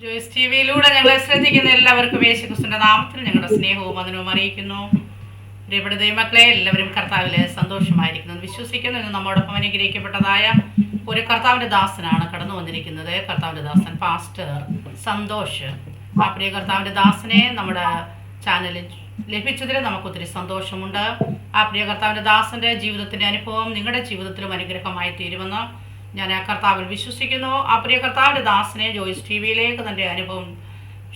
Joyce T വിയിലൂടെ ഞങ്ങളെ ശ്രദ്ധിക്കുന്ന എല്ലാവർക്കും യേശുക്രിസ്തുവിന്റെ നാമത്തിൽ ഞങ്ങളുടെ സ്നേഹവും വന്ദനവും അറിയിക്കുന്നു. പ്രിയപ്പെട്ട ദൈവമക്കളെ, എല്ലാവരും കർത്താവിലെ സന്തോഷമായിരിക്കുന്നു വിശ്വസിക്കുന്നു. ഇന്ന് നമ്മോടൊപ്പം അനുഗ്രഹിക്കപ്പെട്ടതായ ഒരു കർത്താവിന്റെ ദാസനാണ് കടന്നു വന്നിരിക്കുന്നത്. കർത്താവിന്റെ ദാസൻ പാസ്റ്റർ സന്തോഷ്. ആ പ്രിയ കർത്താവിന്റെ ദാസനെ നമ്മുടെ ചാനലിൽ ലഭിച്ചതിൽ നമുക്ക് ഒത്തിരി സന്തോഷമുണ്ട്. ആ പ്രിയ കർത്താവിന്റെ ദാസന്റെ ജീവിതത്തിന്റെ അനുഭവം നിങ്ങളുടെ ജീവിതത്തിലും അനുഗ്രഹമായി തീരുമെന്ന് ഞാൻ ആ കർത്താവിൽ വിശ്വസിക്കുന്നു. ആ പ്രിയ കർത്താവിന്റെ ദാസനെ ജോയ്സ് ടി വിയിലേക്ക് തന്റെ അനുഭവം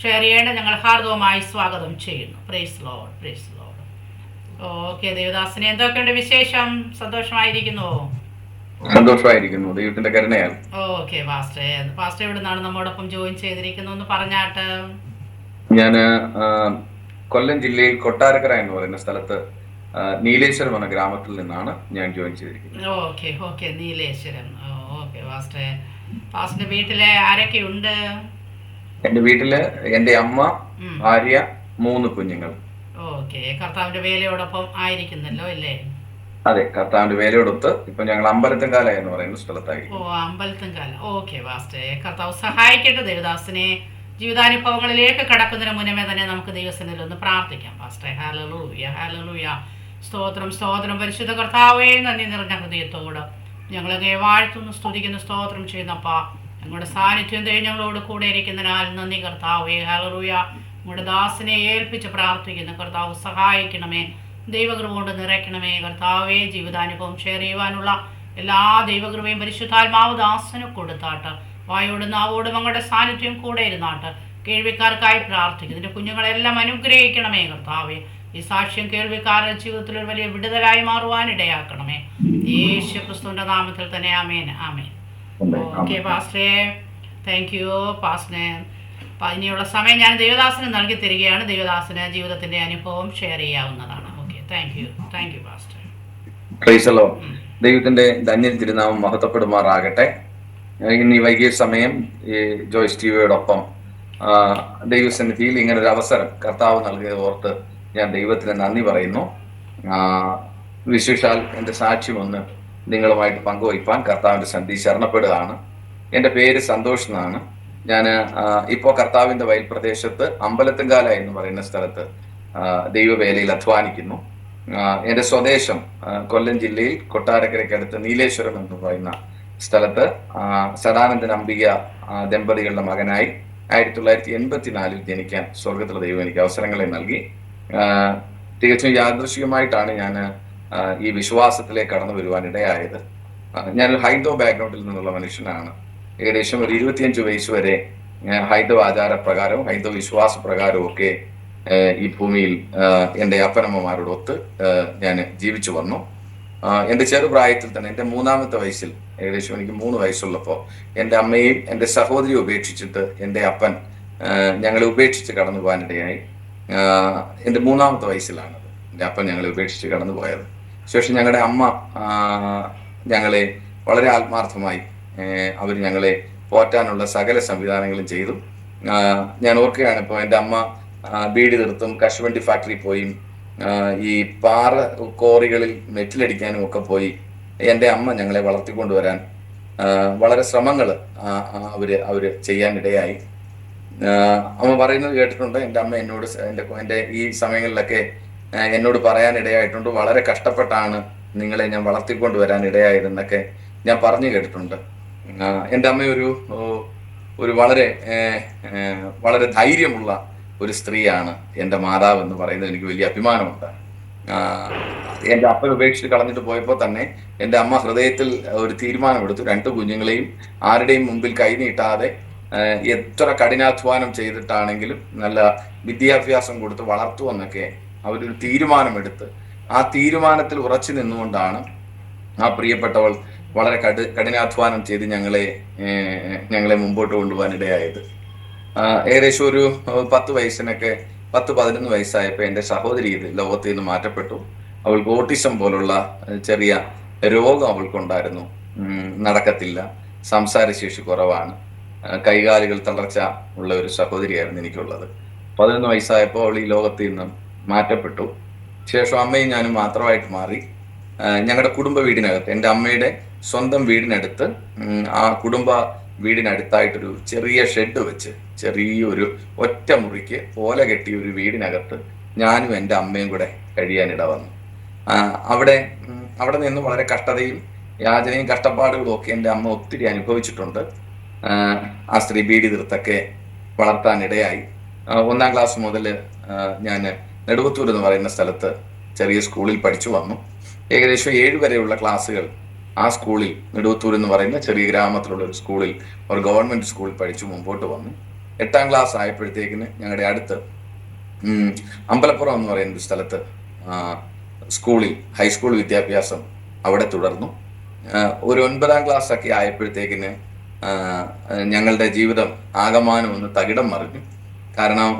ഷെയർ ചെയ്യേണ്ട ഞങ്ങൾ ഹാർദവമായി സ്വാഗതം ചെയ്യുന്നു. Praise Lord, praise Lord. Okay ദേവദാസനെ, എന്തൊക്കെയുണ്ട് വിശേഷം? സന്തോഷമായിരിക്കുന്നു? സന്തോഷമായിരിക്കുന്നു, ദൈവത്തിന്റെ കരുണയാൽ. ഓക്കെ പാസ്റ്റർ എവിടെ നിന്നാണ് നമ്മോടൊപ്പം ജോയിൻ ചെയ്തിരിക്കുന്നു എന്ന് പറഞ്ഞാട്ട്? ഞാന് കൊല്ലം ജില്ലയിൽ കൊട്ടാരക്കര എന്ന് പറയുന്ന സ്ഥലത്ത് നീലേശ്വരം എന്ന ഗ്രാമത്തിൽ നിന്നാണ് ഞാൻ ജോയിൻ ചെയ്തിരിക്കുന്നത്. ഓക്കെ നീലേശ്വരം. ഓക്കെ പാസ്റ്ററിന്റെ വീട്ടിലെ ആരൊക്കെ ഉണ്ട്? എന്റെ വീട്ടില് എന്റെ അമ്മ, ഭാര്യ, 3 കുഞ്ഞുങ്ങൾ. ഓക്കെ, കർത്താവിന്റെ വേലയോടൊപ്പം ആയിരിക്കുന്നല്ലോ അല്ലേ? അതെ, കർത്താവിന്റെ വേലയോടൊത്ത് ഇപ്പൊ ഞങ്ങൾ അമ്പലത്തുംകാല എന്ന് പറയുന്ന സ്ഥലത്തായി. അമ്പലത്തുംകാല. ഓക്കെ പാസ്റ്റർ, കർത്താവ് സഹായിക്കട്ടെ ദേവദാസിനെ. ജീവിതാനുഭവങ്ങളിലേക്ക് കടക്കുന്നതിന് മുന്നമേ തന്നെ നമുക്ക് ദൈവസന്നിധിയിൽ ഒന്ന് പ്രാർത്ഥിക്കാം പാസ്റ്റർ. Hallelujah, hallelujah. സ്തോത്രം, സ്തോത്രം. പരിശുദ്ധ കർത്താവേ, നന്ദി നിറഞ്ഞ ഹൃദയത്തോട് ഞങ്ങളങ്ങേ വാഴ്ത്തുന്നു, സ്തുതിക്കുന്നു, സ്തോത്രം ചെയ്യുന്നപ്പാ. ഞങ്ങളുടെ സാന്നിധ്യം ഞങ്ങളോട് കൂടെ ഇരിക്കുന്നതിനാൽ നന്ദി കർത്താവേ. ഹല്ലേലൂയ. ഞങ്ങളുടെ ദാസനെ ഏൽപ്പിച്ച് പ്രാർത്ഥിക്കുന്നു. കർത്താവ് സഹായിക്കണമേ, ദൈവകൃപ കൊണ്ട് നിറയ്ക്കണമേ കർത്താവേ. ജീവിതാനുഭവം ഷെയർ ചെയ്യുവാനുള്ള എല്ലാ ദൈവകൃപയും പരിശുദ്ധാത്മാവ് ദാസന് കൊടുത്താട്ട്. വായോടും നാവോടും ഞങ്ങളുടെ സാന്നിധ്യം കൂടെ ഇരുന്നാട്ട്. കേൾവിക്കാർക്കായി പ്രാർത്ഥിക്കുന്നു. ഇതിന്റെ കുഞ്ഞുങ്ങളെല്ലാം അനുഗ്രഹിക്കണമേ കർത്താവേ. ഈ സാക്ഷ്യം കേൾവിക്കാരുടെ ജീവിതത്തിൽ ഒരു വലിയ വിടുതലായി മാറുവാൻ ഇടയാക്കണമേ. യേശു ക്രിസ്തുവിന്റെ നാമത്തിൽ തന്നെ ആമേൻ, ആമേൻ. ഓക്കെ പാസ്റ്ററെ, താങ്ക് യു പാസ്റ്ററെ. ഇനിയുള്ള സമയം ഞാൻ ദേവദാസന് നൽകി തരികയാണ്. ദേവദാസന് ജീവിതത്തിന്റെ അനുഭവം ഷെയർ ചെയ്യാവുന്നതാണ്. Okay, thank you pastor. Praise the Lord. ദൈവത്തിന്റെ ധന്യ തിരുനാമം മഹത്വപ്പെടുമാറാകട്ടെ. ഇന്ന് ഈ വൈകിയ സമയം ഈ ജോയ്സ് ടി വിയോടൊപ്പം ദൈവസന്നിധിയിൽ ഇങ്ങനൊരു അവസരം കർത്താവ് നൽകിയത് ഓർത്ത് ഞാൻ ദൈവത്തിന് നന്ദി പറയുന്നു. വിശേഷാൽ എൻ്റെ സാക്ഷ്യം ഒന്ന് നിങ്ങളുമായിട്ട് പങ്കുവയ്പ്പാൻ കർത്താവിന്റെ സന്നിധി ശരണപ്പെടുകയാണ്. എൻ്റെ പേര് സന്തോഷ് എന്നാണ്. ഞാൻ ഇപ്പോൾ കർത്താവിന്റെ വയൽ പ്രദേശത്ത് അമ്പലത്തുംകാല എന്ന് പറയുന്ന സ്ഥലത്ത് ദൈവവേലയിൽ അധ്വാനിക്കുന്നു. എൻ്റെ സ്വദേശം കൊല്ലം ജില്ലയിൽ കൊട്ടാരക്കരയ്ക്കടുത്ത് നീലേശ്വരം എന്ന് പറയുന്ന സ്ഥലത്ത് സദാനന്ദൻ അംബിക ദമ്പതികളുടെ മകനായി 1984 ജനിക്കാൻ സ്വർഗത്തിലെ ദൈവം എനിക്ക് അവസരങ്ങളെ നൽകി. തികച്ചും യാദൃശികമായിട്ടാണ് ഞാൻ ഈ വിശ്വാസത്തിലേക്ക് കടന്നു വരുവാൻ ഇടയായത്. ഞാനൊരു ഹൈന്ദവ ബാക്ക്ഗ്രൗണ്ടിൽ നിന്നുള്ള മനുഷ്യനാണ്. ഏകദേശം ഒരു 25 വയസ്സ് വരെ ഹൈന്ദവ ആചാരപ്രകാരവും ഹൈന്ദവ വിശ്വാസ പ്രകാരവും ഒക്കെ ഈ ഭൂമിയിൽ എൻ്റെ അപ്പനമ്മമാരോടൊത്ത് ഞാൻ ജീവിച്ചു വന്നു. എൻ്റെ ചെറുപ്രായത്തിൽ തന്നെ എൻ്റെ 3ാമത്തെ വയസ്സിൽ, ഏകദേശം എനിക്ക് 3 വയസ്സുള്ളപ്പോൾ എൻ്റെ അമ്മയെയും എൻ്റെ സഹോദരിയെ ഉപേക്ഷിച്ചിട്ട് എൻ്റെ അപ്പൻ ഞങ്ങളെ ഉപേക്ഷിച്ച് കടന്നു പോകാനിടയായി. എൻ്റെ 3ാമത്തെ വയസ്സിലാണത് എൻ്റെ അപ്പൻ ഞങ്ങളെ ഉപേക്ഷിച്ച് കടന്നു പോയത്. ശേഷം ഞങ്ങളുടെ അമ്മ ഞങ്ങളെ വളരെ ആത്മാർത്ഥമായി അവർ ഞങ്ങളെ പോറ്റാനുള്ള സകല സംവിധാനങ്ങളും ചെയ്തു. ഞാൻ ഓർക്കുകയാണ്, ഇപ്പോൾ എൻ്റെ അമ്മ ബീഡി നിർത്തും, കശുവണ്ടി ഫാക്ടറി പോയി ഈ പാറ കോറികളിൽ മെറ്റിലടിക്കാനും ഒക്കെ പോയി എൻ്റെ അമ്മ ഞങ്ങളെ വളർത്തിക്കൊണ്ടുവരാൻ വളരെ ശ്രമങ്ങൾ അവര് ചെയ്യാനിടയായി. അമ്മ പറയുന്നത് കേട്ടിട്ടുണ്ട്. എൻ്റെ അമ്മ എന്നോട് എൻ്റെ ഈ സമയങ്ങളിലൊക്കെ എന്നോട് പറയാനിടയായിട്ടുണ്ട്, വളരെ കഷ്ടപ്പെട്ടാണ് നിങ്ങളെ ഞാൻ വളർത്തിക്കൊണ്ടുവരാൻ ഇടയായതെന്നൊക്കെ ഞാൻ പറഞ്ഞു കേട്ടിട്ടുണ്ട്. എൻ്റെ അമ്മ ഒരു വളരെ വളരെ ധൈര്യമുള്ള ഒരു സ്ത്രീയാണ് എൻ്റെ മാതാവ് എന്ന് പറയുന്നത് എനിക്ക് വലിയ അഭിമാനമുണ്ട്. എൻ്റെ അപ്പൻ ഉപേക്ഷിച്ച് കളഞ്ഞിട്ട് പോയപ്പോൾ തന്നെ എൻ്റെ അമ്മ ഹൃദയത്തിൽ ഒരു തീരുമാനമെടുത്തു. 2 കുഞ്ഞുങ്ങളെയും ആരുടെയും മുമ്പിൽ കൈനീട്ടാതെ എത്ര കഠിനാധ്വാനം ചെയ്തിട്ടാണെങ്കിലും നല്ല വിദ്യാഭ്യാസം കൊടുത്ത് വളർത്തുമെന്നൊക്കെ അവരൊരു തീരുമാനമെടുത്ത് ആ തീരുമാനത്തിൽ ഉറച്ചു നിന്നുകൊണ്ടാണ് ആ പ്രിയപ്പെട്ടവൾ വളരെ കഠിനാധ്വാനം ചെയ്ത് ഞങ്ങളെ മുമ്പോട്ട് കൊണ്ടുപോകാനിടയായത്. ഏകദേശം ഒരു 10 വയസ്സിനൊക്കെ 10-11 വയസ്സായപ്പോൾ എൻ്റെ സഹോദരി ഇത് ലോകത്തിൽ നിന്ന് മാറ്റപ്പെട്ടു. അവൾക്ക് ഓട്ടിസം പോലുള്ള ചെറിയ രോഗം അവൾക്കുണ്ടായിരുന്നു. നടക്കത്തില്ല, സംസാരശേഷി കുറവാണ്, കൈകാലുകൾ തളർച്ച ഉള്ള ഒരു സഹോദരിയായിരുന്നു എനിക്കുള്ളത്. 11 വയസ്സായപ്പോൾ അവൾ ഈ ലോകത്തിൽ നിന്ന് മാറ്റപ്പെട്ടു. ശേഷം അമ്മയും ഞാനും മാത്രമായിട്ട് മാറി. ഞങ്ങളുടെ കുടുംബ വീടിനകത്ത്, എൻ്റെ അമ്മയുടെ സ്വന്തം വീടിനടുത്ത് ആ കുടുംബ വീടിനടുത്തായിട്ടൊരു ചെറിയ ഷെഡ് വെച്ച്, ചെറിയൊരു ഒറ്റ മുറിക്ക് ഓല കെട്ടിയ ഒരു വീടിനകത്ത് ഞാനും എൻ്റെ അമ്മയും കൂടെ കഴിയാനിട വന്നു. അവിടെ അവിടെ നിന്ന് വളരെ കഷ്ടതയും യാചനയും കഷ്ടപ്പാടുകളും ഒക്കെ എൻ്റെ അമ്മ ഒത്തിരി അനുഭവിച്ചിട്ടുണ്ട്. ആ സ്ത്രീ ബീഡി തീർത്തൊക്കെ വളർത്താനിടയായി. 1ാം ക്ലാസ് മുതൽ ഞാൻ നെടുവത്തൂർ എന്ന് പറയുന്ന സ്ഥലത്ത് ചെറിയ സ്കൂളിൽ പഠിച്ചു വന്നു. ഏകദേശം 7 വരെയുള്ള ക്ലാസ്സുകൾ ആ സ്കൂളിൽ, നെടുവത്തൂർ എന്ന് പറയുന്ന ചെറിയ ഗ്രാമത്തിലുള്ള ഒരു സ്കൂളിൽ, ഒരു ഗവൺമെന്റ് സ്കൂളിൽ പഠിച്ചു മുമ്പോട്ട് വന്നു. 8ാം ക്ലാസ് ആയപ്പോഴത്തേക്കിന് ഞങ്ങളുടെ അടുത്ത് അമ്പലപ്പുറം എന്ന് പറയുന്ന ഒരു സ്ഥലത്ത് സ്കൂളിൽ ഹൈസ്കൂൾ വിദ്യാഭ്യാസം അവിടെ തുടർന്നു. ഒരു 9ാം ക്ലാസ് ഒക്കെ ആയപ്പോഴത്തേക്കിന് ഞങ്ങളുടെ ജീവിതം ആകമാനം ഒന്ന് തകിടം മറിഞ്ഞു. കാരണം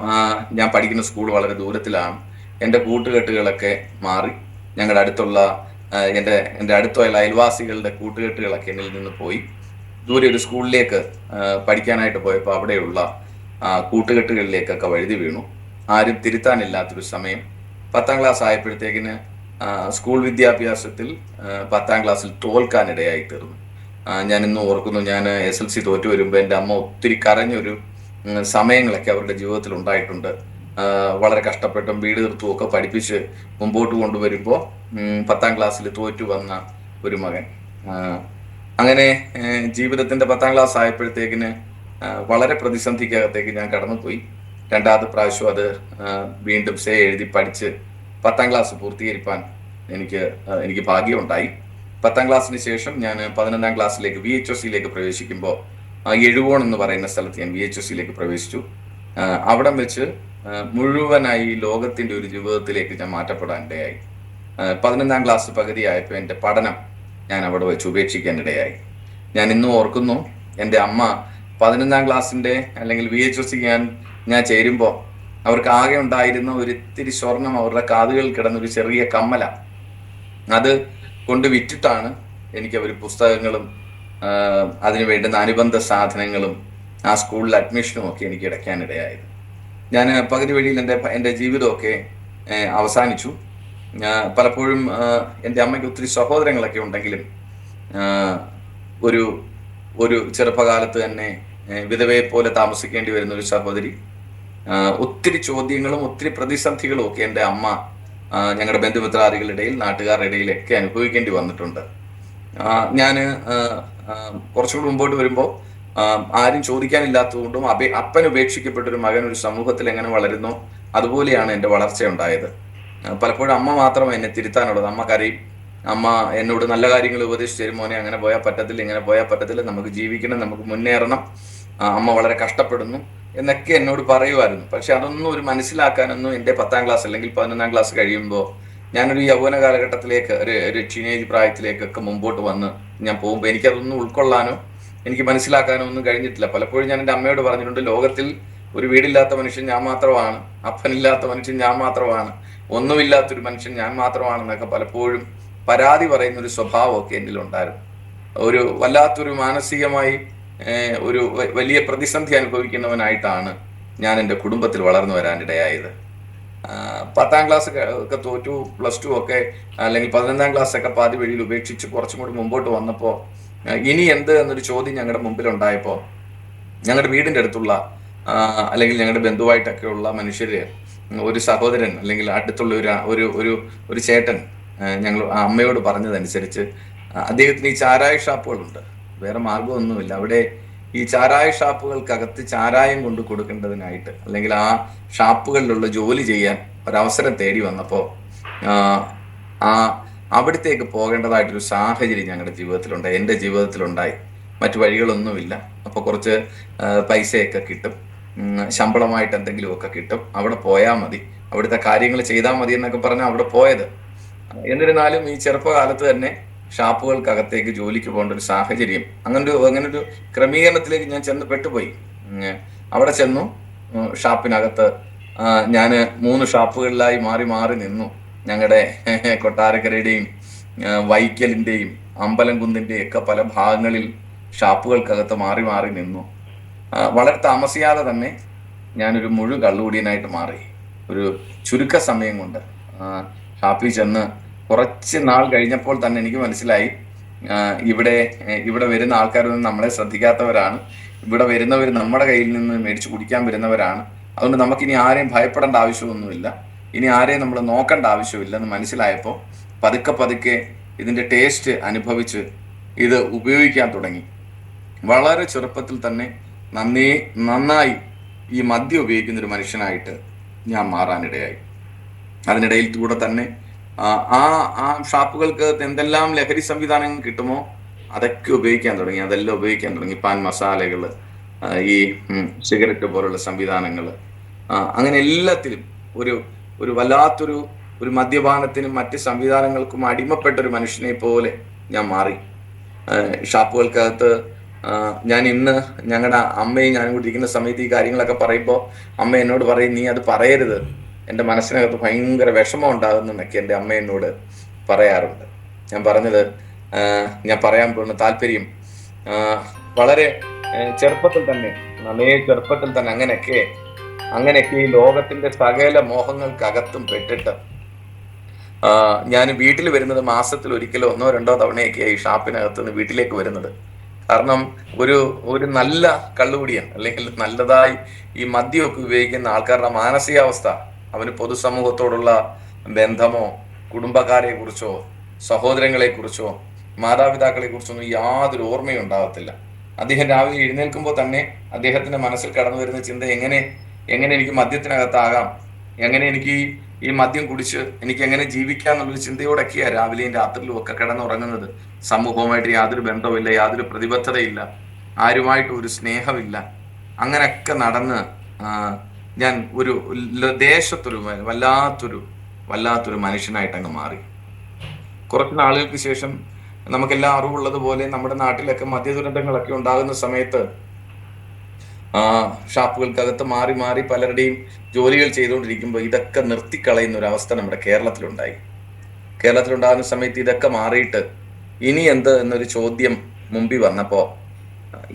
ഞാൻ പഠിക്കുന്ന സ്കൂൾ വളരെ ദൂരത്തിലാണ്. എൻ്റെ കൂട്ടുകെട്ടുകളൊക്കെ മാറി. ഞങ്ങളുടെ അടുത്തുള്ള എൻ്റെ അടുത്തുള്ള അയൽവാസികളുടെ കൂട്ടുകെട്ടുകളൊക്കെ എന്നിൽ നിന്ന് പോയി. ദൂരെ ഒരു സ്കൂളിലേക്ക് പഠിക്കാനായിട്ട് പോയപ്പോൾ അവിടെയുള്ള കൂട്ടുകെട്ടുകളിലേക്കൊക്കെ വഴുതി വീണു. ആരും തിരുത്താനില്ലാത്തൊരു സമയം. 10ാം ക്ലാസ് ആയപ്പോഴത്തേക്കിന് സ്കൂൾ വിദ്യാഭ്യാസത്തിൽ 10ാം ക്ലാസ്സിൽ തോൽക്കാനിടയായി തീർന്നു. ഞാൻ ഇന്ന് ഓർക്കുന്നു, ഞാൻ SLC തോറ്റു വരുമ്പോൾ എൻ്റെ അമ്മ ഒത്തിരി കരഞ്ഞൊരു സമയങ്ങളൊക്കെ അവരുടെ ജീവിതത്തിൽ ഉണ്ടായിട്ടുണ്ട്. വളരെ കഷ്ടപ്പെട്ടും വീട് തീർത്തും ഒക്കെ പഠിപ്പിച്ച് മുമ്പോട്ട് കൊണ്ടുവരുമ്പോൾ 10ാം ക്ലാസ്സിൽ തോറ്റു വന്ന ഒരു മകൻ. അങ്ങനെ ജീവിതത്തിന്റെ 10ാം ക്ലാസ് ആയപ്പോഴത്തേക്കിന് വളരെ പ്രതിസന്ധിക്കകത്തേക്ക് ഞാൻ കടന്നുപോയി. 2ാമത്തെ പ്രാവശ്യം അത് വീണ്ടും എഴുതി പഠിച്ച് 10ാം ക്ലാസ് പൂർത്തീകരിക്കാൻ എനിക്ക് ഭാഗ്യമുണ്ടായി. 10ാം ക്ലാസ്സിന് ശേഷം ഞാൻ 11ാം ക്ലാസ്സിലേക്ക് VHSCയിലേക്ക് പ്രവേശിക്കുമ്പോൾ എഴുകോൺ എന്ന് പറയുന്ന സ്ഥലത്ത് ഞാൻ VHSCയിലേക്ക് പ്രവേശിച്ചു. അവിടം വെച്ച് മുഴുവനായി ലോകത്തിന്റെ ഒരു ജീവിതത്തിലേക്ക് ഞാൻ മാറ്റപ്പെടാനിടയായി. 11ാം ക്ലാസ് പകുതിയായപ്പോൾ എൻ്റെ പഠനം ഞാൻ അവിടെ വെച്ച് ഉപേക്ഷിക്കാനിടയായി. ഞാൻ ഇന്നും ഓർക്കുന്നു, എൻ്റെ അമ്മ 11ാം ക്ലാസ്സിന്റെ അല്ലെങ്കിൽ VHSC ഞാൻ ചേരുമ്പോൾ അവർക്ക് ആകെ ഉണ്ടായിരുന്ന ഒരിത്തിരി സ്വർണം അവരുടെ കാതുകളിൽ കിടന്നൊരു ചെറിയ കമ്മല, അത് കൊണ്ട് വിറ്റിട്ടാണ് എനിക്ക് അവർ പുസ്തകങ്ങളും അതിന് വേണ്ടുന്ന അനുബന്ധ സാധനങ്ങളും ആ സ്കൂളിൽ അഡ്മിഷനും ഒക്കെ എനിക്ക് ഇടയ്ക്കാനിടയായത്. ഞാൻ പകുതി വഴിയിൽ എൻ്റെ ജീവിതമൊക്കെ അവസാനിച്ചു. പലപ്പോഴും എൻ്റെ അമ്മയ്ക്ക് ഒത്തിരി സഹോദരങ്ങളൊക്കെ ഉണ്ടെങ്കിലും ഒരു ചെറുപ്പകാലത്ത് തന്നെ വിധവയെ പോലെ താമസിക്കേണ്ടി വരുന്ന ഒരു സഹോദരി, ഒത്തിരി ചോദ്യങ്ങളും ഒത്തിരി പ്രതിസന്ധികളും ഒക്കെ എൻ്റെ അമ്മ ഞങ്ങളുടെ ബന്ധുമിത്രാദികളുടെ ഇടയിൽ, നാട്ടുകാരുടെ ഇടയിലൊക്കെ അനുഭവിക്കേണ്ടി വന്നിട്ടുണ്ട്. ഞാൻ കുറച്ചുകൂടി മുമ്പോട്ട് വരുമ്പോൾ ആരും ചോദിക്കാനില്ലാത്തതുകൊണ്ടും അപ്പൻ ഉപേക്ഷിക്കപ്പെട്ടൊരു മകൻ ഒരു സമൂഹത്തിൽ എങ്ങനെ വളരുന്നോ അതുപോലെയാണ് എൻ്റെ വളർച്ച ഉണ്ടായത്. പലപ്പോഴും അമ്മ മാത്രമേ എന്നെ തിരുത്താനുള്ളത്. അമ്മ കരയും. അമ്മ എന്നോട് നല്ല കാര്യങ്ങൾ ഉപദേശിച്ചു തരും, മോനെ അങ്ങനെ പോയാൽ പറ്റത്തില്ല, ഇങ്ങനെ പോയാൽ പറ്റത്തില്ല, നമുക്ക് ജീവിക്കണം, നമുക്ക് മുന്നേറണം, അമ്മ വളരെ കഷ്ടപ്പെടുന്നു എന്നൊക്കെ എന്നോട് പറയുമായിരുന്നു. പക്ഷെ അതൊന്നും ഒരു മനസ്സിലാക്കാനൊന്നും എൻ്റെ 10ാം ക്ലാസ് അല്ലെങ്കിൽ 11ാം ക്ലാസ് കഴിയുമ്പോൾ ഞാനൊരു യൗവന കാലഘട്ടത്തിലേക്ക്, ഒരു ടീനേജ് പ്രായത്തിലേക്കൊക്കെ മുമ്പോട്ട് വന്ന് ഞാൻ പോകുമ്പോൾ എനിക്കതൊന്നും ഉൾക്കൊള്ളാനോ എനിക്ക് മനസ്സിലാക്കാനോ ഒന്നും കഴിഞ്ഞിട്ടില്ല. പലപ്പോഴും ഞാൻ എൻ്റെ അമ്മയോട് പറഞ്ഞിട്ടുണ്ട്, ലോകത്തിൽ ഒരു വീടില്ലാത്ത മനുഷ്യൻ ഞാൻ മാത്രമാണ്, അപ്പനില്ലാത്ത മനുഷ്യൻ ഞാൻ മാത്രമാണ്, ഒന്നുമില്ലാത്തൊരു മനുഷ്യൻ ഞാൻ മാത്രമാണെന്നൊക്കെ പലപ്പോഴും പരാതി പറയുന്ന ഒരു സ്വഭാവമൊക്കെ എന്നിലുണ്ടായിരുന്നു. ഒരു വല്ലാത്തൊരു മാനസികമായി ഒരു വലിയ പ്രതിസന്ധി അനുഭവിക്കുന്നവനായിട്ടാണ് ഞാൻ എൻ്റെ കുടുംബത്തിൽ വളർന്നു വരാനിടയായത്. 10ാം ക്ലാസ് ഒക്കെ തോറ്റു, +2 ഒക്കെ അല്ലെങ്കിൽ 11ാം ക്ലാസ് ഒക്കെ പാതി വഴിയിൽ ഉപേക്ഷിച്ച് കുറച്ചും കൂടി മുമ്പോട്ട് വന്നപ്പോൾ ഇനി എന്ത് എന്നൊരു ചോദ്യം ഞങ്ങളുടെ മുമ്പിൽ ഉണ്ടായപ്പോൾ ഞങ്ങളുടെ വീടിൻ്റെ അടുത്തുള്ള അല്ലെങ്കിൽ ഞങ്ങളുടെ ബന്ധുവായിട്ടൊക്കെ ഉള്ള മനുഷ്യര്, ഒരു സഹോദരൻ അല്ലെങ്കിൽ അടുത്തുള്ള ഒരു ചേട്ടൻ ഞങ്ങൾ അമ്മയോട് പറഞ്ഞതനുസരിച്ച് അദ്ദേഹത്തിന് ഈ ചാരായ ഷാപ്പുകളുണ്ട്, വേറെ മാർഗമൊന്നുമില്ല. അവിടെ ഈ ചാരായ ഷാപ്പുകൾക്കകത്ത് ചാരായം കൊണ്ട് കൊടുക്കേണ്ടതിനായിട്ട് അല്ലെങ്കിൽ ആ ഷാപ്പുകളിലുള്ള ജോലി ചെയ്യാൻ ഒരവസരം തേടി വന്നപ്പോൾ അവിടത്തേക്ക് പോകേണ്ടതായിട്ടൊരു സാഹചര്യം ഞങ്ങളുടെ ജീവിതത്തിലുണ്ടായി, എൻ്റെ ജീവിതത്തിലുണ്ടായി. മറ്റു വഴികളൊന്നുമില്ല. അപ്പോൾ കുറച്ച് പൈസയൊക്കെ കിട്ടും, ശമ്പളമായിട്ട് എന്തെങ്കിലുമൊക്കെ കിട്ടും, അവിടെ പോയാൽ മതി, അവിടുത്തെ കാര്യങ്ങൾ ചെയ്താൽ മതി എന്നൊക്കെ പറഞ്ഞാൽ അവിടെ പോയത്. എന്നിരുന്നാലും ഈ ചെറുപ്പകാലത്ത് തന്നെ ഷാപ്പുകൾക്കകത്തേക്ക് ജോലിക്ക് പോകേണ്ട ഒരു സാഹചര്യം, അങ്ങനൊരു ക്രമീകരണത്തിലേക്ക് ഞാൻ പെട്ടുപോയി. അവിടെ ചെന്നു. ഷാപ്പിനകത്ത് ഞാൻ 3 ഷാപ്പുകളിലായി മാറി മാറി നിന്നു. ഞങ്ങളുടെ കൊട്ടാരക്കരയുടെയും വൈക്കലിൻ്റെയും അമ്പലംകുന്നിൻ്റെയും ഒക്കെ പല ഭാഗങ്ങളിൽ ഷാപ്പുകൾക്കകത്ത് മാറി മാറി നിന്നു. വളരെ താമസിയാതെ തന്നെ ഞാനൊരു മുഴു കള്ളുകൂടിയനായിട്ട് മാറി. ഒരു ചുരുക്ക സമയം കൊണ്ട് ഷാപ്പിൽ ചെന്ന് കുറച്ച് നാൾ കഴിഞ്ഞപ്പോൾ തന്നെ എനിക്ക് മനസ്സിലായി ഇവിടെ ഇവിടെ വരുന്ന ആൾക്കാരൊന്നും നമ്മളെ ശ്രദ്ധിക്കാത്തവരാണ്. ഇവിടെ വരുന്നവർ നമ്മുടെ കയ്യിൽ നിന്ന് മേടിച്ച് കുടിക്കാൻ വരുന്നവരാണ്. അതുകൊണ്ട് നമുക്കിനി ആരെയും ഭയപ്പെടേണ്ട ആവശ്യമൊന്നുമില്ല, ഇനി ആരെയും നമ്മൾ നോക്കേണ്ട ആവശ്യമില്ലെന്ന് മനസ്സിലായപ്പോൾ പതുക്കെ പതുക്കെ ഇതിന്റെ ടേസ്റ്റ് അനുഭവിച്ച് ഇത് ഉപയോഗിക്കാൻ തുടങ്ങി. വളരെ ചെറുപ്പത്തിൽ തന്നെ നന്നായി ഈ മദ്യം ഉപയോഗിക്കുന്ന ഒരു മനുഷ്യനായിട്ട് ഞാൻ മാറാനിടയായി. അതിനിടയിൽ കൂടെ തന്നെ ആ ആ ഷാപ്പുകൾക്ക് എന്തെല്ലാം ലഹരി സംവിധാനങ്ങൾ കിട്ടുമോ അതൊക്കെ ഉപയോഗിക്കാൻ തുടങ്ങി. അതെല്ലാം ഉപയോഗിക്കാൻ തുടങ്ങി. പാൻ മസാലകൾ, ഈ സിഗരറ്റ് പോലുള്ള സംവിധാനങ്ങൾ, അങ്ങനെ എല്ലാത്തിലും ഒരു ഒരു വല്ലാത്തൊരു ഒരു മദ്യപാനത്തിനും മറ്റ് സംവിധാനങ്ങൾക്കും അടിമപ്പെട്ട ഒരു മനുഷ്യനെ പോലെ ഞാൻ മാറി. ഷാപ്പുകൾക്കകത്ത് ഞാൻ ഇന്ന് ഞങ്ങളുടെ അമ്മയും ഞാനും കൂടി ഇരിക്കുന്ന സമയത്ത് ഈ കാര്യങ്ങളൊക്കെ പറയുമ്പോൾ അമ്മ എന്നോട് പറയും, നീ അത് പറയരുത്, എൻ്റെ മനസ്സിനകത്ത് ഭയങ്കര വിഷമം ഉണ്ടാകുന്നൊക്കെ എൻ്റെ അമ്മ എന്നോട് പറയാറുണ്ട്. ഞാൻ പറഞ്ഞത്, ഞാൻ പറയാൻ പോകുന്ന താല്പര്യം, വളരെ ചെറുപ്പത്തിൽ തന്നെ അങ്ങനെയൊക്കെ ഈ ലോകത്തിന്റെ സകല മോഹങ്ങൾക്കകത്തും പെട്ടിട്ട് ഞാൻ വീട്ടിൽ വരുന്നത് മാസത്തിൽ ഒരിക്കലോ 1-2 തവണയൊക്കെ ഈ ഷാപ്പിനകത്ത് നിന്ന് വീട്ടിലേക്ക് വരുന്നത്. കാരണം ഒരു നല്ല കള്ളുകുടിയൻ അല്ലെങ്കിൽ നല്ലതായി ഈ മദ്യമൊക്കെ ഉപയോഗിക്കുന്ന ആൾക്കാരുടെ മാനസികാവസ്ഥ, അവന് പൊതുസമൂഹത്തോടുള്ള ബന്ധമോ കുടുംബക്കാരെ കുറിച്ചോ സഹോദരങ്ങളെ കുറിച്ചോ മാതാപിതാക്കളെ കുറിച്ചൊന്നും യാതൊരു ഓർമ്മയും ഉണ്ടാകത്തില്ല. അദ്ദേഹം രാവിലെ എഴുന്നേൽക്കുമ്പോൾ തന്നെ അദ്ദേഹത്തിന്റെ മനസ്സിൽ കടന്നു വരുന്ന ചിന്ത, എങ്ങനെ എനിക്ക് മദ്യത്തിനകത്താകാം, എങ്ങനെ എനിക്ക് ഈ മദ്യം കുടിച്ച് എനിക്ക് എങ്ങനെ ജീവിക്കാം എന്നുള്ളൊരു ചിന്തയോടൊക്കെയാണ് രാവിലെയും രാത്രിയിലും ഒക്കെ കിടന്നുറങ്ങുന്നത്. സമൂഹവുമായിട്ട് യാതൊരു ബന്ധവുമില്ല, യാതൊരു പ്രതിബദ്ധതയില്ല, ആരുമായിട്ട് ഒരു സ്നേഹമില്ല. അങ്ങനെയൊക്കെ നടന്ന് ഞാൻ ഒരു ദേശത്തൊരു വല്ലാത്തൊരു മനുഷ്യനായിട്ട് അങ്ങ് മാറി. കുറച്ച് നാളുകൾക്ക് ശേഷം നമുക്കെല്ലാം അറിവുള്ളതുപോലെ നമ്മുടെ നാട്ടിലൊക്കെ മദ്യദുരന്തങ്ങളൊക്കെ ഉണ്ടാകുന്ന സമയത്ത് ഷാപ്പുകൾക്കകത്ത് മാറി മാറി പലരുടെയും ജോലികൾ ചെയ്തുകൊണ്ടിരിക്കുമ്പോൾ ഇതൊക്കെ നിർത്തിക്കളയുന്ന ഒരു അവസ്ഥ നമ്മുടെ കേരളത്തിലുണ്ടാകുന്ന സമയത്ത് ഇതൊക്കെ മാറിയിട്ട് ഇനി എന്ത് എന്നൊരു ചോദ്യം മുമ്പിൽ വന്നപ്പോൾ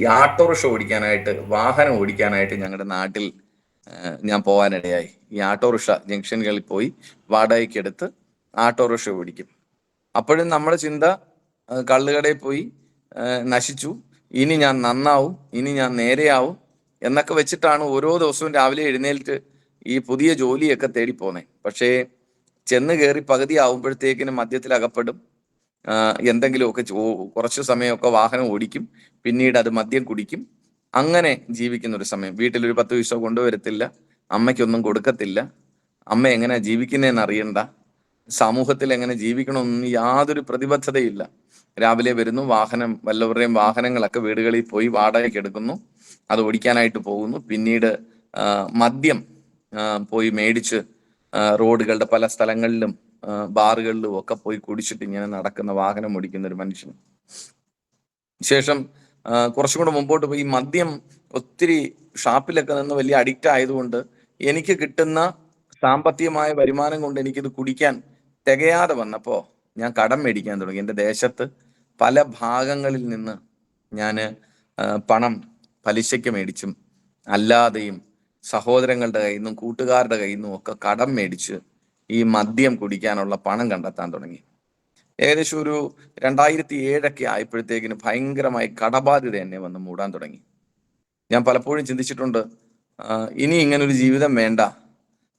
ഈ ഓട്ടോറിക്ഷ ഓടിക്കാനായിട്ട്, വാഹനം ഓടിക്കാനായിട്ട് ഞങ്ങളുടെ നാട്ടിൽ ഞാൻ പോകാനിടയായി. ഈ ഓട്ടോറിക്ഷ ജംഗ്ഷനുകളിൽ പോയി വാടകയ്ക്ക് എടുത്ത് ഓട്ടോറിക്ഷ ഓടിക്കും. അപ്പോഴും നമ്മുടെ ചിന്ത, കള്ളുകടയിൽ പോയി നശിച്ചു, ഇനി ഞാൻ നന്നാവും, ഇനി ഞാൻ നേരെയാവും എന്നൊക്കെ വെച്ചിട്ടാണ് ഓരോ ദിവസവും രാവിലെ എഴുന്നേൽറ്റ് ഈ പുതിയ ജോലിയൊക്കെ തേടി പോന്നെ. പക്ഷേ ചെന്ന് കയറി പകുതി ആവുമ്പോഴത്തേക്കിന് മദ്യത്തിൽ അകപ്പെടും, എന്തെങ്കിലുമൊക്കെ കുറച്ച് സമയമൊക്കെ വാഹനം ഓടിക്കും, പിന്നീട് അത് മദ്യം കുടിക്കും. അങ്ങനെ ജീവിക്കുന്ന ഒരു സമയം. വീട്ടിലൊരു 10 പൈസ കൊണ്ടുവരത്തില്ല, അമ്മയ്ക്കൊന്നും കൊടുക്കത്തില്ല, അമ്മ എങ്ങനെ ജീവിക്കുന്നതെന്ന് അറിയണ്ട, സമൂഹത്തിൽ എങ്ങനെ ജീവിക്കണമെന്ന് യാതൊരു പ്രതിബദ്ധതയില്ല. രാവിലെ വരുന്നു, വല്ലവരുടെയും വാഹനങ്ങളൊക്കെ വീടുകളിൽ പോയി വാടകയ്ക്ക് എടുക്കുന്നു, അത് ഓടിക്കാനായിട്ട് പോകുന്നു, പിന്നീട് മദ്യം പോയി മേടിച്ച് റോഡുകളുടെ പല സ്ഥലങ്ങളിലും ബാറുകളിലും ഒക്കെ പോയി കുടിച്ചിട്ട് ഇങ്ങനെ നടക്കുന്ന, വാഹനം ഓടിക്കുന്ന ഒരു മനുഷ്യൻ. ശേഷം കുറച്ചും കൂടെ മുമ്പോട്ട് പോയി മദ്യം ഒത്തിരി ഷാപ്പിലൊക്കെ നിന്ന് വലിയ അഡിക്റ്റ് ആയതുകൊണ്ട് എനിക്ക് കിട്ടുന്ന സാമ്പത്തികമായ വരുമാനം കൊണ്ട് എനിക്കിത് കുടിക്കാൻ തികയാതെ വന്നപ്പോൾ ഞാൻ കടം മേടിക്കാൻ തുടങ്ങി. എൻ്റെ ദേശത്ത് പല ഭാഗങ്ങളിൽ നിന്ന് ഞാൻ പണം പലിശയ്ക്ക് മേടിച്ചും അല്ലാതെയും സഹോദരങ്ങളുടെ കയ്യിൽ നിന്നും കൂട്ടുകാരുടെ കയ്യിൽ നിന്നും ഒക്കെ കടം മേടിച്ച് ഈ മദ്യം കുടിക്കാനുള്ള പണം കണ്ടെത്താൻ തുടങ്ങി. ഏകദേശം ഒരു 2007 ആയപ്പോഴത്തേക്കിന് ഭയങ്കരമായി കടബാധ്യത എന്നെ വന്ന് മൂടാൻ തുടങ്ങി. ഞാൻ പലപ്പോഴും ചിന്തിച്ചിട്ടുണ്ട്, ഇനി ഇങ്ങനൊരു ജീവിതം വേണ്ട,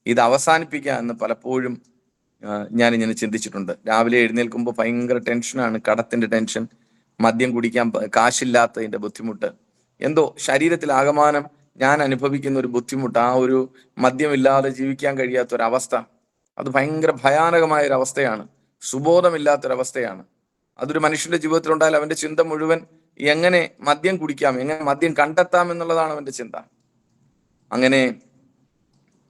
ഇത് അവസാനിപ്പിക്കുക എന്ന് പലപ്പോഴും ഞാനിങ്ങനെ ചിന്തിച്ചിട്ടുണ്ട്. രാവിലെ എഴുന്നേൽക്കുമ്പോൾ ഭയങ്കര ടെൻഷനാണ്, കടത്തിന്റെ ടെൻഷൻ, മദ്യം കുടിക്കാൻ കാശില്ലാത്തതിന്റെ ബുദ്ധിമുട്ട്, എന്തോ ശരീരത്തിലാകമാനം ഞാൻ അനുഭവിക്കുന്ന ഒരു ബുദ്ധിമുട്ട്, ആ ഒരു മദ്യമില്ലാതെ ജീവിക്കാൻ കഴിയാത്തൊരവസ്ഥ, അത് ഭയങ്കര ഭയാനകമായ ഒരു അവസ്ഥയാണ്, സുബോധമില്ലാത്തൊരവസ്ഥയാണ്. അതൊരു മനുഷ്യന്റെ ജീവിതത്തിൽ ഉണ്ടായാൽ അവന്റെ ചിന്ത മുഴുവൻ എങ്ങനെ മദ്യം കുടിക്കാം, എങ്ങനെ മദ്യം കണ്ടെത്താം എന്നുള്ളതാണ് അവന്റെ ചിന്ത. അങ്ങനെ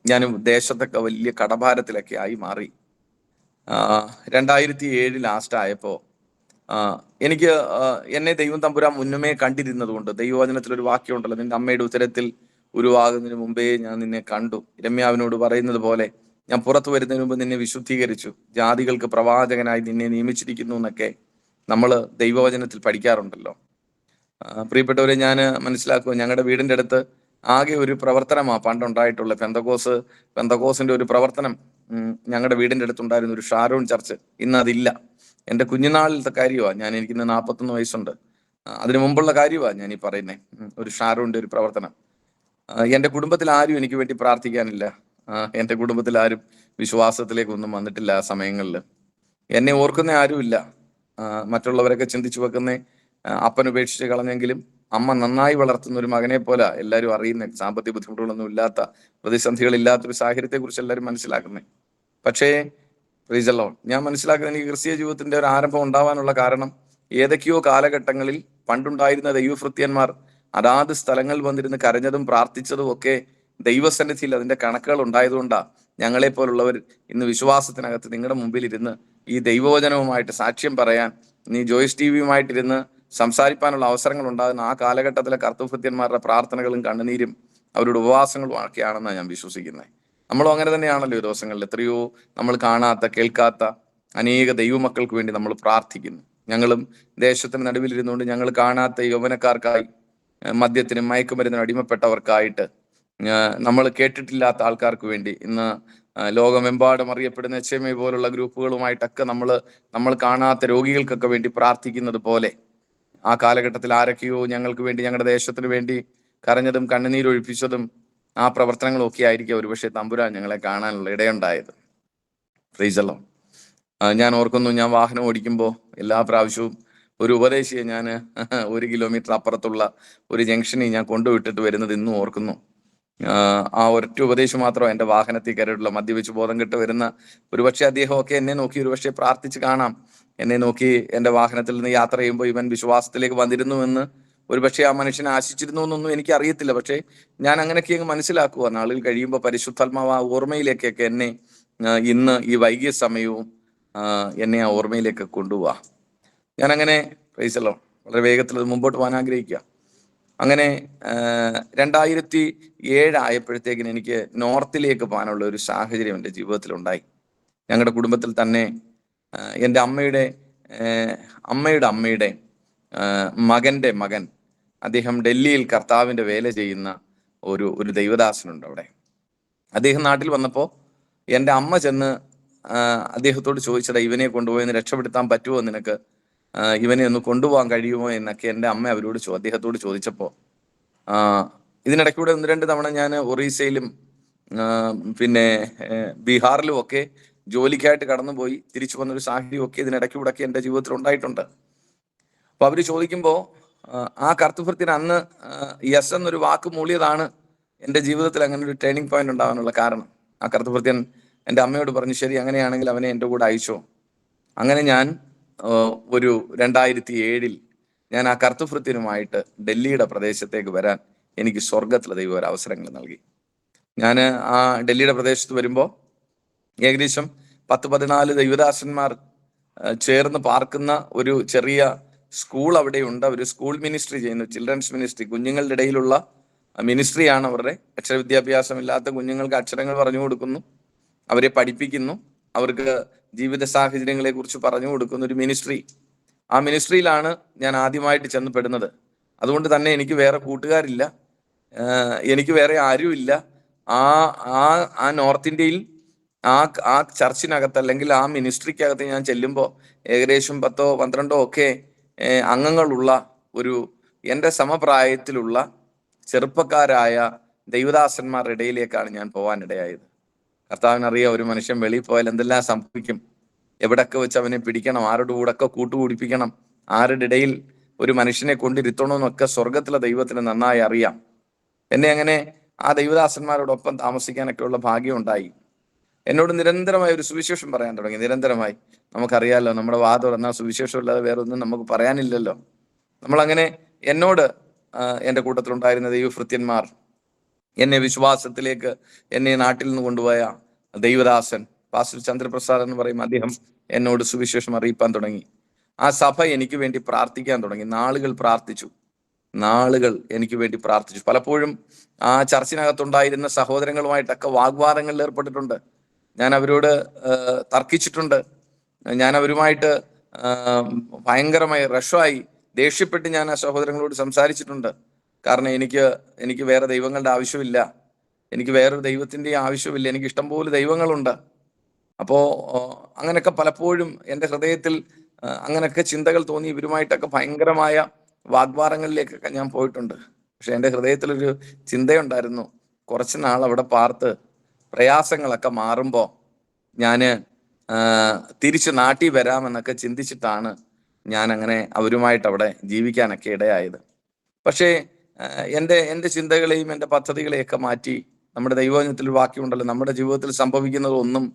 ഞാൻ ദേശത്തൊക്കെ വലിയ കടഭാരത്തിലൊക്കെ ആയി മാറി. 2007 ലാസ്റ്റ് ആയപ്പോൾ എനിക്ക് എന്നെ ദൈവം തമ്പുരാൻ മുന്നമേ കണ്ടിരുന്നത് കൊണ്ട്, ദൈവവചനത്തിലൊരു വാക്യമുണ്ടല്ലോ, നിന്റെ അമ്മയുടെ ഉദരത്തിൽ ഉരുവാകുന്നതിന് മുമ്പേ ഞാൻ നിന്നെ കണ്ടു, രമ്യാവിനോട് പറയുന്നത് പോലെ ഞാൻ പുറത്തു വരുന്നതിന് മുമ്പ് നിന്നെ വിശുദ്ധീകരിച്ചു, ജാതികൾക്ക് പ്രവാചകനായി നിന്നെ നിയമിച്ചിരിക്കുന്നു എന്നൊക്കെ നമ്മൾ ദൈവവചനത്തിൽ പഠിക്കാറുണ്ടല്ലോ. പ്രിയപ്പെട്ടവരെ, ഞാൻ മനസ്സിലാക്കുക, ഞങ്ങളുടെ വീടിൻ്റെ അടുത്ത് ആകെ ഒരു പ്രവർത്തനമാണ് പണ്ടുണ്ടായിട്ടുള്ള പെന്തക്കോസിന്റെ ഒരു പ്രവർത്തനം ഞങ്ങളുടെ വീടിൻ്റെ അടുത്തുണ്ടായിരുന്ന ഒരു ഷാരോൺ ചർച്ച്. ഇന്ന് അതില്ല. എൻ്റെ കുഞ്ഞുനാളിലത്തെ കാര്യമാണ്. എനിക്കിന്ന് 41 വയസ്സുണ്ട്. അതിനു മുമ്പുള്ള കാര്യമാണ് ഞാൻ ഈ പറയുന്നത്. ഒരു ഷാരോന്റെ ഒരു പ്രവർത്തനം. എൻ്റെ കുടുംബത്തിൽ ആരും എനിക്ക് വേണ്ടി പ്രാർത്ഥിക്കാനില്ല. എൻ്റെ കുടുംബത്തിൽ ആരും വിശ്വാസത്തിലേക്കൊന്നും വന്നിട്ടില്ല ആ സമയങ്ങളിൽ. എന്നെ ഓർക്കുന്ന ആരുമില്ല. മറ്റുള്ളവരൊക്കെ ചിന്തിച്ചു വെക്കുന്ന അപ്പൻ ഉപേക്ഷിച്ച് കളഞ്ഞെങ്കിലും അമ്മ നന്നായി വളർത്തുന്ന ഒരു മകനെ പോലെ എല്ലാവരും അറിയുന്ന, സാമ്പത്തിക ബുദ്ധിമുട്ടുകളൊന്നും ഇല്ലാത്ത, പ്രതിസന്ധികളില്ലാത്തൊരു സാഹചര്യത്തെ കുറിച്ച് എല്ലാവരും മനസ്സിലാക്കുന്നത്. പക്ഷേ പ്രൈസ് ദി ലോർഡ്, ഞാൻ മനസ്സിലാക്കുന്നത് എനിക്ക് ക്രിസ്തീയ ജീവിതത്തിന്റെ ഒരു ആരംഭം ഉണ്ടാവാനുള്ള കാരണം ഏതൊക്കെയോ കാലഘട്ടങ്ങളിൽ പണ്ടുണ്ടായിരുന്ന ദൈവഭൃത്യന്മാർ അതാത് സ്ഥലങ്ങളിൽ വന്നിരുന്ന് കരഞ്ഞതും പ്രാർത്ഥിച്ചതും ഒക്കെ ദൈവസന്നിധിയിൽ അതിന്റെ കണക്കുകൾ ഉണ്ടായതുകൊണ്ടാണ് ഞങ്ങളെ പോലുള്ളവർ ഇന്ന് വിശ്വാസത്തിനകത്ത് നിങ്ങളുടെ മുമ്പിൽ ഇരുന്ന് ഈ ദൈവവചനവുമായിട്ട് സാക്ഷ്യം പറയാൻ, നീ ജോയ്സ് ടിവിയുമായിട്ടിരുന്ന് സംസാരിക്കാനുള്ള അവസരങ്ങൾ ഉണ്ടാകുന്ന ആ കാലഘട്ടത്തിലെ കർത്തൃഭൃത്യന്മാരുടെ പ്രാർത്ഥനകളും കണ്ണുനീരും അവരുടെ ഉപവാസങ്ങളും ഒക്കെയാണെന്നാണ് ഞാൻ വിശ്വസിക്കുന്നത്. നമ്മളും അങ്ങനെ തന്നെയാണല്ലോ ഈ ദിവസങ്ങളിൽ. എത്രയോ നമ്മൾ കാണാത്ത, കേൾക്കാത്ത അനേക ദൈവമക്കൾക്ക് വേണ്ടി നമ്മൾ പ്രാർത്ഥിക്കുന്നു. ഞങ്ങളും ദേശത്തിന് നടുവിലിരുന്നുകൊണ്ട് ഞങ്ങൾ കാണാത്ത യൗവനക്കാർക്കായി, മദ്യത്തിനും മയക്കുമരുന്നിനും അടിമപ്പെട്ടവർക്കായിട്ട്, നമ്മൾ കേട്ടിട്ടില്ലാത്ത ആൾക്കാർക്ക് വേണ്ടി, ഇന്ന് ലോകമെമ്പാടും അറിയപ്പെടുന്ന HMI പോലുള്ള ഗ്രൂപ്പുകളുമായിട്ടൊക്കെ നമ്മൾ കാണാത്ത രോഗികൾക്കൊക്കെ വേണ്ടി പ്രാർത്ഥിക്കുന്നത് പോലെ ആ കാലഘട്ടത്തിൽ ആരൊക്കെയോ ഞങ്ങൾക്ക് വേണ്ടി, ഞങ്ങളുടെ ദേശത്തിന് വേണ്ടി കരഞ്ഞതും കണ്ണുനീരൊഴിപ്പിച്ചതും ആ പ്രവർത്തനങ്ങളും ഒക്കെ ആയിരിക്കും ഒരുപക്ഷെ തമ്പുരാൻ ഞങ്ങളെ കാണാനുള്ള ഇടയുണ്ടായത്. Praise the Lord. ഞാൻ ഓർക്കുന്നു, ഞാൻ വാഹനം ഓടിക്കുമ്പോൾ എല്ലാ പ്രാവശ്യവും ഒരു ഉപദേശിയെ ഞാൻ 1 കിലോമീറ്റർ അപ്പുറത്തുള്ള ഒരു ജംഗ്ഷനിൽ ഞാൻ കൊണ്ടുവിട്ടിട്ട് വരുന്നത് ഇന്നും ഓർക്കുന്നു. ആ ഒരൊറ്റ ഉപദേശം മാത്രം എൻ്റെ വാഹനത്തിൽ കയറിയിട്ടുള്ള, മദ്യപിച്ച് ബോധം കെട്ട് വരുന്ന ഒരുപക്ഷെ അദ്ദേഹമൊക്കെ എന്നെ നോക്കി ഒരുപക്ഷെ പ്രാർത്ഥിച്ച് കാണാം. എന്നെ നോക്കി എൻ്റെ വാഹനത്തിൽ നിന്ന് യാത്ര ചെയ്യുമ്പോൾ ഇവൻ വിശ്വാസത്തിലേക്ക് വന്നിരുന്നുവെന്ന് ഒരുപക്ഷെ ആ മനുഷ്യനെ ആശിച്ചിരുന്നു എന്നൊന്നും എനിക്ക് അറിയത്തില്ല. പക്ഷേ ഞാൻ അങ്ങനെയൊക്കെ അങ്ങ് മനസ്സിലാക്കുക. നാളുകൾ കഴിയുമ്പോൾ പരിശുദ്ധാത്മാവ് ആ ഓർമ്മയിലേക്കൊക്കെ എന്നെ ഇന്ന് ഈ വൈകിയ സമയവും എന്നെ ആ ഓർമ്മയിലേക്ക് കൊണ്ടുപോവാ. ഞാൻ അങ്ങനെ പ്രൈസ് ദി ലോർഡ് വളരെ വേഗത്തിൽ അത് മുമ്പോട്ട് പോകാൻ ആഗ്രഹിക്കുക. അങ്ങനെ 2007 ആയപ്പോഴത്തേക്കിന് എനിക്ക് നോർത്തിലേക്ക് പോകാനുള്ള ഒരു സാഹചര്യം എൻ്റെ ജീവിതത്തിൽ ഉണ്ടായി. ഞങ്ങളുടെ കുടുംബത്തിൽ തന്നെ എൻ്റെ അമ്മയുടെ മകൻ്റെ മകൻ, അദ്ദേഹം ഡൽഹിയിൽ കർത്താവിൻ്റെ വേല ചെയ്യുന്ന ഒരു ദൈവദാസനുണ്ട്. അവിടെ അദ്ദേഹം നാട്ടിൽ വന്നപ്പോൾ എൻ്റെ അമ്മ ചെന്ന് അദ്ദേഹത്തോട് ചോദിച്ചടാ, ഇവനെ കൊണ്ടുപോയി രക്ഷപ്പെടുത്താൻ പറ്റുമോ നിനക്ക്, ഇവനെ ഒന്ന് കൊണ്ടുപോകാൻ കഴിയുമോ എന്നൊക്കെ എൻ്റെ അമ്മ അദ്ദേഹത്തോട് ചോദിച്ചപ്പോൾ, ഇതിനിടയ്ക്കൂടെ 1-2 തവണ ഞാൻ ഒറീസയിലും പിന്നെ ബീഹാറിലും ഒക്കെ ജോലിക്കായിട്ട് കടന്നുപോയി തിരിച്ചു വന്നൊരു സാഹചര്യം ഒക്കെ ഇതിനിടയ്ക്കൂടെ ഒക്കെ എൻ്റെ ജീവിതത്തിൽ ഉണ്ടായിട്ടുണ്ട്. അപ്പൊ അവര് ചോദിക്കുമ്പോൾ ആ കർത്തൃഭൃത്തിന് അന്ന് യെസ് എന്നൊരു വാക്ക് മൂളിയതാണ് എൻ്റെ ജീവിതത്തിൽ അങ്ങനെ ഒരു ടേണിംഗ് പോയിന്റ് ഉണ്ടാവാനുള്ള കാരണം. ആ കർത്തൃഭൃത്യൻ എൻ്റെ അമ്മയോട് പറഞ്ഞു, ശരി അങ്ങനെയാണെങ്കിൽ അവനെ എൻ്റെ കൂടെ അയച്ചോ. അങ്ങനെ ഞാൻ ഒരു 2007 ഞാൻ ആ കർത്തൃഭൃത്യനുമായിട്ട് ഡൽഹിയുടെ പ്രദേശത്തേക്ക് വരാൻ എനിക്ക് സ്വർഗത്തിലെ ദൈവം ഒരു അവസരങ്ങൾ നൽകി. ഞാൻ ആ ഡൽഹിയുടെ പ്രദേശത്ത് വരുമ്പോൾ ഏകദേശം 10-14 ദൈവദാസന്മാർ ചേർന്ന് പാർക്കുന്ന ഒരു ചെറിയ സ്കൂൾ അവിടെയുണ്ട്. അവർ സ്കൂൾ മിനിസ്ട്രി ചെയ്യുന്നു, ചിൽഡ്രൻസ് മിനിസ്ട്രി, കുഞ്ഞുങ്ങളുടെ ഇടയിലുള്ള മിനിസ്ട്രിയാണ് അവരുടെ. അക്ഷരവിദ്യാഭ്യാസമില്ലാത്ത കുഞ്ഞുങ്ങൾക്ക് അക്ഷരങ്ങൾ പറഞ്ഞു കൊടുക്കുന്നു, അവരെ പഠിപ്പിക്കുന്നു, അവർക്ക് ജീവിത സാഹചര്യങ്ങളെ കുറിച്ച് പറഞ്ഞു കൊടുക്കുന്ന ഒരു മിനിസ്ട്രി. ആ മിനിസ്ട്രിയിലാണ് ഞാൻ ആദ്യമായിട്ട് ചെന്ന് പെടുന്നത്. അതുകൊണ്ട് തന്നെ എനിക്ക് വേറെ കൂട്ടുകാരില്ല, എനിക്ക് വേറെ ആരുമില്ല. ആ നോർത്ത് ഇന്ത്യയിൽ ആ ചർച്ചിനകത്ത് അല്ലെങ്കിൽ ആ മിനിസ്ട്രിക്കകത്ത് ഞാൻ ചെല്ലുമ്പോൾ ഏകദേശം 10-12 ഒക്കെ അംഗങ്ങളുള്ള ഒരു എൻ്റെ സമപ്രായത്തിലുള്ള ചെറുപ്പക്കാരായ ദൈവദാസന്മാരുടെ ഇടയിലേക്കാണ് ഞാൻ പോകാനിടയായത്. കർത്താവിനറിയാം, ഒരു മനുഷ്യൻ വെളിയിൽ പോയാൽ എന്തെല്ലാം സംഭവിക്കും, എവിടൊക്കെ വെച്ച് അവനെ പിടിക്കണം, ആരുടെ കൂടൊക്കെ കൂട്ടുകൂടിപ്പിക്കണം, ആരുടെ ഇടയിൽ ഒരു മനുഷ്യനെ കൊണ്ടിരുത്തണമെന്നൊക്കെ സ്വർഗത്തിലെ ദൈവത്തിന് നന്നായി അറിയാം. എന്നെ അങ്ങനെ ആ ദൈവദാസന്മാരോടൊപ്പം താമസിക്കാനൊക്കെ ഉള്ള ഭാഗ്യം ഉണ്ടായി. എന്നോട് നിരന്തരമായി ഒരു സുവിശേഷം പറയാൻ തുടങ്ങി. നിരന്തരമായി, നമുക്കറിയാലോ, നമ്മുടെ വാ തുറന്നാൽ സുവിശേഷം ഇല്ലാതെ വേറെ ഒന്നും നമുക്ക് പറയാനില്ലല്ലോ. നമ്മളങ്ങനെ എന്നോട് എൻ്റെ കൂട്ടത്തിലുണ്ടായിരുന്ന ദൈവഭൃത്യന്മാർ, എന്നെ വിശ്വാസത്തിലേക്ക് എന്നെ നാട്ടിൽ നിന്ന് കൊണ്ടുപോയ ദൈവദാസൻ പാസ്റ്റർ ചന്ദ്രപ്രസാദ് എന്ന് പറയും, അദ്ദേഹം എന്നോട് സുവിശേഷം അറിയിപ്പാൻ തുടങ്ങി. ആ സഭ എനിക്ക് വേണ്ടി പ്രാർത്ഥിക്കാൻ തുടങ്ങി. നാളുകൾ എനിക്ക് വേണ്ടി പ്രാർത്ഥിച്ചു. പലപ്പോഴും ആ ചർച്ചിനകത്തുണ്ടായിരുന്ന സഹോദരങ്ങളുമായിട്ടൊക്കെ വാഗ്വാദങ്ങളിൽ ഏർപ്പെട്ടിട്ടുണ്ട്. ഞാൻ അവരോട് തർക്കിച്ചിട്ടുണ്ട്. ഞാൻ അവരുമായിട്ട് ഭയങ്കരമായി റഷായി ദേഷ്യപ്പെട്ട് ഞാൻ ആ സഹോദരങ്ങളോട് സംസാരിച്ചിട്ടുണ്ട്. കാരണം എനിക്ക് വേറെ ദൈവങ്ങളുടെ ആവശ്യമില്ല, എനിക്ക് വേറൊരു ദൈവത്തിൻ്റെ ആവശ്യമില്ല, എനിക്ക് ഇഷ്ടംപോലെ ദൈവങ്ങളുണ്ട്. അപ്പോൾ അങ്ങനെയൊക്കെ പലപ്പോഴും എൻ്റെ ഹൃദയത്തിൽ അങ്ങനെയൊക്കെ ചിന്തകൾ തോന്നി ഇവരുമായിട്ടൊക്കെ ഭയങ്കരമായ വാഗ്വാദങ്ങളിലേക്കൊക്കെ ഞാൻ പോയിട്ടുണ്ട്. പക്ഷെ എൻ്റെ ഹൃദയത്തിലൊരു ചിന്തയുണ്ടായിരുന്നു, കുറച്ച് നാൾ അവിടെ പാർത്ത് പ്രയാസങ്ങളൊക്കെ മാറുമ്പോൾ ഞാൻ തിരിച്ച് നാട്ടിൽ വരാമെന്നൊക്കെ ചിന്തിച്ചിട്ടാണ് ഞാൻ അങ്ങനെ അവരുമായിട്ട് അവിടെ ജീവിക്കാനൊക്കെ ഇടയായത്. പക്ഷേ എൻ്റെ ചിന്തകളെയും എൻ്റെ പദ്ധതികളെയൊക്കെ മാറ്റി, നമ്മുടെ ദൈവവചനത്തിൽ ഒരു വാക്യമുണ്ടല്ലോ, നമ്മുടെ ജീവിതത്തിൽ സംഭവിക്കുന്നതൊന്നും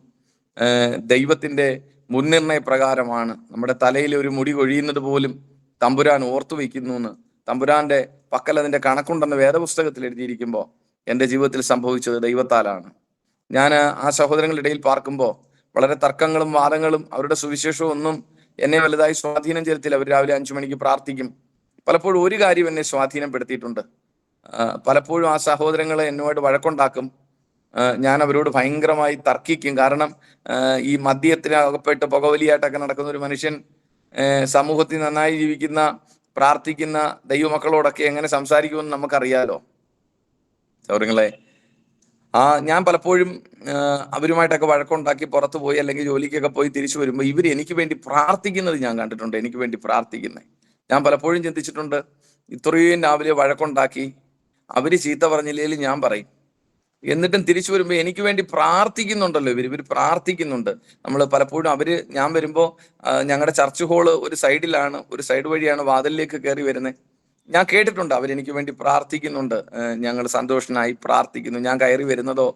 ദൈവത്തിൻ്റെ മുൻനിർണയ പ്രകാരമാണ്. നമ്മുടെ തലയിൽ ഒരു മുടി കൊഴിയുന്നത് പോലും തമ്പുരാൻ ഓർത്തു വയ്ക്കുന്നു എന്ന് തമ്പുരാന്റെ പക്കൽ അതിൻ്റെ കണക്കുണ്ടെന്ന് വേദപുസ്തകത്തിൽ എഴുതിയിരിക്കുമ്പോൾ എൻ്റെ ജീവിതത്തിൽ സംഭവിച്ചത് ദൈവത്താലാണ്. ഞാൻ ആ സഹോദരങ്ങളുടെ ഇടയിൽ പാർക്കുമ്പോൾ വളരെ തർക്കങ്ങളും വാദങ്ങളും അവരുടെ സുവിശേഷവും ഒന്നും എന്നെ വലുതായി സ്വാധീനം ചെലുത്തില്ല. അവർ രാവിലെ 5 മണിക്ക് പ്രാർത്ഥിക്കും. പലപ്പോഴും ഒരു കാര്യം എന്നെ സ്വാധീനപ്പെടുത്തിയിട്ടുണ്ട്. പലപ്പോഴും ആ സഹോദരങ്ങൾ എന്നോട് വഴക്കുണ്ടാക്കും. ഞാൻ അവരോട് ഭയങ്കരമായി തർക്കിക്കും. കാരണം ഈ മദ്യത്തിന് അകപ്പെട്ട് പുകവലിയായിട്ടൊക്കെ നടക്കുന്ന ഒരു മനുഷ്യൻ സമൂഹത്തിൽ നന്നായി ജീവിക്കുന്ന പ്രാർത്ഥിക്കുന്ന ദൈവമക്കളോടൊക്കെ എങ്ങനെ സംസാരിക്കുമെന്ന് നമുക്കറിയാലോ സൗഹൃദങ്ങളെ. ഞാൻ പലപ്പോഴും അവരുമായിട്ടൊക്കെ വഴക്കുണ്ടാക്കി പുറത്തു പോയി അല്ലെങ്കിൽ ജോലിക്കൊക്കെ പോയി തിരിച്ചു വരുമ്പോൾ ഇവർ എനിക്ക് വേണ്ടി പ്രാർത്ഥിക്കുന്നത് ഞാൻ കണ്ടിട്ടുണ്ട്. എനിക്ക് വേണ്ടി പ്രാർത്ഥിക്കുന്നത് ഞാൻ പലപ്പോഴും ചിന്തിച്ചിട്ടുണ്ട്. ഇത്രയും രാവിലെ വഴക്കുണ്ടാക്കി അവര് ചീത്ത പറഞ്ഞില്ലെങ്കിൽ ഞാൻ പറയും, എന്നിട്ടും തിരിച്ചു വരുമ്പോൾ എനിക്ക് വേണ്ടി പ്രാർത്ഥിക്കുന്നുണ്ടല്ലോ ഇവർ പ്രാർത്ഥിക്കുന്നുണ്ട്. നമ്മൾ പലപ്പോഴും ഞാൻ വരുമ്പോൾ ഞങ്ങളുടെ ചർച്ച് ഹോള് ഒരു സൈഡിലാണ്, ഒരു സൈഡ് വഴിയാണ് വാതിലിലേക്ക് കയറി വരുന്നത്. ഞാൻ കേട്ടിട്ടുണ്ട് അവരെനിക്ക് വേണ്ടി പ്രാർത്ഥിക്കുന്നുണ്ട്. ഞങ്ങൾ സന്തോഷനായി പ്രാർത്ഥിക്കുന്നു. ഞാൻ കയറി വരുന്നതോ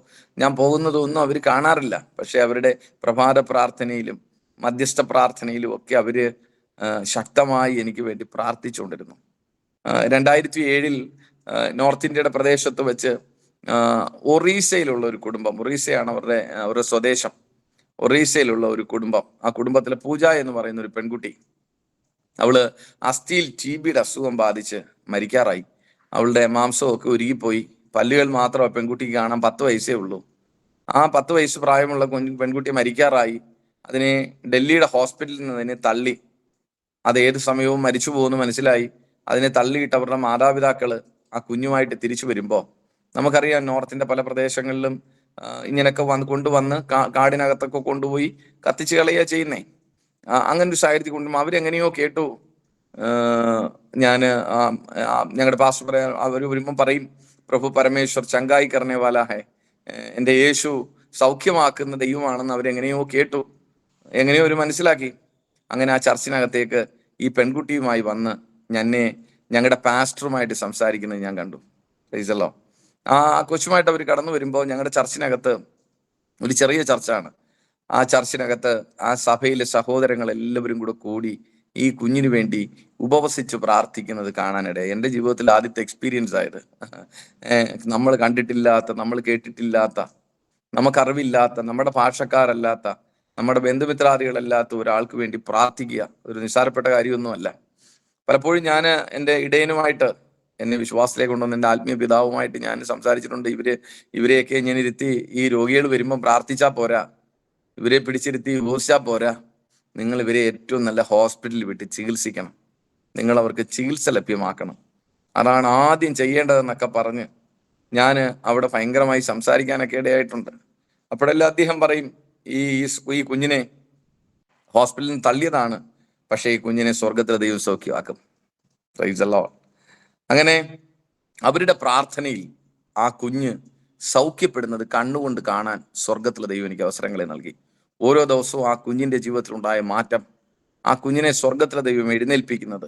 ഞാൻ പോകുന്നതോ ഒന്നും അവർ കാണാറില്ല. പക്ഷെ അവരുടെ പ്രഭാത പ്രാർത്ഥനയിലും മധ്യസ്ഥ പ്രാർത്ഥനയിലും ഒക്കെ അവര് ശക്തമായി എനിക്ക് വേണ്ടി പ്രാർത്ഥിച്ചുകൊണ്ടിരുന്നു. 2007 നോർത്ത് ഇന്ത്യയുടെ പ്രദേശത്ത് വെച്ച് ഒറീസയിലുള്ള ഒരു കുടുംബം, ഒറീസയാണ് അവരുടെ സ്വദേശം, ഒറീസയിലുള്ള ഒരു കുടുംബം, ആ കുടുംബത്തിലെ പൂജ എന്ന് പറയുന്ന ഒരു പെൺകുട്ടി, അവള് അസ്ഥിയിൽ TBയുടെ അസുഖം ബാധിച്ച് മരിക്കാറായി. അവളുടെ മാംസമൊക്കെ ഉരുകിപ്പോയി. പല്ലുകൾ മാത്രം ആ പെൺകുട്ടിക്ക് കാണാൻ 10 വയസ്സേ ഉള്ളൂ. ആ 10 വയസ്സ് പ്രായമുള്ള പെൺകുട്ടി മരിക്കാറായി. അതിനെ ഡൽഹിയുടെ ഹോസ്പിറ്റലിൽ നിന്ന് അതിനെ തള്ളി. അത് ഏത് സമയവും മരിച്ചു പോകുമെന്ന് മനസ്സിലായി. അതിനെ തള്ളിയിട്ട് അവരുടെ മാതാപിതാക്കള് ആ കുഞ്ഞുമായിട്ട് തിരിച്ചു വരുമ്പോൾ, നമുക്കറിയാം നോർത്തിന്റെ പല പ്രദേശങ്ങളിലും ഇങ്ങനെയൊക്കെ കൊണ്ടുവന്ന് കാടിനകത്തൊക്കെ കൊണ്ടുപോയി കത്തിച്ച് കളയുക ചെയ്യുന്നേ. അങ്ങനെ ഒരു സാഹചര്യത്തിൽ കൊണ്ടുപോകും. അവരെങ്ങനെയോ കേട്ടു. ഞങ്ങളുടെ പാസ്റ്റർ പറയാൻ അവർ വരുമ്പം പറയും, പ്രഭു പരമേശ്വർ ചങ്കായി കർണേ വാല ഹേ, എൻ്റെ യേശു സൗഖ്യമാക്കുന്ന ദൈവമാണെന്ന് അവരെങ്ങനെയോ കേട്ടു, എങ്ങനെയോ ഒരു മനസ്സിലാക്കി. അങ്ങനെ ആ ചർച്ചിനകത്തേക്ക് ഈ പെൺകുട്ടിയുമായി വന്ന് ഞങ്ങളുടെ പാസ്റ്ററുമായിട്ട് സംസാരിക്കുന്നത് ഞാൻ കണ്ടു. പ്രൈസല്ലോ. ആ കൊച്ചുമായിട്ട് അവർ കടന്നു വരുമ്പോൾ ഞങ്ങളുടെ ചർച്ചിനകത്ത് ഒരു ചെറിയ ചർച്ചാണ്. ആ ചർച്ചിനകത്ത് ആ സഭയിലെ സഹോദരങ്ങൾ എല്ലാവരും കൂടി ഈ കുഞ്ഞിന് വേണ്ടി ഉപവസിച്ച് പ്രാർത്ഥിക്കുന്നത് കാണാനിടയായി. എൻ്റെ ജീവിതത്തിൽ ആദ്യത്തെ എക്സ്പീരിയൻസ് ആയത്. നമ്മൾ കണ്ടിട്ടില്ലാത്ത, നമ്മൾ കേട്ടിട്ടില്ലാത്ത, നമുക്കറിവില്ലാത്ത, നമ്മുടെ ഭാഷക്കാരല്ലാത്ത, നമ്മുടെ ബന്ധുമിത്രാദികളല്ലാത്ത ഒരാൾക്ക് വേണ്ടി പ്രാർത്ഥിക്കുക ഒരു നിസ്സാരപ്പെട്ട കാര്യമൊന്നുമല്ല. പലപ്പോഴും ഞാൻ എൻ്റെ ഇടയനുമായിട്ട്, എന്നെ വിശ്വാസത്തിലേക്ക് കൊണ്ടുവന്ന് എൻ്റെ ആത്മീയ പിതാവുമായിട്ട് ഞാൻ സംസാരിച്ചിട്ടുണ്ട്. ഇവരെയൊക്കെ ഞാൻ ഇരുത്തി, ഈ രോഗികൾ വരുമ്പം പ്രാർത്ഥിച്ചാൽ പോരാ, ഇവരെ പിടിച്ചിരുത്തി ഉപവസിച്ചാൽ പോരാ, നിങ്ങൾ ഇവരെ ഏറ്റവും നല്ല ഹോസ്പിറ്റലിൽ വിട്ട് ചികിത്സിക്കണം, നിങ്ങൾ അവർക്ക് ചികിത്സ ലഭ്യമാക്കണം, അതാണ് ആദ്യം ചെയ്യേണ്ടതെന്നൊക്കെ പറഞ്ഞ് ഞാൻ അവിടെ ഭയങ്കരമായി സംസാരിക്കാനൊക്കെ ഇടയായിട്ടുണ്ട്. അപ്പോഴെല്ലാം അദ്ദേഹം പറയും, ഈ കുഞ്ഞിനെ ഹോസ്പിറ്റലിൽ നിന്ന് തള്ളിയതാണ്, പക്ഷേ ഈ കുഞ്ഞിനെ സ്വർഗത്തിലെ ദൈവം സൗഖ്യമാക്കും. Praise the Lord. അങ്ങനെ അവരുടെ പ്രാർത്ഥനയിൽ ആ കുഞ്ഞ് സൗഖ്യപ്പെടുന്നത് കണ്ണുകൊണ്ട് കാണാൻ സ്വർഗത്തിലെ ദൈവം എനിക്ക് അവസരങ്ങളെ നൽകി. ഓരോ ദിവസവും ആ കുഞ്ഞിന്റെ ജീവിതത്തിലുണ്ടായ മാറ്റം, ആ കുഞ്ഞിനെ സ്വർഗത്തിലെ ദൈവം എഴുന്നേൽപ്പിക്കുന്നത്.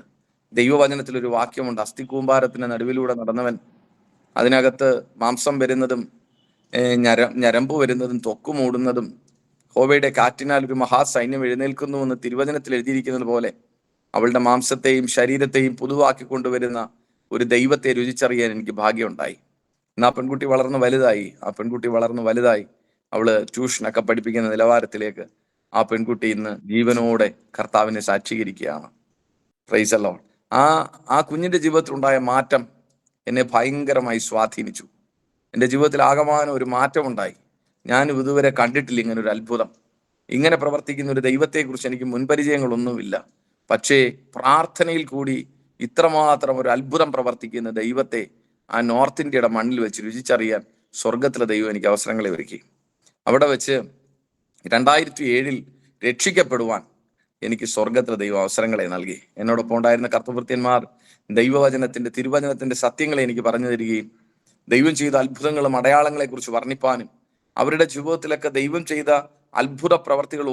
ദൈവവചനത്തിലൊരു വാക്യമുണ്ട്, അസ്ഥികൂമ്പാരത്തിന്റെ നടുവിലൂടെ നടന്നവൻ അതിനകത്ത് മാംസം വരുന്നതും ഞരമ്പ് വരുന്നതും ത്വക്ക് മൂടുന്നതും ഹോവയുടെ കാറ്റിനാൽ ഒരു മഹാസൈന്യം എഴുന്നേൽക്കുന്നുവെന്ന് തിരുവചനത്തിൽ എഴുതിയിരിക്കുന്നത് പോലെ അവളുടെ മാംസത്തെയും ശരീരത്തെയും പുതുവാക്കി കൊണ്ടുവരുന്ന ഒരു ദൈവത്തെ രുചിച്ചറിയാൻ എനിക്ക് ഭാഗ്യമുണ്ടായി. ഇന്ന് ആ പെൺകുട്ടി വളർന്ന് വലുതായി അവള് ട്യൂഷനൊക്കെ പഠിപ്പിക്കുന്ന നിലവാരത്തിലേക്ക് ആ പെൺകുട്ടി ഇന്ന് ജീവനോടെ കർത്താവിനെ സാക്ഷീകരിക്കുകയാണ്. Praise the Lord. ആ കുഞ്ഞിന്റെ ജീവിതത്തിലുണ്ടായ മാറ്റം എന്നെ ഭയങ്കരമായി സ്വാധീനിച്ചു. എൻ്റെ ജീവിതത്തിൽ ആകമാനം ഒരു മാറ്റം ഉണ്ടായി. ഞാൻ ഇതുവരെ കണ്ടിട്ടില്ല ഇങ്ങനെ ഒരു അത്ഭുതം. ഇങ്ങനെ പ്രവർത്തിക്കുന്ന ഒരു ദൈവത്തെക്കുറിച്ച് എനിക്ക് മുൻപരിചയങ്ങളൊന്നുമില്ല. പക്ഷേ പ്രാർത്ഥനയിൽ കൂടി ഇത്രമാത്രം ഒരു അത്ഭുതം പ്രവർത്തിക്കുന്ന ദൈവത്തെ ആ നോർത്ത് ഇന്ത്യയുടെ മണ്ണിൽ വെച്ച് രുചിച്ചറിയാൻ സ്വർഗത്തിലെ ദൈവം എനിക്ക് അവസരങ്ങളെ ഒരുക്കി. അവിടെ വെച്ച് 2007 രക്ഷിക്കപ്പെടുവാൻ എനിക്ക് സ്വർഗത്തിലെ ദൈവം അവസരങ്ങളെ നൽകി. എന്നോടൊപ്പം ഉണ്ടായിരുന്ന കർത്തൃഭൃത്യന്മാർ ദൈവവചനത്തിന്റെ തിരുവചനത്തിന്റെ സത്യങ്ങളെ എനിക്ക് പറഞ്ഞു തരികയും ദൈവം ചെയ്ത അത്ഭുതങ്ങളും അടയാളങ്ങളെ കുറിച്ച് വർണ്ണിപ്പാനും അവരുടെ ജീവിതത്തിലൊക്കെ ദൈവം ചെയ്ത അത്ഭുത പ്രവർത്തികൾ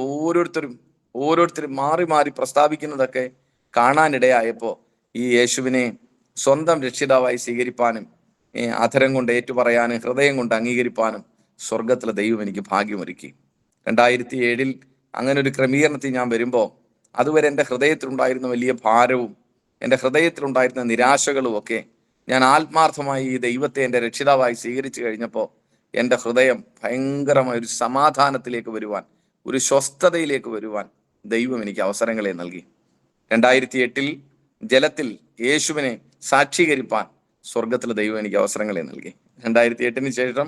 ഓരോരുത്തരും മാറി മാറി പ്രസ്താവിക്കുന്നതൊക്കെ കാണാനിടയായപ്പോൾ ഈ യേശുവിനെ സ്വന്തം രക്ഷിതാവായി സ്വീകരിപ്പാനും അധരം കൊണ്ട് ഏറ്റുപറയാനും ഹൃദയം കൊണ്ട് അംഗീകരിപ്പാനും സ്വർഗത്തിലെ ദൈവം എനിക്ക് ഭാഗ്യമൊരുക്കി. 2007 അങ്ങനെ ഒരു ക്രമീകരണത്തിൽ ഞാൻ വരുമ്പോൾ അതുവരെ എൻ്റെ ഹൃദയത്തിലുണ്ടായിരുന്ന വലിയ ഭാരവും എൻ്റെ ഹൃദയത്തിലുണ്ടായിരുന്ന നിരാശകളും ഒക്കെ ഞാൻ ആത്മാർത്ഥമായി ഈ ദൈവത്തെ എൻ്റെ രക്ഷിതാവായി സ്വീകരിച്ചു കഴിഞ്ഞപ്പോൾ എൻ്റെ ഹൃദയം ഭയങ്കരമായ ഒരു സമാധാനത്തിലേക്ക് വരുവാൻ, ഒരു സ്വസ്ഥതയിലേക്ക് വരുവാൻ ദൈവം എനിക്ക് അവസരങ്ങളെ നൽകി. 2008 ജലത്തിൽ യേശുവിനെ സാക്ഷീകരിപ്പാൻ സ്വർഗത്തിലെ ദൈവം എനിക്ക് അവസരങ്ങളെ നൽകി. 2008 ശേഷം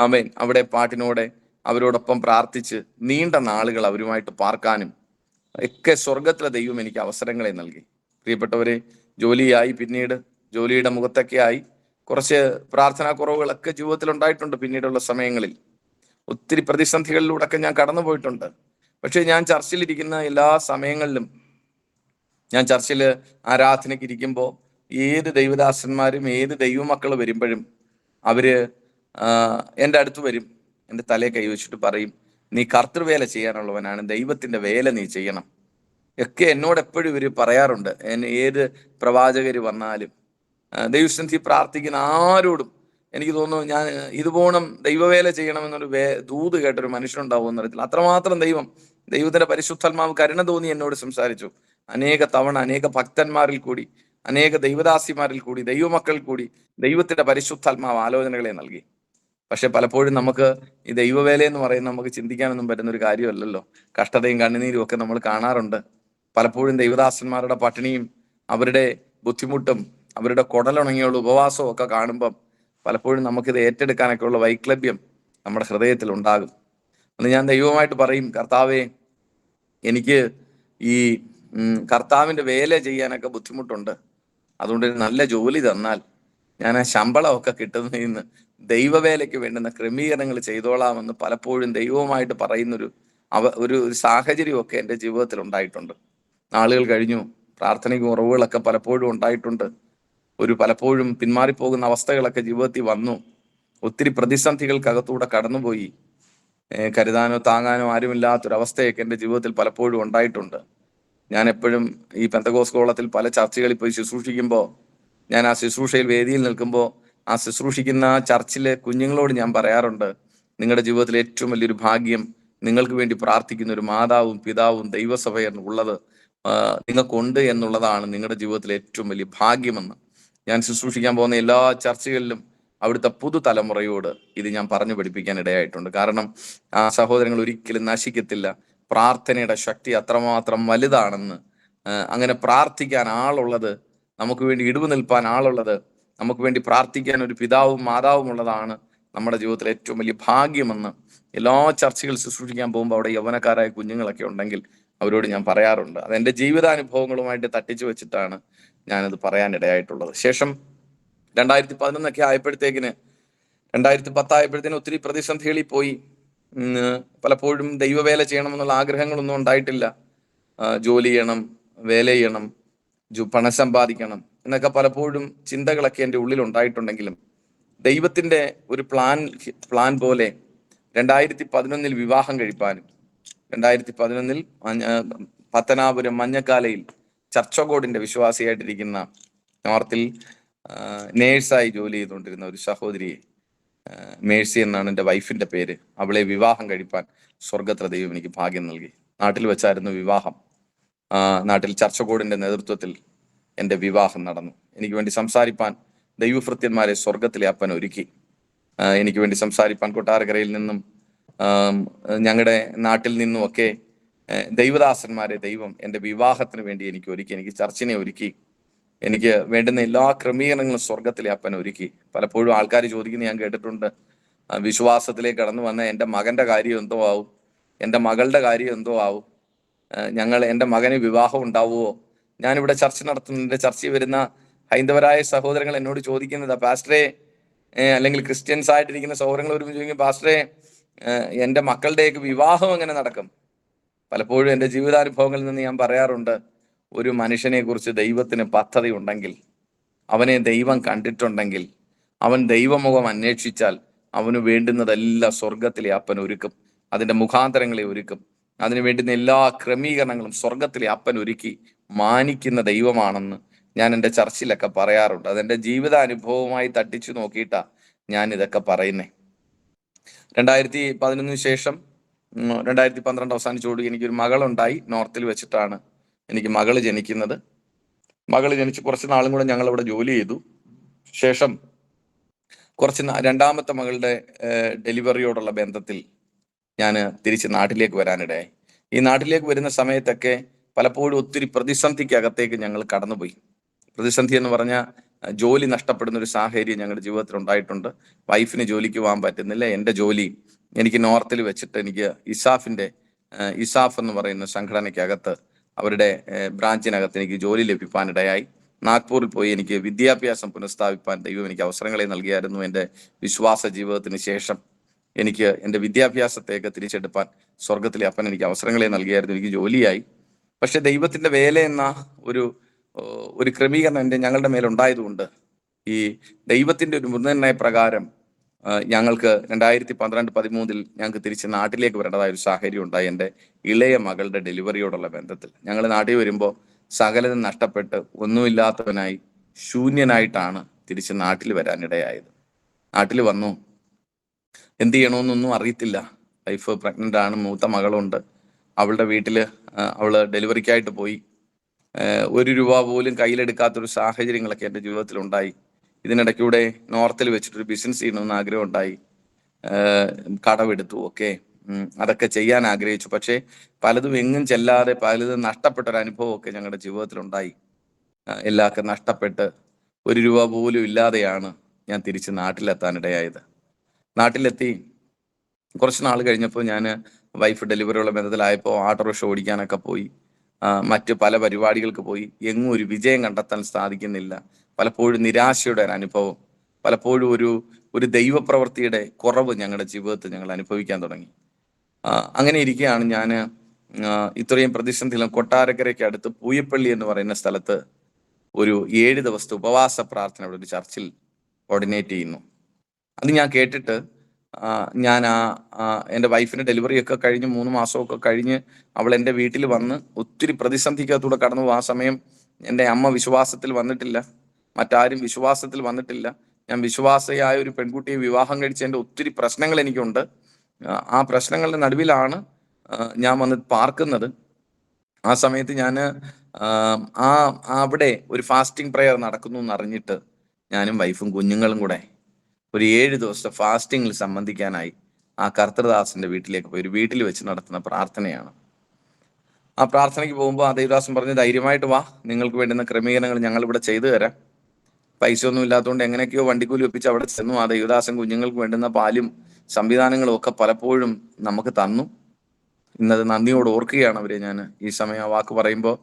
ആമേൻ അവിടെ പാട്ടിനോടെ അവരോടൊപ്പം പ്രാർത്ഥിച്ച് നീണ്ട നാളുകൾ അവരുമായിട്ട് പാർക്കാനും ഒക്കെ സ്വർഗത്തിലെ ദൈവം എനിക്ക് അവസരങ്ങളെ നൽകി. പ്രിയപ്പെട്ടവരെ, ജോലിയായി, പിന്നീട് ജോലിയുടെ മുഖത്തൊക്കെ ആയി കുറച്ച് പ്രാർത്ഥനാ കുറവുകളൊക്കെ ജീവിതത്തിൽ ഉണ്ടായിട്ടുണ്ട്. പിന്നീടുള്ള സമയങ്ങളിൽ ഒത്തിരി പ്രതിസന്ധികളിലൂടെയൊക്കെ ഞാൻ കടന്നു പോയിട്ടുണ്ട്. പക്ഷെ ഞാൻ ചർച്ചിലിരിക്കുന്ന എല്ലാ സമയങ്ങളിലും, ഞാൻ ചർച്ചിൽ ആരാധനയ്ക്ക് ഇരിക്കുമ്പോൾ ഏത് ദൈവദാസന്മാരും ഏത് ദൈവമക്കൾ വരുമ്പോഴും അവര് എൻ്റെ അടുത്ത് വരും, എൻ്റെ തലയെ കൈവച്ചിട്ട് പറയും, നീ കർത്തൃവേല ചെയ്യാനുള്ളവനാണ്, ദൈവത്തിന്റെ വേല നീ ചെയ്യണം ഒക്കെ എന്നോട് എപ്പോഴും ഇവർ പറയാറുണ്ട്. ഏത് പ്രവാചകർ വന്നാലും ദൈവസന്നിധി പ്രാർത്ഥിക്കുന്ന ആരോടും എനിക്ക് തോന്നുന്നു ഞാൻ ഇതുപോണം ദൈവവേല ചെയ്യണമെന്നൊരു ദൂത് കേട്ടൊരു മനുഷ്യനുണ്ടാവും എന്നറിയത്തില്ല. അത്രമാത്രം ദൈവത്തിന്റെ പരിശുദ്ധാത്മാവ് കരുണ തോന്നി എന്നോട് സംസാരിച്ചു. അനേക തവണ അനേക ഭക്തന്മാരിൽ കൂടി, അനേക ദൈവദാസിമാരിൽ കൂടി, ദൈവമക്കൾ കൂടി ദൈവത്തിന്റെ പരിശുദ്ധാത്മാവ് ആലോചനകളെ നൽകി. പക്ഷെ പലപ്പോഴും നമുക്ക് ഈ ദൈവവേല എന്ന് പറയുന്നത് നമുക്ക് ചിന്തിക്കാനൊന്നും പറ്റുന്ന ഒരു കാര്യമല്ലല്ലോ. കഷ്ടതയും കണ്ണുനീരും ഒക്കെ നമ്മൾ കാണാറുണ്ട്. പലപ്പോഴും ദൈവദാസന്മാരുടെ പട്ടിണിയും അവരുടെ ബുദ്ധിമുട്ടും അവരുടെ കുടലുണങ്ങിയുള്ള ഉപവാസവും ഒക്കെ കാണുമ്പം പലപ്പോഴും നമുക്കിത് ഏറ്റെടുക്കാനൊക്കെ ഉള്ള വൈക്ലഭ്യം നമ്മുടെ ഹൃദയത്തിൽ ഉണ്ടാകും. അന്ന് ഞാൻ ദൈവമായിട്ട് പറയും, കർത്താവേ, എനിക്ക് ഈ കർത്താവിന്റെ വേല ചെയ്യാനൊക്കെ ബുദ്ധിമുട്ടുണ്ട്, അതുകൊണ്ട് നല്ല ജോലി തന്നാൽ ഞാൻ ആ ശമ്പളമൊക്കെ കിട്ടുന്നതിന് ദൈവവേലയ്ക്ക് വേണ്ടുന്ന ക്രമീകരണങ്ങൾ ചെയ്തോളാമെന്ന് പലപ്പോഴും ദൈവവുമായിട്ട് പറയുന്നൊരു ഒരു സാഹചര്യമൊക്കെ എൻ്റെ ജീവിതത്തിൽ ഉണ്ടായിട്ടുണ്ട്. നാളുകൾ കഴിഞ്ഞു, പ്രാർത്ഥനയ്ക്ക് കുറവുകളൊക്കെ പലപ്പോഴും ഉണ്ടായിട്ടുണ്ട്. പലപ്പോഴും പിന്മാറിപ്പോകുന്ന അവസ്ഥകളൊക്കെ ജീവിതത്തിൽ വന്നു. ഒത്തിരി പ്രതിസന്ധികൾക്കകത്തൂടെ കടന്നുപോയി. കരുതാനോ താങ്ങാനോ ആരുമില്ലാത്തൊരവസ്ഥയൊക്കെ എൻ്റെ ജീവിതത്തിൽ പലപ്പോഴും ഉണ്ടായിട്ടുണ്ട്. ഞാൻ എപ്പോഴും ഈ പെന്തക്കോസ്ത് കോളത്തിൽ പല ചർച്ചകളിൽ പോയി ശുശ്രൂഷിക്കുമ്പോൾ, ഞാൻ ആ ശുശ്രൂഷയിൽ വേദിയിൽ നിൽക്കുമ്പോൾ ആ ശുശ്രൂഷിക്കുന്ന ചർച്ചിലെ കുഞ്ഞുങ്ങളോട് ഞാൻ പറയാറുണ്ട്, നിങ്ങളുടെ ജീവിതത്തിലെ ഏറ്റവും വലിയൊരു ഭാഗ്യം നിങ്ങൾക്ക് വേണ്ടി പ്രാർത്ഥിക്കുന്ന ഒരു മാതാവും പിതാവും ദൈവസഭയും ഉള്ളത് നിങ്ങൾക്കുണ്ട് എന്നുള്ളതാണ് നിങ്ങളുടെ ജീവിതത്തിലെ ഏറ്റവും വലിയ ഭാഗ്യമെന്ന്. ഞാൻ ശുശ്രൂഷിക്കാൻ പോകുന്ന എല്ലാ ചർച്ചകളിലും അവിടുത്തെ പുതുതലമുറയോട് ഇത് ഞാൻ പറഞ്ഞു പഠിപ്പിക്കാൻ ഇടയായിട്ടുണ്ട്. കാരണം ആ സഹോദരങ്ങൾ ഒരിക്കലും നശിക്കത്തില്ല. പ്രാർത്ഥനയുടെ ശക്തി അത്രമാത്രം വലുതാണെന്ന്, അങ്ങനെ പ്രാർത്ഥിക്കാൻ ആളുള്ളത്, നമുക്ക് വേണ്ടി ഇടിവ് നിൽപ്പാൻ ആളുള്ളത്, നമുക്ക് വേണ്ടി പ്രാർത്ഥിക്കാൻ ഒരു പിതാവും മാതാവും ഉള്ളതാണ് നമ്മുടെ ജീവിതത്തിലെ ഏറ്റവും വലിയ ഭാഗ്യമെന്ന് എല്ലാ ചർച്ചകൾ ശുശ്രൂഷിക്കാൻ പോകുമ്പോൾ അവിടെ യൗവനക്കാരായ കുഞ്ഞുങ്ങളൊക്കെ ഉണ്ടെങ്കിൽ അവരോട് ഞാൻ പറയാറുണ്ട്. അതെൻ്റെ ജീവിതാനുഭവങ്ങളുമായിട്ട് തട്ടിച്ചു വെച്ചിട്ടാണ് ഞാനത് പറയാൻ ഇടയായിട്ടുള്ളത്. ശേഷം 2011 ആയപ്പോഴത്തേക്കിന് 2010 ആയപ്പോഴത്തേന് ഒത്തിരി പ്രതിസന്ധികളിൽ പോയി. പലപ്പോഴും ദൈവവേല ചെയ്യണമെന്നുള്ള ആഗ്രഹങ്ങളൊന്നും ഉണ്ടായിട്ടില്ല. ജോലി ചെയ്യണം, വേല ചെയ്യണം, പണം സമ്പാദിക്കണം എന്നൊക്കെ പലപ്പോഴും ചിന്തകളൊക്കെ എൻ്റെ ഉള്ളിൽ ഉണ്ടായിട്ടുണ്ടെങ്കിലും ദൈവത്തിന്റെ ഒരു പ്ലാൻ പോലെ 2011 വിവാഹം കഴിപ്പാനും 2011 പത്തനാപുരം മഞ്ഞക്കാലയിൽ ചർച്ചകോടിന്റെ വിശ്വാസിയായിട്ടിരിക്കുന്ന നോർത്തിൽ നേഴ്സായി ജോലി ചെയ്തുകൊണ്ടിരുന്ന ഒരു സഹോദരിയെ, മേഴ്സി എന്നാണ് എൻ്റെ വൈഫിന്റെ പേര്, അവളെ വിവാഹം കഴിപ്പാൻ സ്വർഗത്തിലെ ദൈവം എനിക്ക് ഭാഗ്യം നൽകി. നാട്ടിൽ വെച്ചായിരുന്നു വിവാഹം. നാട്ടിൽ ചർച്ചകോടിന്റെ നേതൃത്വത്തിൽ എൻ്റെ വിവാഹം നടന്നു. എനിക്ക് വേണ്ടി സംസാരിപ്പാൻ ദൈവഭൃത്യന്മാരെ സ്വർഗത്തിലെ അപ്പൻ ഒരുക്കി. എനിക്ക് വേണ്ടി സംസാരിപ്പാൻ കൊട്ടാരക്കരയിൽ നിന്നും ഞങ്ങളുടെ നാട്ടിൽ നിന്നുമൊക്കെ ദൈവദാസന്മാരെ ദൈവം എൻ്റെ വിവാഹത്തിന് വേണ്ടി എനിക്ക് ഒരുക്കി. എനിക്ക് ചർച്ചിനെ ഒരുക്കി. എനിക്ക് വേണ്ടുന്ന എല്ലാ ക്രമീകരണങ്ങളും സ്വർഗത്തിലെ അപ്പൻ ഒരുക്കി. പലപ്പോഴും ആൾക്കാർ ചോദിക്കുന്നത് ഞാൻ കേട്ടിട്ടുണ്ട്, വിശ്വാസത്തിലേക്ക് കടന്നു വന്ന എൻ്റെ മകന്റെ കാര്യം എന്തോ ആവും, എൻ്റെ മകളുടെ കാര്യം എന്തോ ആവും, എൻ്റെ മകന് വിവാഹം ഉണ്ടാവുമോ? ഞാനിവിടെ ചർച്ച നടത്തുന്നുണ്ട്. ചർച്ചയിൽ വരുന്ന ഹൈന്ദവരായ സഹോദരങ്ങൾ എന്നോട് ചോദിക്കുന്നത്, പാസ്റ്ററെ, അല്ലെങ്കിൽ ക്രിസ്ത്യൻസ് ആയിട്ടിരിക്കുന്ന സഹോദരങ്ങൾ ഒരുമിച്ച് ചോദിക്കും, പാസ്റ്ററെ, എൻ്റെ മക്കളുടെയൊക്കെ വിവാഹം എങ്ങനെ നടക്കും? പലപ്പോഴും എൻ്റെ ജീവിതാനുഭവങ്ങളിൽ നിന്ന് ഞാൻ പറയാറുണ്ട്, ഒരു മനുഷ്യനെ കുറിച്ച് ദൈവത്തിന് പദ്ധതി ഉണ്ടെങ്കിൽ, അവനെ ദൈവം കണ്ടിട്ടുണ്ടെങ്കിൽ, അവൻ ദൈവമുഖം അന്വേഷിച്ചാൽ അവന് വേണ്ടുന്നതെല്ലാം സ്വർഗത്തിലെ അപ്പൻ ഒരുക്കും. അതിൻ്റെ മുഖാന്തരങ്ങളെ ഒരുക്കും. അതിന് വേണ്ടുന്ന എല്ലാ ക്രമീകരണങ്ങളും സ്വർഗത്തിലെ അപ്പൻ ഒരുക്കി മാനിക്കുന്ന ദൈവമാണെന്ന് ഞാൻ എൻ്റെ ചർച്ചിലൊക്കെ പറയാറുണ്ട്. അതെൻ്റെ ജീവിതാനുഭവമായി തട്ടിച്ചു നോക്കിയിട്ടാ ഞാൻ ഇതൊക്കെ പറയുന്നേ. 2011 ശേഷം 2012 അവസാനിച്ചോടുകൂടി എനിക്കൊരു മകളുണ്ടായി. നോർത്തിൽ വെച്ചിട്ടാണ് എനിക്ക് മകള് ജനിക്കുന്നത്. മകള് ജനിച്ച് കുറച്ച് നാളും കൂടെ ഞങ്ങൾ ഇവിടെ ജോലി ചെയ്തു. ശേഷം രണ്ടാമത്തെ മകളുടെ ഡെലിവറിയോടുള്ള ബന്ധത്തിൽ ഞാൻ തിരിച്ച് നാട്ടിലേക്ക് വരാനിടയായി. ഈ നാട്ടിലേക്ക് വരുന്ന സമയത്തൊക്കെ പലപ്പോഴും ഒത്തിരി പ്രതിസന്ധിക്കകത്തേക്ക് ഞങ്ങൾ കടന്നുപോയി. പ്രതിസന്ധി എന്ന് പറഞ്ഞാൽ ജോലി നഷ്ടപ്പെടുന്ന ഒരു സാഹചര്യം ഞങ്ങളുടെ ജീവിതത്തിൽ ഉണ്ടായിട്ടുണ്ട്. വൈഫിന് ജോലിക്ക് പോകാൻ പറ്റുന്നില്ല. എൻ്റെ ജോലി എനിക്ക് നോർത്തിൽ വെച്ചിട്ട് എനിക്ക് ഇസാഫ് എന്ന് പറയുന്ന സംഘടനയ്ക്കകത്ത്, അവരുടെ ബ്രാഞ്ചിനകത്ത് എനിക്ക് ജോലി ലഭിക്കാനിടയായി. നാഗ്പൂരിൽ പോയി എനിക്ക് വിദ്യാഭ്യാസം പുനഃസ്ഥാപിപ്പാൻ ദൈവം എനിക്ക് അവസരങ്ങളെ നൽകിയായിരുന്നു. എൻ്റെ വിശ്വാസ ജീവിതത്തിന് ശേഷം എനിക്ക് എൻ്റെ വിദ്യാഭ്യാസത്തേക്ക് തിരിച്ചെടുപ്പാൻ സ്വർഗത്തിലെ അപ്പൻ എനിക്ക് അവസരങ്ങളെ നൽകിയായിരുന്നു. എനിക്ക് ജോലിയായി. പക്ഷെ ദൈവത്തിൻ്റെ വേല എന്ന ഒരു ക്രമീകരണം ഞങ്ങളുടെ മേലുണ്ടായതുകൊണ്ട് ഈ ദൈവത്തിൻ്റെ ഒരു മുൻനിർണയ പ്രകാരം ഞങ്ങൾക്ക് 2012-13 ഞങ്ങൾക്ക് തിരിച്ച് നാട്ടിലേക്ക് വരേണ്ടതായ ഒരു സാഹചര്യം ഉണ്ടായി. എൻ്റെ ഇളയ മകളുടെ ഡെലിവറിയോടുള്ള ബന്ധത്തിൽ ഞങ്ങൾ നാട്ടിൽ വരുമ്പോൾ സകലതും നഷ്ടപ്പെട്ട് ഒന്നുമില്ലാത്തവനായി ശൂന്യനായിട്ടാണ് തിരിച്ച് നാട്ടിൽ വരാനിടയായത്. നാട്ടിൽ വന്നു, എന്ത് ചെയ്യണമെന്നൊന്നും അറിയത്തില്ല. വൈഫ് പ്രഗ്നൻ്റ് ആണ്, മൂത്ത മകളുണ്ട്. അവളുടെ വീട്ടിൽ അവള് ഡെലിവറിക്കായിട്ട് പോയി. 1 രൂപ പോലും കയ്യിലെടുക്കാത്തൊരു സാഹചര്യങ്ങളൊക്കെ എൻ്റെ ജീവിതത്തിൽ ഉണ്ടായി. ഇതിനിടയ്ക്കൂടെ നോർത്തിൽ വെച്ചിട്ടൊരു ബിസിനസ് ചെയ്യണമെന്ന് ആഗ്രഹം ഉണ്ടായി. കടമെടുത്തു. അതൊക്കെ ചെയ്യാൻ ആഗ്രഹിച്ചു. പക്ഷേ പലതും എങ്ങും ചെല്ലാതെ പലതും നഷ്ടപ്പെട്ടൊരു അനുഭവമൊക്കെ ഞങ്ങളുടെ ജീവിതത്തിലുണ്ടായി. എല്ലാമൊക്കെ നഷ്ടപ്പെട്ട് 1 രൂപ പോലും ഇല്ലാതെയാണ് ഞാൻ തിരിച്ച് നാട്ടിലെത്താനിടയായത്. നാട്ടിലെത്തി കുറച്ച് നാൾ കഴിഞ്ഞപ്പോൾ ഞാൻ വൈഫ് ഡെലിവറിയുള്ള ബന്ധത്തിലായപ്പോൾ ഓട്ടോറിക്ഷ ഓടിക്കാനൊക്കെ പോയി. മറ്റ് പല പരിപാടികൾക്ക് പോയി. എങ്ങും ഒരു വിജയം കണ്ടെത്താൻ സാധിക്കുന്നില്ല. പലപ്പോഴും നിരാശയുടെ ഒരു അനുഭവം, പലപ്പോഴും ഒരു ദൈവപ്രവൃത്തിയുടെ കുറവ് ഞങ്ങളുടെ ജീവിതത്തിൽ ഞങ്ങൾ അനുഭവിക്കാൻ തുടങ്ങി. അങ്ങനെ ഇരിക്കുകയാണ് ഞാൻ ഇത്രയും പ്രതിസന്ധിയിലും കൊട്ടാരക്കരയ്ക്ക് അടുത്ത് പൂയപ്പള്ളി എന്ന് പറയുന്ന സ്ഥലത്ത് ഒരു 7 ദിവസത്തെ ഉപവാസ പ്രാർത്ഥന ഒരു ചർച്ചിൽ കോർഡിനേറ്റ് ചെയ്യുന്നു. അത് ഞാൻ കേട്ടിട്ട് ഞാൻ എൻ്റെ വൈഫിൻ്റെ ഡെലിവറിയൊക്കെ കഴിഞ്ഞ് 3 മാസമൊക്കെ കഴിഞ്ഞ് അവൾ എൻ്റെ വീട്ടിൽ വന്ന് ഒത്തിരി പ്രതിസന്ധിക്കകത്തൂടെ കടന്നു പോകും. ആ സമയം എൻ്റെ അമ്മ വിശ്വാസത്തിൽ വന്നിട്ടില്ല, മറ്റാരും വിശ്വാസത്തിൽ വന്നിട്ടില്ല. ഞാൻ വിശ്വാസിയായ ഒരു പെൺകുട്ടിയെ വിവാഹം കഴിച്ചതിൻ്റെ ഒത്തിരി പ്രശ്നങ്ങൾ എനിക്കുണ്ട്. ആ പ്രശ്നങ്ങളുടെ നടുവിലാണ് ഞാൻ വന്ന് പാർക്കുന്നത്. ആ സമയത്ത് ഞാൻ അവിടെ ഒരു ഫാസ്റ്റിംഗ് പ്രെയർ നടക്കുന്നു എന്നറിഞ്ഞിട്ട് ഞാനും വൈഫും കുഞ്ഞുങ്ങളും കൂടെ ഒരു 7 ദിവസത്തെ ഫാസ്റ്റിങ്ങിൽ സംബന്ധിക്കാനായി ആ കർത്തൃദാസന്റെ വീട്ടിലേക്ക് പോയി. ഒരു വീട്ടിൽ വെച്ച് നടത്തുന്ന പ്രാർത്ഥനയാണ്. ആ പ്രാർത്ഥനയ്ക്ക് പോകുമ്പോൾ ആ ദേവദാസൻ പറഞ്ഞ്, ധൈര്യമായിട്ട് വാ, നിങ്ങൾക്ക് വേണ്ടുന്ന ക്രമീകരണങ്ങൾ ഞങ്ങൾ ഇവിടെ ചെയ്തു തരാം. പൈസ ഒന്നും ഇല്ലാത്തതുകൊണ്ട് എങ്ങനെയൊക്കെയോ വണ്ടിക്കൂലി ഒപ്പിച്ച് അവിടെ ചെന്നു. ആ ദേവദാസൻ കുഞ്ഞുങ്ങൾക്ക് വേണ്ടുന്ന പാലും സംവിധാനങ്ങളും ഒക്കെ പലപ്പോഴും നമുക്ക് തന്നു. ഇന്നത് നന്ദിയോട് ഓർക്കുകയാണ് അവരെ ഞാൻ ഈ സമയം ആ വാക്ക് പറയുമ്പോൾ.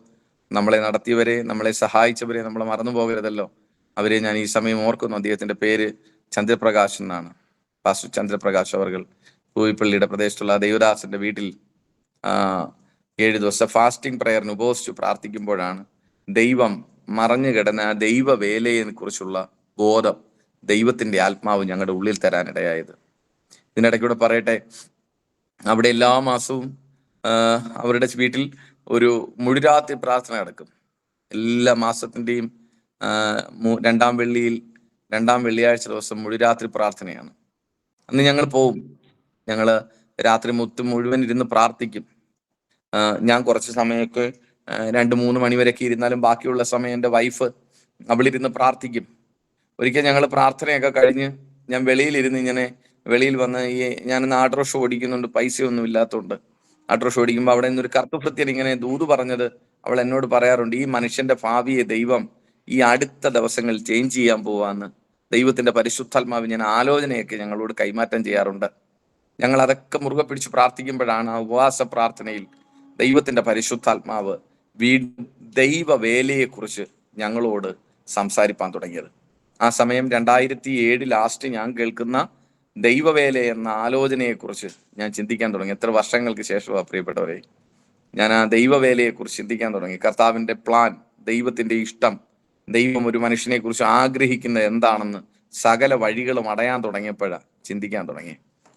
നമ്മളെ നടത്തിയവരെ, നമ്മളെ സഹായിച്ചവരെ നമ്മൾ മറന്നു പോകരുതല്ലോ. അവരെ ഞാൻ ഈ സമയം ഓർക്കുന്നു. അദ്ദേഹത്തിന്റെ പേര് ചന്ദ്രപ്രകാശ് എന്നാണ്. പാസ്റ്റർ ചന്ദ്രപ്രകാശ് അവർ പൂയിപ്പള്ളിയുടെ പ്രദേശത്തുള്ള ദേവദാസന്റെ വീട്ടിൽ 7 ദിവസത്തെ ഫാസ്റ്റിംഗ് പ്രയറിന് ഉപവസിച്ചു പ്രാർത്ഥിക്കുമ്പോഴാണ് ദൈവം മറഞ്ഞു കിടന്ന ദൈവ വേലയെ കുറിച്ചുള്ള ബോധം ദൈവത്തിന്റെ ആത്മാവ് ഞങ്ങളുടെ ഉള്ളിൽ തരാനിടയായത്. ഇതിനിടയ്ക്കൂടെ പറയട്ടെ, അവിടെ എല്ലാ മാസവും അവരുടെ വീട്ടിൽ ഒരു മുഴുരാത്രി പ്രാർത്ഥന നടക്കും. എല്ലാ മാസത്തിൻ്റെയും 2ാം വെള്ളിയാഴ്ച ദിവസം മുഴുരാത്രി പ്രാർത്ഥനയാണ്. അന്ന് ഞങ്ങൾ പോവും. ഞങ്ങൾ രാത്രി മുഴുവൻ ഇരുന്ന് പ്രാർത്ഥിക്കും. ഞാൻ കുറച്ച് സമയമൊക്കെ 2-3 മണി വരെയൊക്കെ ഇരുന്നാലും ബാക്കിയുള്ള സമയം എൻ്റെ വൈഫ് അവളിരുന്ന് പ്രാർത്ഥിക്കും. ഒരിക്കൽ ഞങ്ങൾ പ്രാർത്ഥനയൊക്കെ കഴിഞ്ഞ് ഞാൻ വെളിയിൽ വന്ന് ഞാനിന്ന് ഓട്ടോറിക്ഷ ഓടിക്കുന്നുണ്ട്, പൈസയൊന്നും ഇല്ലാത്തതുകൊണ്ട് ഓട്ടോറിക്ഷ ഓടിക്കുമ്പോൾ അവിടെ നിന്നൊരു കറുത്തഭൃത്യൻ ഇങ്ങനെ ദൂത് പറഞ്ഞത് അവൾ എന്നോട് പറയാറുണ്ട്, ഈ മനുഷ്യന്റെ ഭാവിയെ ദൈവം ഈ അടുത്ത ദിവസങ്ങളിൽ ചേഞ്ച് ചെയ്യാൻ പോവാന്ന് ദൈവത്തിന്റെ പരിശുദ്ധാത്മാവ് ഞാൻ ആലോചനയൊക്കെ ഞങ്ങളോട് കൈമാറ്റം ചെയ്യാറുണ്ട്. ഞങ്ങൾ അതൊക്കെ മുറുകെ പിടിച്ച് പ്രാർത്ഥിക്കുമ്പോഴാണ് ആ ഉപവാസ പ്രാർത്ഥനയിൽ ദൈവത്തിന്റെ പരിശുദ്ധാത്മാവ് വീണ്ടും ദൈവവേലയെക്കുറിച്ച് ഞങ്ങളോട് സംസാരിപ്പാൻ തുടങ്ങിയത്. ആ സമയം 2007 ലാസ്റ്റ് ഞാൻ കേൾക്കുന്ന ദൈവവേല എന്ന ആലോചനയെക്കുറിച്ച് ഞാൻ ചിന്തിക്കാൻ തുടങ്ങി. എത്ര വർഷങ്ങൾക്ക് ശേഷമാണ് പ്രിയപ്പെട്ടവരെ. ഞാൻ ആ ദൈവവേലയെക്കുറിച്ച് ചിന്തിക്കാൻ തുടങ്ങി. കർത്താവിന്റെ പ്ലാൻ, ദൈവത്തിന്റെ ഇഷ്ടം, ദൈവം ഒരു മനുഷ്യനെ കുറിച്ച് ആഗ്രഹിക്കുന്നത് എന്താണെന്ന് സകല വഴികളും അടയാൻ തുടങ്ങിയപ്പോഴാണ് ചിന്തിക്കാൻ തുടങ്ങി.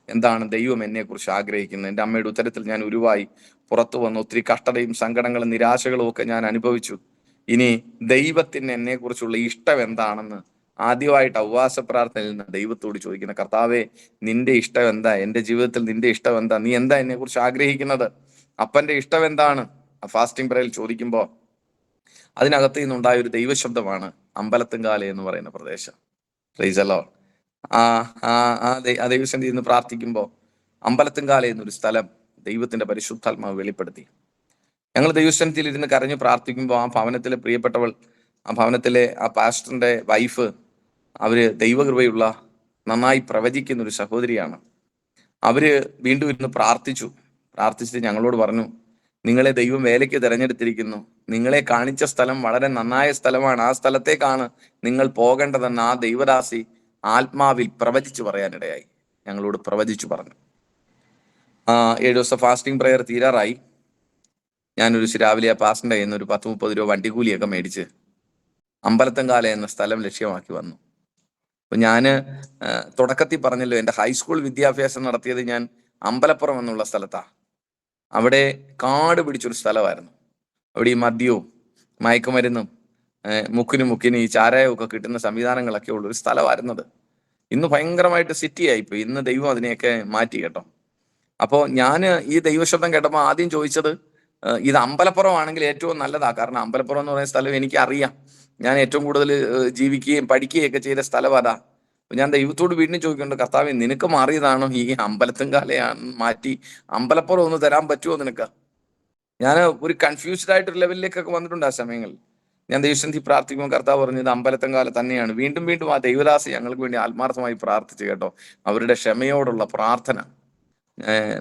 എന്താണ് ദൈവം എന്നെ കുറിച്ച് ആഗ്രഹിക്കുന്നത്? എൻ്റെ അമ്മയുടെ ഉത്തരത്തിൽ ഞാൻ ഉരുവായി പുറത്തു വന്നു. ഒത്തിരി കഷ്ടതയും സങ്കടങ്ങളും നിരാശകളും ഒക്കെ ഞാൻ അനുഭവിച്ചു. ഇനി ദൈവത്തിന് എന്നെ കുറിച്ചുള്ള ഇഷ്ടം എന്താണെന്ന് ആദ്യമായിട്ട് ഉപവാസ പ്രാർത്ഥനയിൽ നിന്ന് ദൈവത്തോട് ചോദിക്കുന്ന, കർത്താവേ, നിന്റെ ഇഷ്ടം എന്താ? എൻ്റെ ജീവിതത്തിൽ നിന്റെ ഇഷ്ടം എന്താ? നീ എന്താ എന്നെ കുറിച്ച് ആഗ്രഹിക്കുന്നത്? അപ്പന്റെ ഇഷ്ടം എന്താണ്? ഫാസ്റ്റിംഗ് പ്രയറിൽ ചോദിക്കുമ്പോൾ അതിനകത്ത് നിന്നുണ്ടായ ഒരു ദൈവശബ്ദമാണ് അമ്പലത്തുംകാല എന്ന് പറയുന്ന പ്രദേശം. Praise the Lord. ആ ആ ആ ദൈവസന്നിധിയിൽ നിന്ന് പ്രാർത്ഥിക്കുമ്പോൾ അമ്പലത്തുംകാല എന്നൊരു സ്ഥലം ദൈവത്തിന്റെ പരിശുദ്ധാത്മാവ് വെളിപ്പെടുത്തി. ഞങ്ങൾ ദൈവസന്നിധിയിൽ ഇരുന്ന് കരഞ്ഞു പ്രാർത്ഥിക്കുമ്പോൾ ആ ഭവനത്തിലെ പ്രിയപ്പെട്ടവൾ, ആ ഭവനത്തിലെ ആ പാസ്റ്ററിന്റെ വൈഫ്, അവര് ദൈവകൃപയുള്ള നന്നായി പ്രവചിക്കുന്ന ഒരു സഹോദരിയാണ്. അവര് വീണ്ടും ഇരുന്ന് പ്രാർത്ഥിച്ചിട്ട് ഞങ്ങളോട് പറഞ്ഞു, നിങ്ങളെ ദൈവം വേലയ്ക്ക് തിരഞ്ഞെടുത്തിരിക്കുന്നു. നിങ്ങളെ കാണിച്ച സ്ഥലം വളരെ നന്നായ സ്ഥലമാണ്. ആ സ്ഥലത്തേക്കാണ് നിങ്ങൾ പോകേണ്ടതെന്ന് ആ ദൈവദാസി ആത്മാവിൽ പ്രവചിച്ചു പറയാനിടയായി. ഞങ്ങളോട് പ്രവചിച്ചു പറഞ്ഞു. 7 ദിവസം ഫാസ്റ്റിംഗ് പ്രയർ തീരാറായി. ഞാനൊരു രാവിലെ ആ പാസ്റ്ററിന്റെ കയ്യിൽ നിന്ന് ഒരു 10-30 രൂപ വണ്ടിക്കൂലിയൊക്കെ മേടിച്ച് അമ്പലത്തുംകാല എന്ന സ്ഥലം ലക്ഷ്യമാക്കി വന്നു. അപ്പൊ ഞാന് തുടക്കത്തിൽ പറഞ്ഞല്ലോ, എൻ്റെ ഹൈസ്കൂൾ വിദ്യാഭ്യാസം നടത്തിയത് ഞാൻ അമ്പലപ്പുറം എന്നുള്ള സ്ഥലത്താണ്. അവിടെ കാട് പിടിച്ചൊരു സ്ഥലമായിരുന്നു. അവിടെ ഈ മദ്യവും മയക്കുമരുന്നും മുക്കിന് ഈ ചാരായവും ഒക്കെ കിട്ടുന്ന സംവിധാനങ്ങളൊക്കെ ഉള്ള ഒരു സ്ഥലമായിരുന്നത്. ഇന്ന് ഭയങ്കരമായിട്ട് സിറ്റി ആയിപ്പോയി. ഇന്ന് ദൈവം അതിനെയൊക്കെ മാറ്റി കേട്ടോ. അപ്പോൾ ഞാൻ ഈ ദൈവശബ്ദം കേട്ടപ്പോൾ ആദ്യം ചോദിച്ചത്, ഇത് അമ്പലപ്പുറം ആണെങ്കിൽ ഏറ്റവും നല്ലതാ. കാരണം അമ്പലപ്പുറം എന്ന് പറയുന്ന സ്ഥലം എനിക്ക് അറിയാം. ഞാൻ ഏറ്റവും കൂടുതൽ ജീവിക്കുകയും പഠിക്കുകയും ഒക്കെ ചെയ്ത സ്ഥലം അതാ. ഞാൻ ദൈവത്തോട് വീണ്ടും ചോദിക്കുന്നുണ്ട്, കർത്താവേ, നിനക്ക് മാറിയതാണോ ഈ അമ്പലത്തുംകാലയാണ് മാറ്റി അമ്പലപ്പുറം ഒന്ന് തരാൻ പറ്റുമോ നിനക്ക്? ഞാൻ ഒരു കൺഫ്യൂസ്ഡ് ആയിട്ടൊരു ലെവലിലേക്കൊക്കെ വന്നിട്ടുണ്ട് ആ സമയങ്ങളിൽ. ഞാൻ ദൈവസന്നിധി പ്രാർത്ഥിക്കുമ്പോൾ കർത്താവ് പറഞ്ഞത് അമ്പലത്തുംകാല തന്നെയാണ്. വീണ്ടും ആ ദൈവദാസി ഞങ്ങൾക്ക് വേണ്ടി ആത്മാർത്ഥമായി പ്രാർത്ഥിച്ചു കേട്ടോ. അവരുടെ ക്ഷമയോടുള്ള പ്രാർത്ഥന.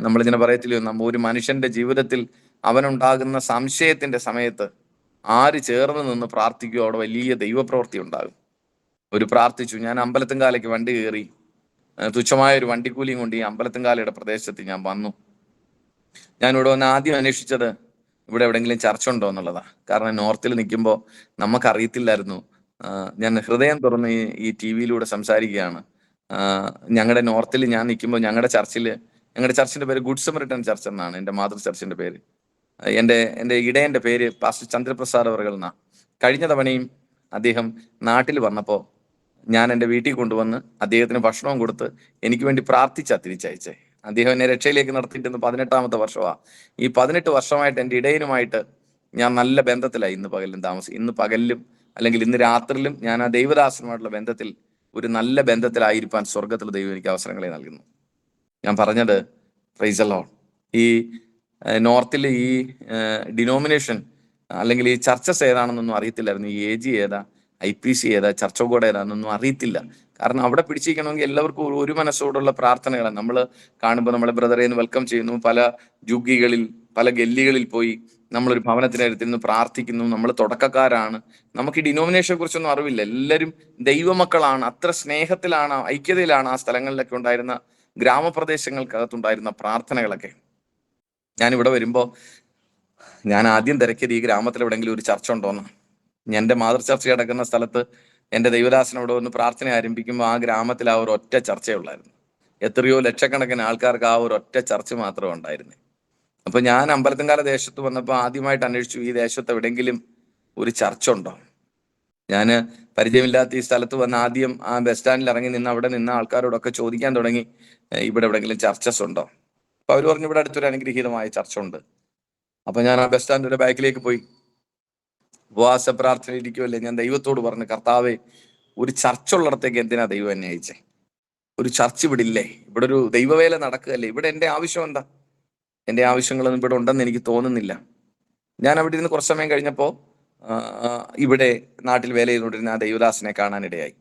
നമ്മളിങ്ങനെ പറയത്തില്ലയോ, ഒരു മനുഷ്യന്റെ ജീവിതത്തിൽ അവനുണ്ടാകുന്ന സംശയത്തിന്റെ സമയത്ത് ആര് ചേർന്ന് നിന്ന് പ്രാർത്ഥിക്കുകയോ അവിടെ വലിയ ദൈവപ്രവൃത്തി ഉണ്ടാകും. ഒരു പ്രാർത്ഥിച്ചു. ഞാൻ അമ്പലത്തുംകാലയ്ക്ക് വണ്ടി കയറി. തുച്ഛമായ ഒരു വണ്ടിക്കൂലിയും കൊണ്ട് ഈ അമ്പലത്തുംകാലയുടെ പ്രദേശത്ത് ഞാൻ വന്നു. ഞാൻ ഇവിടെ വന്ന് ആദ്യം അന്വേഷിച്ചത് ഇവിടെ എവിടെയെങ്കിലും ചർച്ച ഉണ്ടോ എന്നുള്ളതാ. കാരണം നോർത്തിൽ നിൽക്കുമ്പോൾ നമുക്കറിയത്തില്ലായിരുന്നു. ഞാൻ ഹൃദയം തുറന്ന് ഈ ടി വിയിലൂടെ സംസാരിക്കുകയാണ്. ഞങ്ങളുടെ നോർത്തിൽ ഞാൻ നിൽക്കുമ്പോൾ ഞങ്ങളുടെ ചർച്ചിന്റെ പേര് ഗുഡ് സമറിറ്റൻ ചർച്ച് എന്നാണ്. എൻ്റെ മാതൃ ചർച്ചിന്റെ പേര്. എൻ്റെ ഇടയന്റെ പേര് പാസ്റ്റർ ചന്ദ്രപ്രസാദ് അവർകൾ എന്നാ. കഴിഞ്ഞ തവണയും അദ്ദേഹം നാട്ടിൽ വന്നപ്പോൾ ഞാൻ എൻ്റെ വീട്ടിൽ കൊണ്ടുവന്ന് അദ്ദേഹത്തിന് ഭക്ഷണവും കൊടുത്ത് എനിക്ക് വേണ്ടി പ്രാർത്ഥിച്ചാ തിരിച്ചയച്ചേ. അദ്ദേഹം എന്നെ രക്ഷയിലേക്ക് നടത്തിയിട്ട് 18ാമത്തെ വർഷമാണ്. ഈ 18 വർഷമായിട്ട് എൻ്റെ ഇടയനുമായിട്ട് ഞാൻ നല്ല ബന്ധത്തിലായി. ഇന്ന് പകലിലും അല്ലെങ്കിൽ ഇന്ന് രാത്രിയിലും ഞാൻ ആ ദൈവദാസനുമായിട്ടുള്ള ബന്ധത്തിൽ, ഒരു നല്ല ബന്ധത്തിലായിരിക്കാൻ സ്വർഗത്തിൽ ദൈവം എനിക്ക് അവസരങ്ങളെ നൽകുന്നു. ഞാൻ പറഞ്ഞത്, പ്രൈസ് ദി ലോർഡ്, ഈ നോർത്തിൽ ഈ ഡിനോമിനേഷൻ അല്ലെങ്കിൽ ഈ ചർച്ചസ് ഏതാണെന്നൊന്നും അറിയത്തില്ലായിരുന്നു. ഈ AG ഏതാ, IPC ഏതാ, ചർച്ച ഓഫ് ഗോഡ് ഏതാണെന്നൊന്നും അറിയത്തില്ല. കാരണം അവിടെ പിടിച്ചിരിക്കണമെങ്കിൽ എല്ലാവർക്കും ഒരു മനസ്സോടുള്ള പ്രാർത്ഥനകളാണ്. നമ്മൾ കാണുമ്പോൾ നമ്മളെ ബ്രദറേന്ന് വെൽക്കം ചെയ്യുന്നു. പല ജുഗ്ഗികളിൽ, പല ഗല്ലികളിൽ പോയി നമ്മളൊരു ഭവനത്തിനടുത്തിരുന്ന് പ്രാർത്ഥിക്കുന്നു. നമ്മൾ തുടക്കക്കാരാണ്. നമുക്ക് ഈ ഡിനോമിനേഷനെ കുറിച്ചൊന്നും അറിവില്ല. എല്ലാവരും ദൈവമക്കളാണ്. അത്ര സ്നേഹത്തിലാണ്, ഐക്യതയിലാണ് ആ സ്ഥലങ്ങളിലൊക്കെ ഉണ്ടായിരുന്ന, ഗ്രാമപ്രദേശങ്ങൾക്കകത്തുണ്ടായിരുന്ന പ്രാർത്ഥനകളൊക്കെ. ഞാനിവിടെ വരുമ്പോൾ ഞാൻ ആദ്യം തിരക്കിയത് ഈ ഗ്രാമത്തിൽ എവിടെയെങ്കിലും ഒരു ചർച്ച ഉണ്ടോന്ന്. എൻ്റെ മാതൃ ചർച്ച കിടക്കുന്ന സ്ഥലത്ത് എൻ്റെ ദൈവദാസനോട് ഒന്ന് പ്രാർത്ഥന ആരംഭിക്കുമ്പോൾ ആ ഗ്രാമത്തിൽ ആ ഒരു ഒറ്റ ചർച്ചയുള്ളായിരുന്നു. എത്രയോ ലക്ഷക്കണക്കിന് ആൾക്കാർക്ക് ആ ഒരു ഒറ്റ ചർച്ച മാത്രമേ ഉണ്ടായിരുന്നു. അപ്പൊ ഞാൻ അമ്പലത്തുംകാല ദേശത്ത് വന്നപ്പോൾ ആദ്യമായിട്ട് അന്വേഷിച്ചു, ഈ ദേശത്ത് എവിടെയെങ്കിലും ഒരു ചർച്ച ഉണ്ടോ. ഞാൻ പരിചയമില്ലാത്ത ഈ സ്ഥലത്ത് വന്ന് ആദ്യം ആ ബസ് സ്റ്റാൻഡിൽ ഇറങ്ങി നിന്ന് അവിടെ നിന്ന് ആൾക്കാരോടൊക്കെ ചോദിക്കാൻ തുടങ്ങി, ഇവിടെ എവിടെയെങ്കിലും ചർച്ചസ് ഉണ്ടോ. അപ്പൊ അവർ പറഞ്ഞു, ഇവിടെ അടുത്തൊരു അനുഗ്രഹീതമായ ചർച്ച ഉണ്ട്. അപ്പൊ ഞാൻ ആ ബസ് സ്റ്റാൻഡിന്റെ ബാക്കിലേക്ക് പോയി ഉപവാസ പ്രാർത്ഥന ഇരിക്കുമല്ലേ. ഞാൻ ദൈവത്തോട് പറഞ്ഞു, കർത്താവേ, ഒരു ചർച്ച ഉള്ളിടത്തേക്ക് എന്തിനാ ദൈവം എന്നെ അയച്ചേ? ഒരു ചർച്ച് ഇവിടെ ഇല്ലേ? ഇവിടെ ഒരു ദൈവവേല നടക്കുകയല്ലേ? ഇവിടെ എൻ്റെ ആവശ്യം എന്താ? എൻ്റെ ആവശ്യങ്ങളൊന്നും ഇവിടെ ഉണ്ടെന്ന് എനിക്ക് തോന്നുന്നില്ല. ഞാൻ അവിടെ ഇരുന്ന് കുറച്ച് സമയം കഴിഞ്ഞപ്പോൾ ഇവിടെ നാട്ടിൽ വേല ചെയ്തുകൊണ്ടിരുന്ന ആ ദൈവദാസനെ കാണാനിടയായി.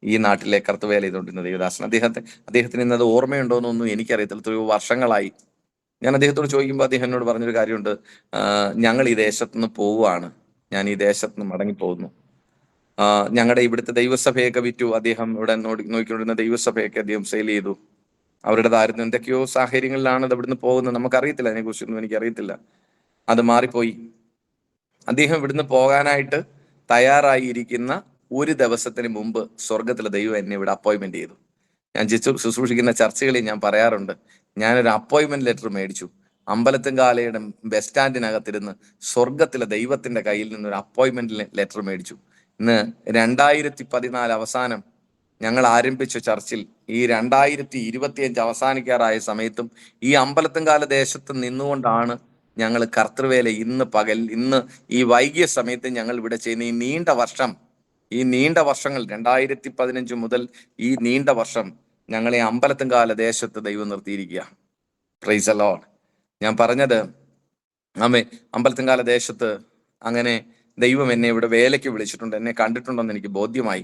ഈ നാട്ടിലെ കറുത്ത് വേല ചെയ്തുകൊണ്ടിരുന്ന ദൈവദാസൻ. അദ്ദേഹത്തിന് ഇന്നത് ഓർമ്മയുണ്ടോയെന്നൊന്നും എനിക്കറിയത്തില്ല. എത്രയോ വർഷങ്ങളായി. ഞാൻ അദ്ദേഹത്തോട് ചോദിക്കുമ്പോൾ അദ്ദേഹം എന്നോട് പറഞ്ഞൊരു കാര്യമുണ്ട്, ഞങ്ങൾ ഈ ദേശത്തുനിന്ന് പോവുകയാണ്, ഞാൻ ഈ ദേശത്തുനിന്ന് മടങ്ങിപ്പോകുന്നു. ഞങ്ങളുടെ ഇവിടുത്തെ ദൈവസഭയൊക്കെ വിറ്റു. അദ്ദേഹം ഇവിടെ നോക്കിക്കൊണ്ടിരുന്ന ദൈവസഭയൊക്കെ അദ്ദേഹം സെയിൽ ചെയ്തു. അവരുടേതായിരുന്നു എന്തൊക്കെയോ സാഹചര്യങ്ങളിലാണ് അത് ഇവിടുന്ന് പോകുന്നത്. നമുക്കറിയത്തില്ല, അതിനെക്കുറിച്ചൊന്നും എനിക്കറിയത്തില്ല. അത് മാറിപ്പോയി. അദ്ദേഹം ഇവിടുന്ന് പോകാനായിട്ട് തയ്യാറായിരിക്കുന്ന ഒരു ദിവസത്തിന് മുമ്പ് സ്വർഗത്തിലെ ദൈവം എന്നെ ഇവിടെ അപ്പോയിന്റ്മെന്റ് ചെയ്തു. ഞാൻ ശുശ്രൂഷിക്കുന്ന ചർച്ചകളിൽ ഞാൻ പറയാറുണ്ട്, ഞാനൊരു അപ്പോയിന്റ്മെന്റ് ലെറ്റർ മേടിച്ചു. അമ്പലത്തുംകാലയുടെ ബസ് സ്റ്റാൻഡിനകത്തിരുന്ന് സ്വർഗത്തിലെ ദൈവത്തിന്റെ കയ്യിൽ നിന്ന് ഒരു അപ്പോയിന്റ്മെന്റ് ലെറ്റർ മേടിച്ചു. ഇന്ന് 2014 അവസാനം ഞങ്ങൾ ആരംഭിച്ച ചർച്ചിൽ ഈ 2025 അവസാനിക്കാറായ സമയത്തും ഈ അമ്പലത്തുംകാല ദേശത്ത് നിന്നുകൊണ്ടാണ് ഞങ്ങൾ കർത്തൃവേല ഇന്ന് ഈ വൈകിയ സമയത്ത് ഞങ്ങൾ ഇവിടെ ചെയ്യുന്ന ഈ നീണ്ട വർഷങ്ങൾ 2015 മുതൽ ഈ നീണ്ട വർഷം ഞങ്ങളെ അമ്പലത്തുംകാല ദേശത്ത് ദൈവം നിർത്തിയിരിക്കുക. Praise the Lord. ഞാൻ പറഞ്ഞത് ആമേ, അമ്പലത്തുംകാല ദേശത്ത് അങ്ങനെ ദൈവം എന്നെ ഇവിടെ വേലയ്ക്ക് വിളിച്ചിട്ടുണ്ട്. എന്നെ കണ്ടിട്ടുണ്ടെന്ന് എനിക്ക് ബോധ്യമായി.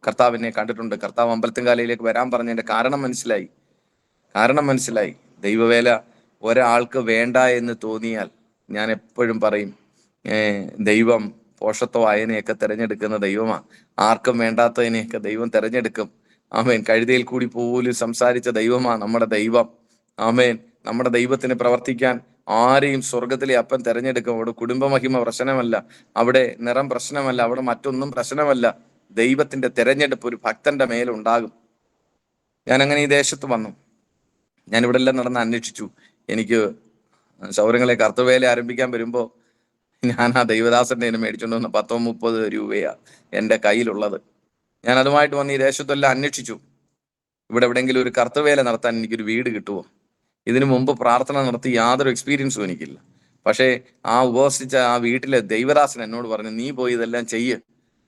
കർത്താവ് എന്നെ കണ്ടിട്ടുണ്ട്. കർത്താവ് അമ്പലത്തുംകാലയിലേക്ക് വരാൻ പറഞ്ഞതിന്റെ കാരണം മനസ്സിലായി. ദൈവവേല ഒരാൾക്ക് വേണ്ട എന്ന് തോന്നിയാൽ ഞാൻ എപ്പോഴും പറയും, ദൈവം പോഷത്വ വായനയൊക്കെ തിരഞ്ഞെടുക്കുന്ന ദൈവമാണ്. ആർക്കും വേണ്ടാത്തതിനെയൊക്കെ ദൈവം തിരഞ്ഞെടുക്കും. ആമേൻ. കഴുതയിൽ കൂടി പോലും സംസാരിച്ച ദൈവമാണ് നമ്മുടെ ദൈവം. ആമേൻ. നമ്മുടെ ദൈവത്തിന് പ്രവർത്തിക്കാൻ ആരെയും സ്വർഗത്തിലെ അപ്പൻ തിരഞ്ഞെടുക്കും. അവിടെ കുടുംബമഹിമ പ്രശ്നമല്ല, അവിടെ നിറം പ്രശ്നമല്ല, അവിടെ മറ്റൊന്നും പ്രശ്നമല്ല. ദൈവത്തിന്റെ തിരഞ്ഞെടുപ്പ് ഒരു ഭക്തന്റെ മേലുണ്ടാകും. ഞാൻ അങ്ങനെ ഈ ദേശത്ത് വന്നു. ഞാൻ ഇവിടെ എല്ലാം നടന്ന് അന്വേഷിച്ചു. എനിക്ക് സൗരങ്ങളെ കർത്തവേല ആരംഭിക്കാൻ വരുമ്പോ ഞാൻ ആ ദൈവദാസന്റെ മേടിച്ചോണ്ട് വന്ന 30 രൂപയാ എൻ്റെ കയ്യിലുള്ളത്. ഞാൻ അതുമായിട്ട് വന്ന് ഈ ദേശത്തെല്ലാം അന്വേഷിച്ചു. ഇവിടെ എവിടെയെങ്കിലും ഒരു കർത്തവേല നടത്താൻ എനിക്കൊരു വീട് കിട്ടുമോ? ഇതിനു മുമ്പ് പ്രാർത്ഥന നടത്തി യാതൊരു എക്സ്പീരിയൻസും എനിക്കില്ല. പക്ഷേ ആ ഉപവസിച്ച ആ വീട്ടിലെ ദൈവദാസൻ എന്നോട് പറഞ്ഞു, നീ പോയി ഇതെല്ലാം ചെയ്യ്,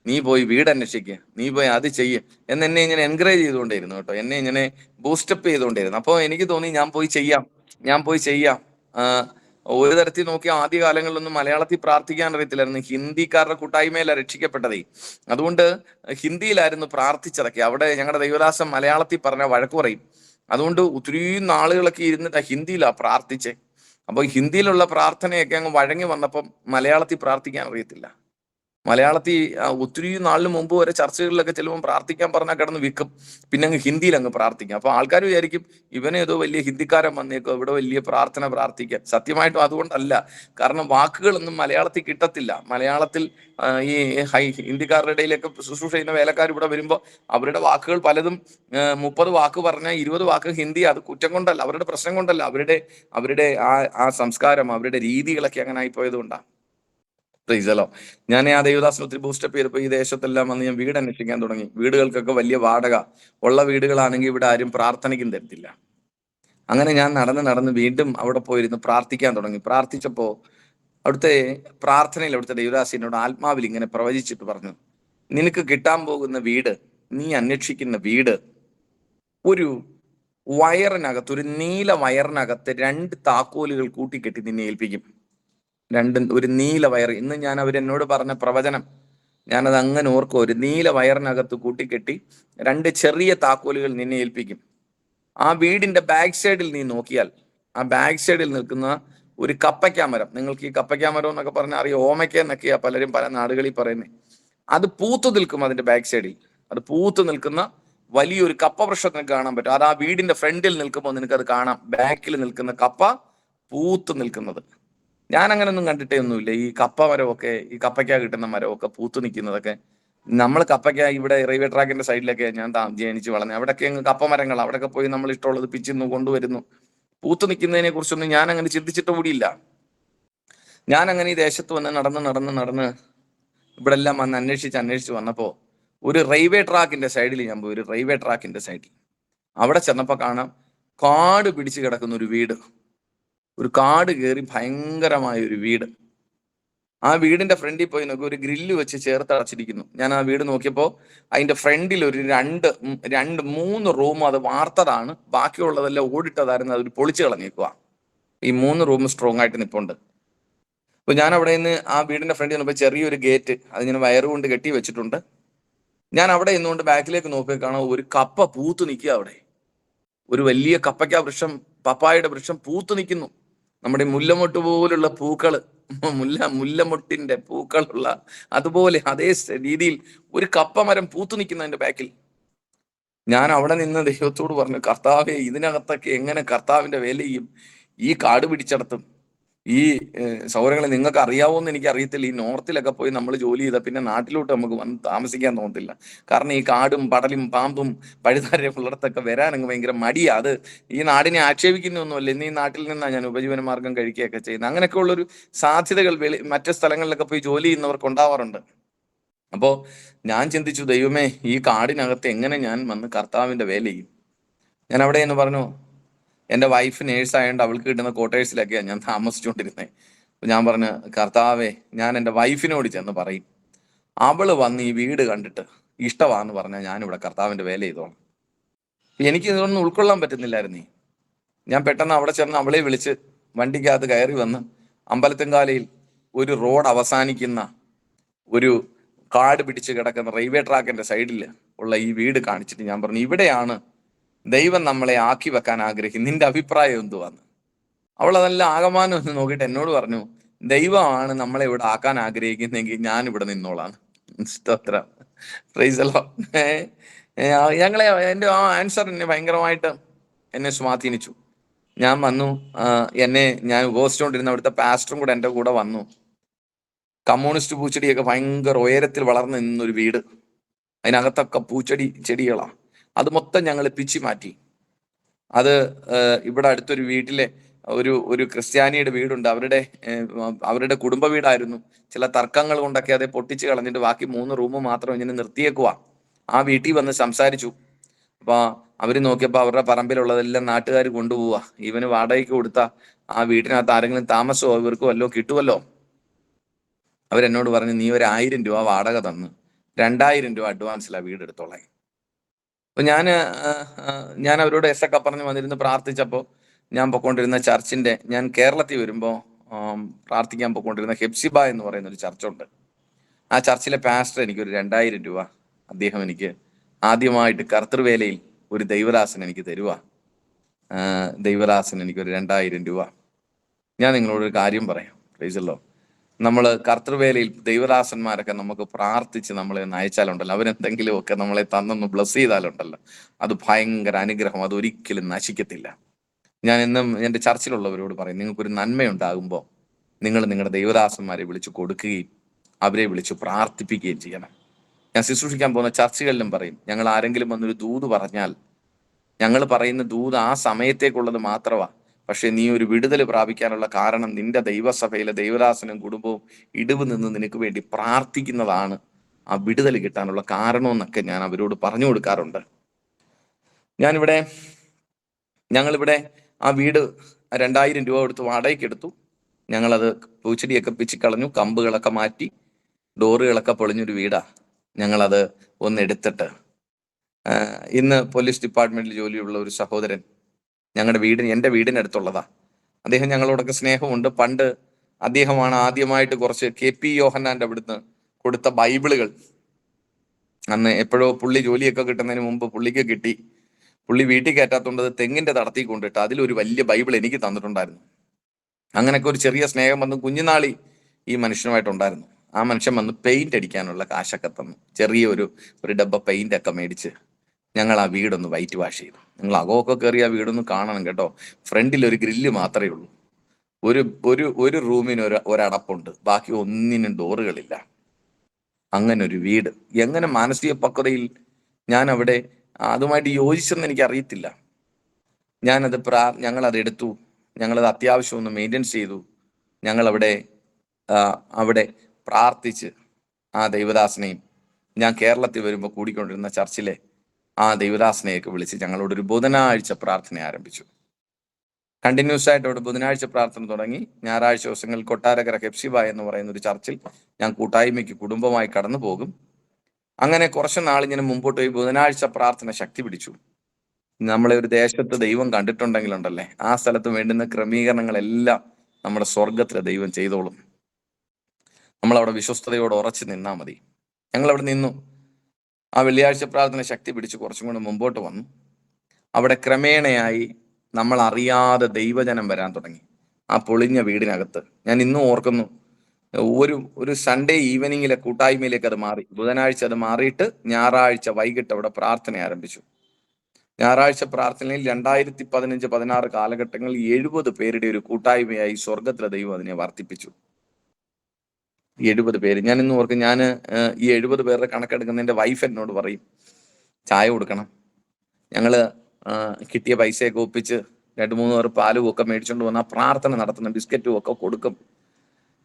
നീ പോയി വീട് അന്വേഷിക്കുക, നീ പോയി അത് ചെയ്യ് എന്നെ ഇങ്ങനെ എൻകറേജ് ചെയ്തുകൊണ്ടേയിരുന്നു കേട്ടോ. എന്നെ ഇങ്ങനെ ബൂസ്റ്റപ്പ് ചെയ്തുകൊണ്ടേയിരുന്നു. അപ്പോൾ എനിക്ക് തോന്നി ഞാൻ പോയി ചെയ്യാം. ഒരു തരത്തിൽ നോക്കിയ ആദ്യ കാലങ്ങളിലൊന്നും മലയാളത്തിൽ പ്രാർത്ഥിക്കാൻ അറിയത്തില്ലായിരുന്നു. ഹിന്ദിക്കാരുടെ കൂട്ടായ്മയില രക്ഷിക്കപ്പെട്ടതേ. അതുകൊണ്ട് ഹിന്ദിയിലായിരുന്നു പ്രാർത്ഥിച്ചതൊക്കെ. അവിടെ ഞങ്ങളുടെ ദൈവദാസൻ മലയാളത്തിൽ പറഞ്ഞ വഴക്ക് പറയും. അതുകൊണ്ട് ഒത്തിരി നാളുകളൊക്കെ ഇരുന്നിട്ട് ഹിന്ദിയിലാ പ്രാർത്ഥിച്ചേ. അപ്പൊ ഹിന്ദിയിലുള്ള പ്രാർത്ഥനയൊക്കെ അങ്ങ് വഴങ്ങി വന്നപ്പം മലയാളത്തിൽ പ്രാർത്ഥിക്കാൻ അറിയത്തില്ല. മലയാളത്തിൽ ഒത്തിരി നാളിന് മുമ്പ് വരെ ചർച്ചകളിലൊക്കെ ചെല്ലുമ്പോൾ പ്രാർത്ഥിക്കാൻ പറഞ്ഞാൽ കിടന്ന് വിൽക്കും. പിന്നെ അങ്ങ് ഹിന്ദിയിൽ അങ്ങ് പ്രാർത്ഥിക്കാം. അപ്പൊ ആൾക്കാർ വിചാരിക്കും ഇവനെ ഏതോ വലിയ ഹിന്ദിക്കാരൻ വന്നേക്കോ, ഇവിടെ വലിയ പ്രാർത്ഥിക്കാൻ. സത്യമായിട്ടും അതുകൊണ്ടല്ല. കാരണം വാക്കുകളൊന്നും മലയാളത്തിൽ കിട്ടത്തില്ല. മലയാളത്തിൽ ഈ ഹിന്ദിക്കാരുടെ ഇടയിലൊക്കെ ശുശ്രൂഷ ചെയ്യുന്ന വേലക്കാർ ഇവിടെ വരുമ്പോൾ അവരുടെ വാക്കുകൾ പലതും 30 വാക്ക് പറഞ്ഞാൽ 20 വാക്ക് ഹിന്ദി. അത് കുറ്റം കൊണ്ടല്ല, അവരുടെ പ്രശ്നം കൊണ്ടല്ല, അവരുടെ ആ സംസ്കാരം, അവരുടെ രീതികളൊക്കെ അങ്ങനെ ആയിപ്പോയത് കൊണ്ടാണ്. ഞാൻ ആ ദൈവദാസനെ ഒത്തിരി ബൂസ്റ്റപ്പ് ചെയ്തപ്പോൾ ഈ ദേശത്തെല്ലാം വന്ന് ഞാൻ വീട് അന്വേഷിക്കാൻ തുടങ്ങി. വീടുകൾക്കൊക്കെ വലിയ വാടക ഉള്ള വീടുകളാണെങ്കിൽ ഇവിടെ ആരും പ്രാർത്ഥനയ്ക്കും തരത്തില്ല. അങ്ങനെ ഞാൻ നടന്ന് വീണ്ടും അവിടെ പോയിരുന്നു പ്രാർത്ഥിക്കാൻ തുടങ്ങി. പ്രാർത്ഥിച്ചപ്പോൾ അവിടുത്തെ പ്രാർത്ഥനയിൽ അവിടുത്തെ ദൈവദാസനോട് ആത്മാവിൽ ഇങ്ങനെ പ്രവചിച്ചിട്ട് പറഞ്ഞു, നിനക്ക് കിട്ടാൻ പോകുന്ന വീട്, നീ അന്വേഷിക്കുന്ന വീട് ഒരു വയറിനകത്ത്, ഒരു നീല വയറിനകത്ത് 2 താക്കോലുകൾ കൂട്ടിക്കെട്ടി നിന്നെ ഏൽപ്പിക്കും. ഒരു നീല വയർ. ഇന്ന് ഞാൻ അവരെന്നോട് പറഞ്ഞ പ്രവചനം ഞാനത് അങ്ങനെ ഓർക്കും. ഒരു നീല വയറിനകത്ത് കൂട്ടിക്കെട്ടി 2 ചെറിയ താക്കോലുകൾ നിന്നെ ഏൽപ്പിക്കും. ആ വീടിന്റെ ബാക്ക് സൈഡിൽ നീ നോക്കിയാൽ ആ ബാക്ക് സൈഡിൽ നിൽക്കുന്ന ഒരു കപ്പയ്ക്കാമരം, നിങ്ങൾക്ക് ഈ കപ്പയ്ക്കാമരം എന്നൊക്കെ പറഞ്ഞാൽ അറിയാം, ഓമയ്ക്ക എന്നൊക്കെയാ പലരും പല നാടുകളിൽ പറയുന്നത്. അത് പൂത്തു നിൽക്കും. അതിന്റെ ബാക്ക് സൈഡിൽ അത് പൂത്തു നിൽക്കുന്ന വലിയൊരു കപ്പ വൃക്ഷത്തിന് കാണാൻ പറ്റും. അത് ആ വീടിന്റെ ഫ്രണ്ടിൽ നിൽക്കുമ്പോൾ നിനക്കത് കാണാം. ബാക്കിൽ നിൽക്കുന്ന കപ്പ പൂത്തു നിൽക്കുന്നത്. ഞാൻ അങ്ങനെയൊന്നും കണ്ടിട്ടേ ഒന്നുമില്ല. ഈ കപ്പ മരമൊക്കെ, ഈ കപ്പയ്ക്ക കിട്ടുന്ന മരമൊക്കെ പൂത്തു നിൽക്കുന്നതൊക്കെ നമ്മൾ കപ്പയ്ക്ക ഇവിടെ റെയിൽവേ ട്രാക്കിന്റെ സൈഡിലൊക്കെ ഞാൻ ജനിച്ച് വളർന്നു. അവിടെയൊക്കെ കപ്പ മരങ്ങൾ, അവിടെയൊക്കെ പോയി നമ്മൾ ഇഷ്ടമുള്ളത് പിച്ചിന്ന് കൊണ്ടുവരുന്നു. പൂത്തു നിൽക്കുന്നതിനെ കുറിച്ചൊന്നും ഞാൻ അങ്ങനെ ചിന്തിച്ചിട്ട് കൂടിയില്ല. ഞാൻ അങ്ങനെ ഈ ദേശത്ത് വന്ന് നടന്ന് ഇവിടെ എല്ലാം വന്ന് അന്വേഷിച്ച് വന്നപ്പോൾ ഒരു റെയിൽവേ ട്രാക്കിന്റെ സൈഡിൽ ഞാൻ പോയി. ഒരു റെയിൽവേ ട്രാക്കിന്റെ സൈഡിൽ അവിടെ ചെന്നപ്പോൾ കാണാം കാട് പിടിച്ച് കിടക്കുന്ന ഒരു വീട്. ഒരു കാട് കയറി ഭയങ്കരമായ ഒരു വീട്. ആ വീടിന്റെ ഫ്രണ്ടിൽ പോയി നോക്കി, ഒരു ഗ്രില്ല് വെച്ച് ചേർത്ത് അടച്ചിരിക്കുന്നു. ഞാൻ ആ വീട് നോക്കിയപ്പോൾ അതിന്റെ ഫ്രണ്ടിൽ ഒരു 3 റൂം അത് വാർത്തതാണ്. ബാക്കിയുള്ളതെല്ലാം ഓടിട്ടതായിരുന്നു. അതൊരു പൊളിച്ചു കളഞ്ഞേക്കുക. ഈ 3 റൂം സ്ട്രോങ് ആയിട്ട് നിൽപ്പുണ്ട്. അപ്പൊ ഞാൻ അവിടെ നിന്ന് ആ വീടിന്റെ ഫ്രണ്ടിൽ നിന്നപ്പോൾ ചെറിയൊരു ഗേറ്റ് അതിങ്ങനെ വയറുകൊണ്ട് കെട്ടി വെച്ചിട്ടുണ്ട്. ഞാൻ അവിടെ നിന്നുകൊണ്ട് ബാക്കിലേക്ക് നോക്കി കാണാം ഒരു കപ്പ പൂത്തു നിൽക്കുക. അവിടെ ഒരു വലിയ കപ്പയ്ക്ക വൃക്ഷം, പപ്പായയുടെ വൃക്ഷം പൂത്തു നിൽക്കുന്നു. നമ്മുടെ മുല്ലമൊട്ട് പോലുള്ള പൂക്കള്, മുല്ലമൊട്ടിന്റെ പൂക്കളുള്ള അതുപോലെ അതേ രീതിയിൽ ഒരു കപ്പമരം പൂത്തു നിൽക്കുന്നതിന്റെ ബാക്കിൽ. ഞാൻ അവിടെ നിന്ന് ദൈവത്തോട് പറഞ്ഞു, കർത്താവെ, ഇതിനകത്തൊക്കെ എങ്ങനെ കർത്താവിന്റെ വേല ചെയ്യും? ഈ കാട് പിടിച്ചടത്തും. ഈ സൗരങ്ങളെ നിങ്ങൾക്ക് അറിയാവോന്ന് എനിക്ക് അറിയത്തില്ല. ഈ നോർത്തിലൊക്കെ പോയി നമ്മൾ ജോലി ചെയ്താൽ പിന്നെ നാട്ടിലോട്ട് നമുക്ക് വന്ന് താമസിക്കാൻ തോന്നത്തില്ല. കാരണം ഈ കാടും പടലും പാമ്പും പഴുതാര ഉള്ളിടത്തൊക്കെ വരാൻ അങ്ങ് ഭയങ്കര മടിയാ. അത് ഈ നാടിനെ ആക്ഷേപിക്കുന്നൊന്നുമല്ല. ഇന്ന് ഈ നാട്ടിൽ നിന്നാണ് ഞാൻ ഉപജീവന മാർഗം കഴിക്കുകയൊക്കെ ചെയ്യുന്നത്. അങ്ങനെയൊക്കെ ഉള്ളൊരു സാധ്യതകൾ മറ്റു സ്ഥലങ്ങളിലൊക്കെ പോയി ജോലി ചെയ്യുന്നവർക്ക് ഉണ്ടാവാറുണ്ട്. അപ്പോൾ ഞാൻ ചിന്തിച്ചു, ദൈവമേ, ഈ കാടിനകത്ത് എങ്ങനെ ഞാൻ വന്ന് കർത്താവിന്റെ വേല ചെയ്യും? ഞാൻ അവിടെ എന്ന് പറഞ്ഞു, എൻ്റെ വൈഫ് നേഴ്സ് ആയതുകൊണ്ട് അവൾക്ക് കിട്ടുന്ന ക്വാർട്ടേഴ്സിലൊക്കെയാണ് ഞാൻ താമസിച്ചുകൊണ്ടിരുന്നത്. അപ്പൊ ഞാൻ പറഞ്ഞു, കർത്താവേ, ഞാൻ എൻ്റെ വൈഫിനോട് ചെന്ന് പറയും, അവള് വന്ന് ഈ വീട് കണ്ടിട്ട് ഇഷ്ടമാന്ന് പറഞ്ഞാൽ ഞാനിവിടെ കർത്താവിന്റെ വേല ചെയ്തോളാം. എനിക്ക് ഇതൊന്നും ഉൾക്കൊള്ളാൻ പറ്റുന്നില്ലായിരുന്നേ. ഞാൻ പെട്ടെന്ന് അവിടെ ചെന്ന് അവളെ വിളിച്ച് വണ്ടിക്കകത്ത് കയറി വന്ന് അമ്പലത്തുംകാലയിൽ ഒരു റോഡ് അവസാനിക്കുന്ന ഒരു കാട് പിടിച്ച് കിടക്കുന്ന റെയിൽവേ ട്രാക്കിന്റെ സൈഡിൽ ഉള്ള ഈ വീട് കാണിച്ചിട്ട് ഞാൻ പറഞ്ഞു, ഇവിടെയാണ് ദൈവം നമ്മളെ ആക്കി വെക്കാൻ ആഗ്രഹിക്കും, നിന്റെ അഭിപ്രായം എന്തുവാന്ന്. അവൾ അതെല്ലാം ആകമാനം ഒന്ന് നോക്കിയിട്ട് എന്നോട് പറഞ്ഞു, ദൈവമാണ് നമ്മളെ ഇവിടെ ആക്കാൻ ആഗ്രഹിക്കുന്നെങ്കിൽ ഞാൻ ഇവിടെ നിന്നോളാം. സ്തോത്രം, പ്രൈസ് ദി ലോർഡ്. ഞങ്ങളെ എൻ്റെ ആ ആൻസർ എന്നെ ഭയങ്കരമായിട്ട് എന്നെ സ്വാധീനിച്ചു. ഞാൻ വന്നു, ഞാൻ ഉപവസിച്ചുകൊണ്ടിരുന്ന അവിടുത്തെ പാസ്റ്ററും കൂടെ എൻ്റെ കൂടെ വന്നു. കമ്മ്യൂണിസ്റ്റ് പൂച്ചെടിയൊക്കെ ഭയങ്കര ഉയരത്തിൽ വളർന്നു നിന്നൊരു വീട്, അതിനകത്തൊക്കെ ചെടികളാ. അത് മൊത്തം ഞങ്ങൾ പിച്ചി മാറ്റി. അത് ഇവിടെ അടുത്തൊരു വീട്ടിലെ ഒരു ക്രിസ്ത്യാനിയുടെ വീടുണ്ട്, അവരുടെ കുടുംബ വീടായിരുന്നു. ചില തർക്കങ്ങൾ കൊണ്ടൊക്കെ അത് പൊട്ടിച്ച് കളഞ്ഞിട്ട് ബാക്കി 3 റൂം മാത്രം ഇങ്ങനെ നിർത്തിയേക്കുവാ. ആ വീട്ടിൽ വന്ന് സംസാരിച്ചു. അപ്പൊ അവര് നോക്കിയപ്പോ അവരുടെ പറമ്പിലുള്ളതെല്ലാം നാട്ടുകാർ കൊണ്ടുപോവാ. ഇവന് വാടകയ്ക്ക് കൊടുത്ത ആ വീട്ടിനകത്ത് ആരെങ്കിലും താമസമോ ഇവർക്ക് വല്ലതും കിട്ടുമല്ലോ. അവരെന്നോട് പറഞ്ഞു, നീ ഒരു 1000 രൂപ വാടക തന്ന് 2000 രൂപ അഡ്വാൻസിലാ വീട് എടുത്തോളാം. അപ്പൊ ഞാൻ അവരോട് ഒക്കെ പറഞ്ഞ് വന്നിരുന്ന് പ്രാർത്ഥിച്ചപ്പോൾ ഞാൻ പൊക്കോണ്ടിരുന്ന ഞാൻ കേരളത്തിൽ വരുമ്പോൾ പ്രാർത്ഥിക്കാൻ പൊക്കോണ്ടിരുന്ന ഹെപ്സിബ എന്ന് പറയുന്ന ഒരു ചർച്ചുണ്ട്. ആ ചർച്ചിലെ പാസ്റ്റർ എനിക്കൊരു 2000 രൂപ അദ്ദേഹം എനിക്ക് ആദ്യമായിട്ട് കർത്തൃവേലയിൽ ഒരു ദൈവദാസൻ എനിക്ക് തരുക. ദൈവദാസൻ എനിക്കൊരു 2000 രൂപ. ഞാൻ നിങ്ങളോടൊരു കാര്യം പറയാം, പ്രൈസ് ദി ലോർഡ്. നമ്മൾ കർത്തൃവേലയിൽ ദൈവദാസന്മാരൊക്കെ നമുക്ക് പ്രാർത്ഥിച്ച് നമ്മളെ നയിച്ചാലുണ്ടല്ലോ, അവരെന്തെങ്കിലുമൊക്കെ നമ്മളെ തന്നൊന്ന് ബ്ലസ് ചെയ്താലുണ്ടല്ലോ, അത് ഭയങ്കര അനുഗ്രഹം, അതൊരിക്കലും നശിക്കത്തില്ല. ഞാൻ എന്നും എൻ്റെ ചർച്ചിലുള്ളവരോട് പറയും, നിങ്ങൾക്കൊരു നന്മയുണ്ടാകുമ്പോൾ നിങ്ങൾ നിങ്ങളുടെ ദൈവദാസന്മാരെ വിളിച്ച് കൊടുക്കുകയും അവരെ വിളിച്ച് പ്രാർത്ഥിപ്പിക്കുകയും ചെയ്യണം. ഞാൻ ശുശ്രൂഷിക്കാൻ പോകുന്ന ചർച്ചകളിലും പറയും, ഞങ്ങൾ ആരെങ്കിലും വന്നൊരു ദൂത് പറഞ്ഞാൽ ഞങ്ങൾ പറയുന്ന ദൂത് ആ സമയത്തേക്കുള്ളത് മാത്രമാണ്. പക്ഷെ നീ ഒരു വിടുതൽ പ്രാപിക്കാനുള്ള കാരണം നിന്റെ ദൈവസഭയിലെ ദൈവദാസനും കുടുംബവും ഇടിവ് നിന്ന് നിനക്ക് വേണ്ടി പ്രാർത്ഥിക്കുന്നതാണ് ആ വിടുതൽ കിട്ടാനുള്ള കാരണമെന്നൊക്കെ ഞാൻ അവരോട് പറഞ്ഞു കൊടുക്കാറുണ്ട്. ഞങ്ങളിവിടെ ആ വീട് 2000 രൂപ കൊടുത്ത് വാടകയ്ക്ക് എടുത്തു. ഞങ്ങളത് പൂച്ചെടിയൊക്കെ പിച്ചിക്കളഞ്ഞു, കമ്പുകളൊക്കെ മാറ്റി, ഡോറുകളൊക്കെ പൊളിഞ്ഞൊരു വീടാ. ഞങ്ങളത് ഒന്നെടുത്തിട്ട് ഇന്ന് പോലീസ് ഡിപ്പാർട്ട്മെന്റിൽ ജോലിയുള്ള ഒരു സഹോദരൻ എൻ്റെ വീടിനടുത്തുള്ളതാ. അദ്ദേഹം ഞങ്ങളോടൊക്കെ സ്നേഹമുണ്ട്. പണ്ട് അദ്ദേഹമാണ് ആദ്യമായിട്ട് കുറച്ച് KP യോഹന്നാന്റെ അവിടുന്ന് കൊടുത്ത ബൈബിളുകൾ, അന്ന് എപ്പോഴോ പുള്ളി ജോലിയൊക്കെ കിട്ടുന്നതിന് മുമ്പ് പുള്ളിക്ക് കിട്ടി. പുള്ളി വീട്ടിൽ കയറ്റാത്തോണ്ട് തെങ്ങിന്റെ തടത്തിൽ കൊണ്ടിട്ട് അതിലൊരു വലിയ ബൈബിൾ എനിക്ക് തന്നിട്ടുണ്ടായിരുന്നു. അങ്ങനെയൊക്കെ ഒരു ചെറിയ സ്നേഹം വന്ന് കുഞ്ഞുനാളി ഈ മനുഷ്യനുമായിട്ടുണ്ടായിരുന്നു. ആ മനുഷ്യൻ വന്ന് പെയിന്റ് അടിക്കാനുള്ള കാശൊക്കെ തന്നു. ചെറിയൊരു ഡബ്ബ പെയിന്റ് ഒക്കെ മേടിച്ച് ഞങ്ങൾ ആ വീടൊന്ന് വൈറ്റ് വാഷ് ചെയ്തു. നിങ്ങൾ അകമൊക്കെ കയറി ആ വീടൊന്ന് കാണണം കേട്ടോ. ഫ്രണ്ടിൽ ഒരു ഗ്രില്ല് മാത്രമേ ഉള്ളൂ. ഒരു റൂമിന് ഒരടപ്പുണ്ട്, ബാക്കി ഒന്നിനും ഡോറുകളില്ല. അങ്ങനെ ഒരു വീട് എങ്ങനെ മാനസിക പക്വതയിൽ ഞാൻ അവിടെ അതുമായിട്ട് യോജിച്ചെന്ന് എനിക്ക് അറിയത്തില്ല. ഞങ്ങളത് എടുത്തു, ഞങ്ങളത് അത്യാവശ്യം ഒന്ന് മെയിൻ്റെനൻസ് ചെയ്തു. ഞങ്ങൾ അവിടെ പ്രാർത്ഥിച്ച് ആ ദൈവദാസനെയും ഞാൻ കേരളത്തിൽ വരുമ്പോൾ കൂടിക്കൊണ്ടിരുന്ന ചർച്ചിലെ ആ ദൈവദാസനെയൊക്കെ വിളിച്ച് ഞങ്ങളോടൊരു ബുധനാഴ്ച പ്രാർത്ഥന ആരംഭിച്ചു. കണ്ടിന്യൂസ് ആയിട്ട് അവിടെ ബുധനാഴ്ച പ്രാർത്ഥന തുടങ്ങി. ഞായറാഴ്ച ദിവസങ്ങളിൽ കൊട്ടാരക്കര ഹെപ്സിബ എന്ന് പറയുന്ന ഒരു ചർച്ചിൽ ഞാൻ കൂട്ടായ്മയ്ക്ക് കുടുംബമായി കടന്നു പോകും. അങ്ങനെ കുറച്ച് നാളിങ്ങനെ മുമ്പോട്ട് പോയി ബുധനാഴ്ച പ്രാർത്ഥന ശക്തി പിടിച്ചു. നമ്മളെ ഒരു ദേശത്ത് ദൈവം കണ്ടിട്ടുണ്ടെങ്കിലുണ്ടല്ലേ, ആ സ്ഥലത്ത് വേണ്ടുന്ന ക്രമീകരണങ്ങളെല്ലാം നമ്മുടെ സ്വർഗത്തിലെ ദൈവം ചെയ്തോളും. നമ്മളവിടെ വിശ്വസ്തയോടെ ഉറച്ചു നിന്നാൽ മതി. ഞങ്ങളവിടെ നിന്നു. ആ വെള്ളിയാഴ്ച പ്രാർത്ഥന ശക്തി പിടിച്ച് കുറച്ചും കൂടെ മുമ്പോട്ട് വന്നു. അവിടെ ക്രമേണയായി നമ്മൾ അറിയാതെ ദൈവജനം വരാൻ തുടങ്ങി ആ പൊളിഞ്ഞ വീടിനകത്ത്. ഞാൻ ഇന്നും ഓർക്കുന്നു, ഒരു സൺഡേ ഈവനിങ്ങിലെ കൂട്ടായ്മയിലേക്ക് അത് മാറി. ബുധനാഴ്ച അത് മാറിയിട്ട് ഞായറാഴ്ച വൈകിട്ട് അവിടെ പ്രാർത്ഥന ആരംഭിച്ചു. ഞായറാഴ്ച പ്രാർത്ഥനയിൽ 2015-16 കാലഘട്ടങ്ങളിൽ 70 പേരുടെ ഒരു കൂട്ടായ്മയായി സ്വർഗത്തിലെ ദൈവം അതിനെ വർദ്ധിപ്പിച്ചു. 70 പേര്. ഞാൻ ഇന്ന് ഓർക്കും, ഞാൻ ഈ 70 പേരുടെ കണക്കെടുക്കുന്ന എൻ്റെ വൈഫ് എന്നോട് പറയും, ചായ കൊടുക്കണം. ഞങ്ങള് കിട്ടിയ പൈസയൊക്കെ ഒപ്പിച്ച് 2-3 പേർ പാലും ഒക്കെ മേടിച്ചോണ്ട് വന്നാൽ പ്രാർത്ഥന നടത്തുന്ന ബിസ്ക്കറ്റും ഒക്കെ കൊടുക്കും.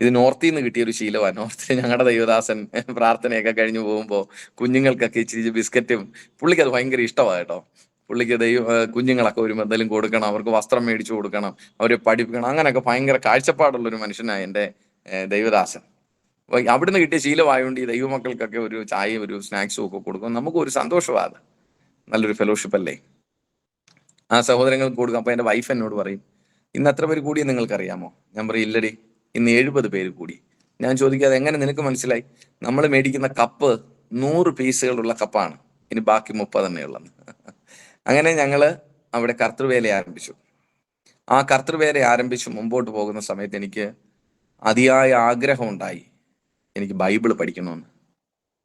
ഇത് നോർത്തിൽ നിന്ന് കിട്ടിയ ഒരു ശീലമാണ്. നോർത്തിൽ ഞങ്ങളുടെ ദൈവദാസൻ പ്രാർത്ഥനയൊക്കെ കഴിഞ്ഞു പോകുമ്പോൾ കുഞ്ഞുങ്ങൾക്കൊക്കെ ഇച്ചിരി ബിസ്ക്കറ്റും, പുള്ളിക്ക് അത് ഭയങ്കര ഇഷ്ടമാണ് കേട്ടോ. പുള്ളിക്ക് കുഞ്ഞുങ്ങളൊക്കെ വരുമ്പോൾ എന്തെങ്കിലും കൊടുക്കണം, അവർക്ക് വസ്ത്രം മേടിച്ചു കൊടുക്കണം, അവരെ പഠിപ്പിക്കണം, അങ്ങനെയൊക്കെ ഭയങ്കര കാഴ്ചപ്പാടുള്ളൊരു മനുഷ്യനാണ് എൻ്റെ ദൈവദാസൻ. അപ്പൊ അവിടുന്ന് കിട്ടിയ ശീലമായതുകൊണ്ട് ഈ ദൈവമക്കൾക്കൊക്കെ ഒരു ചായയും ഒരു സ്നാക്സും ഒക്കെ കൊടുക്കും. നമുക്ക് ഒരു സന്തോഷമാണ്, നല്ലൊരു ഫെലോഷിപ്പ് അല്ലേ. ആ സഹോദരങ്ങൾക്ക് കൊടുക്കും. അപ്പൊ എൻ്റെ വൈഫ് എന്നോട് പറയും, ഇന്ന് എത്ര പേര് കൂടിയെന്ന് നിങ്ങൾക്കറിയാമോ? ഞാൻ പറയും, ഇല്ലടി, ഇന്ന് 70 പേര് കൂടി. ഞാൻ ചോദിക്കാതെ എങ്ങനെ നിനക്ക് മനസ്സിലായി? നമ്മൾ മേടിക്കുന്ന കപ്പ് 100 പീസുകളുള്ള കപ്പാണ്, ഇനി ബാക്കി 30 തന്നെ ഉള്ളത്. അങ്ങനെ ഞങ്ങള് അവിടെ കർത്തൃവേല ആരംഭിച്ചു. ആ കർത്തൃവേല ആരംഭിച്ച് മുമ്പോട്ട് പോകുന്ന സമയത്ത് എനിക്ക് അതിയായ ആഗ്രഹം ഉണ്ടായി, എനിക്ക് ബൈബിൾ പഠിക്കണമെന്ന്.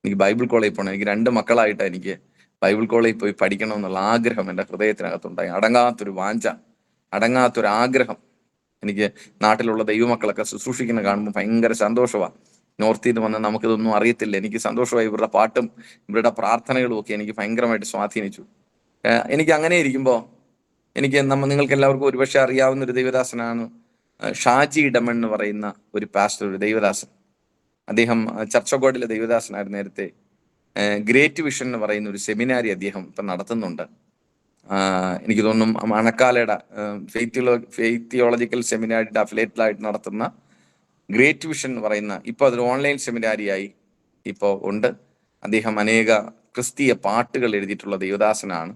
എനിക്ക് ബൈബിൾ കോളേജിൽ പോകണം. എനിക്ക് 2 മക്കളായിട്ട് എനിക്ക് ബൈബിൾ കോളേജിൽ പോയി പഠിക്കണമെന്നുള്ള ആഗ്രഹം എൻ്റെ ഹൃദയത്തിനകത്തുണ്ടായി. അടങ്ങാത്തൊരു വാഞ്ച, അടങ്ങാത്തൊരു ആഗ്രഹം. എനിക്ക് നാട്ടിലുള്ള ദൈവമക്കളൊക്കെ ശുശ്രൂഷിക്കുന്ന കാണുമ്പോൾ ഭയങ്കര സന്തോഷമാണ്. നോർത്തിൽ നിന്ന് വന്ന് നമുക്കിതൊന്നും അറിയത്തില്ല. എനിക്ക് സന്തോഷമായി. ഇവരുടെ പാട്ടും ഇവരുടെ പ്രാർത്ഥനകളും ഒക്കെ എനിക്ക് ഭയങ്കരമായിട്ട് സ്വാധീനിച്ചു. എനിക്ക് അങ്ങനെ ഇരിക്കുമ്പോൾ എനിക്ക് നിങ്ങൾക്ക് എല്ലാവർക്കും ഒരുപക്ഷെ അറിയാവുന്ന ഒരു ദൈവദാസനാണ് ഷാജി ഇടമൺ എന്ന് പറയുന്ന ഒരു പാസ്റ്റർ, ഒരു ദൈവദാസൻ. അദ്ദേഹം ചർച്ച് ഓഫ് ഗോഡിലെ ദൈവദാസനായിരുന്നു നേരത്തെ. ഗ്രേറ്റ് വിഷൻ എന്ന് പറയുന്ന ഒരു സെമിനാരി അദ്ദേഹം ഇപ്പം നടത്തുന്നുണ്ട്. എനിക്ക് തോന്നുന്നു മണക്കാലയുടെ ഫെയ്ത്ത് തിയോളജിക്കൽ സെമിനാരിയുടെ അഫിലേറ്റഡായിട്ട് നടത്തുന്ന ഗ്രേറ്റ് വിഷൻ എന്ന് പറയുന്ന, ഇപ്പോൾ അതൊരു ഓൺലൈൻ സെമിനാരിയായി ഇപ്പോൾ ഉണ്ട്. അദ്ദേഹം അനേക ക്രിസ്തീയ പാട്ടുകൾ എഴുതിയിട്ടുള്ള ദൈവദാസനാണ്.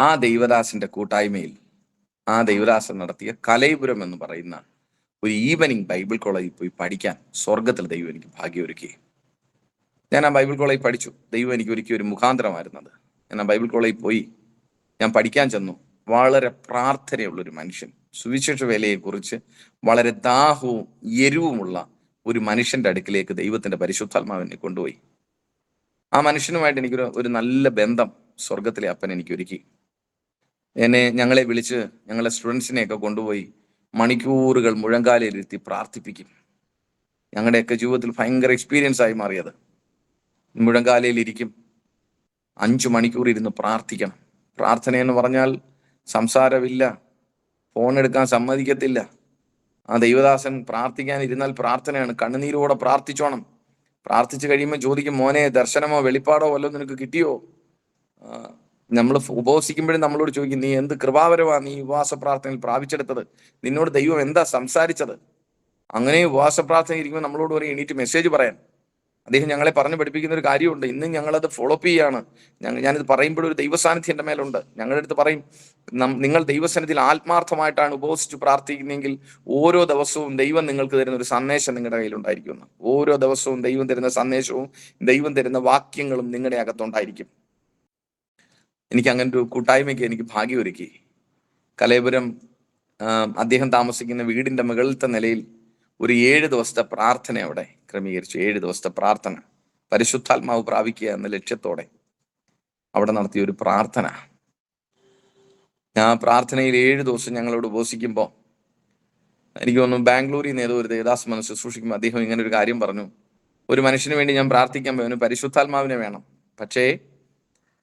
ആ ദൈവദാസന്റെ കൂട്ടായ്മയിൽ ആ ദൈവദാസൻ നടത്തിയ കലൈപുരം എന്ന് പറയുന്ന ഒരു ഈവനിങ് ബൈബിൾ കോളേജിൽ പോയി പഠിക്കാൻ സ്വർഗത്തിൽ ദൈവം എനിക്ക് ഭാഗ്യമൊരുക്കി. ഞാൻ ആ ബൈബിൾ കോളേജിൽ പഠിച്ചു. ദൈവം എനിക്ക് ഒരുക്കിയ ഒരു മുഖാന്തരമായിരുന്നത്. ഞാൻ ആ ബൈബിൾ കോളേജിൽ പോയി, ഞാൻ പഠിക്കാൻ ചെന്നു. വളരെ പ്രാർത്ഥനയുള്ളൊരു മനുഷ്യൻ, സുവിശേഷ വേലയെക്കുറിച്ച് വളരെ ദാഹവും എരിവുമുള്ള ഒരു മനുഷ്യന്റെ അടുക്കിലേക്ക് ദൈവത്തിന്റെ പരിശുദ്ധാത്മാവിനെ കൊണ്ടുപോയി. ആ മനുഷ്യനുമായിട്ട് എനിക്കൊരു നല്ല ബന്ധം സ്വർഗത്തിലെ അപ്പൻ എനിക്ക് ഒരുക്കി. ഞങ്ങളെ വിളിച്ച് ഞങ്ങളെ സ്റ്റുഡൻസിനെയൊക്കെ കൊണ്ടുപോയി മണിക്കൂറുകൾ മുഴങ്കാലിലിരുത്തി പ്രാർത്ഥിപ്പിക്കും. ഞങ്ങളുടെയൊക്കെ ജീവിതത്തിൽ ഭയങ്കര എക്സ്പീരിയൻസ് ആയി മാറിയത്. മുഴങ്കാലയിലിരിക്കും, 5 മണിക്കൂർ ഇരുന്ന് പ്രാർത്ഥിക്കണം. പ്രാർത്ഥനയെന്ന് പറഞ്ഞാൽ സംസാരമില്ല, ഫോൺ എടുക്കാൻ സമ്മതിക്കത്തില്ല. ആ ദൈവദാസൻ പ്രാർത്ഥിക്കാൻ ഇരുന്നാൽ പ്രാർത്ഥനയാണ്, കണ്ണുനീരോടെ പ്രാർത്ഥിച്ചോണം. പ്രാർത്ഥിച്ചു കഴിയുമ്പോൾ ചോദിക്കും, മോനെ ദർശനമോ വെളിപ്പാടോ വല്ലോ നിനക്ക് കിട്ടിയോ? നമ്മൾ ഉപവസിക്കുമ്പോഴും നമ്മളോട് ചോദിക്കും, നീ എന്ത് കൃപാവരമാണ് നീ ഉപവാസ പ്രാർത്ഥനയിൽ പ്രാപിച്ചെടുത്തത്? നിന്നോട് ദൈവം എന്താ സംസാരിച്ചത്? അങ്ങനെ ഉപവാസ പ്രാർത്ഥന ഇരിക്കുമ്പോൾ നമ്മളോട് പറയും എണീറ്റ് മെസ്സേജ് പറയാൻ. അദ്ദേഹം ഞങ്ങളെ പറഞ്ഞു പഠിപ്പിക്കുന്ന ഒരു കാര്യമുണ്ട്. ഇന്നും ഞങ്ങളത് ഫോളോ അപ്പ് ചെയ്യാണ്. ഞാനിത് പറയുമ്പോഴൊരു ദൈവസാന്നിധ്യം എൻ്റെ മേലുണ്ട്. ഞങ്ങളുടെ അടുത്ത് പറയും, നിങ്ങൾ ദൈവസന്നിധിയിൽ ആത്മാർത്ഥമായിട്ടാണ് ഉപവസിച്ച് പ്രാർത്ഥിക്കുന്നതെങ്കിൽ ഓരോ ദിവസവും ദൈവം നിങ്ങൾക്ക് തരുന്ന ഒരു സന്ദേശം നിങ്ങളുടെ കയ്യിലുണ്ടായിരിക്കുമെന്ന്. ഓരോ ദിവസവും ദൈവം തരുന്ന സന്ദേശവും ദൈവം തരുന്ന വാക്യങ്ങളും നിങ്ങളുടെ അകത്തുണ്ടായിരിക്കും. എനിക്ക് അങ്ങനെ ഒരു കൂട്ടായ്മയ്ക്ക് എനിക്ക് ഭാഗ്യമൊരുക്കി. കലൈപുരം അദ്ദേഹം താമസിക്കുന്ന വീടിന്റെ മുകളിലത്തെ നിലയിൽ ഒരു 7 ദിവസത്തെ പ്രാർത്ഥന അവിടെ ക്രമീകരിച്ചു. 7 ദിവസത്തെ പ്രാർത്ഥന, പരിശുദ്ധാത്മാവ് പ്രാപിക്കുക എന്ന ലക്ഷ്യത്തോടെ അവിടെ നടത്തിയ ഒരു പ്രാർത്ഥന. ഞാൻ പ്രാർത്ഥനയിൽ 7 ദിവസം ഞങ്ങളോട് ഉപവസിക്കുമ്പോൾ എനിക്ക് തോന്നുന്നു ബാംഗ്ലൂരിൽ നിന്ന് ഏതോ ഒരു ദേവദാസ് മനസ്സ് ശുശ്രൂഷിക്കുമ്പോൾ അദ്ദേഹം ഇങ്ങനെ ഒരു കാര്യം പറഞ്ഞു, ഒരു മനുഷ്യന് വേണ്ടി ഞാൻ പ്രാർത്ഥിക്കാൻ പോയി, അവന് പരിശുദ്ധാത്മാവിനെ വേണം. പക്ഷേ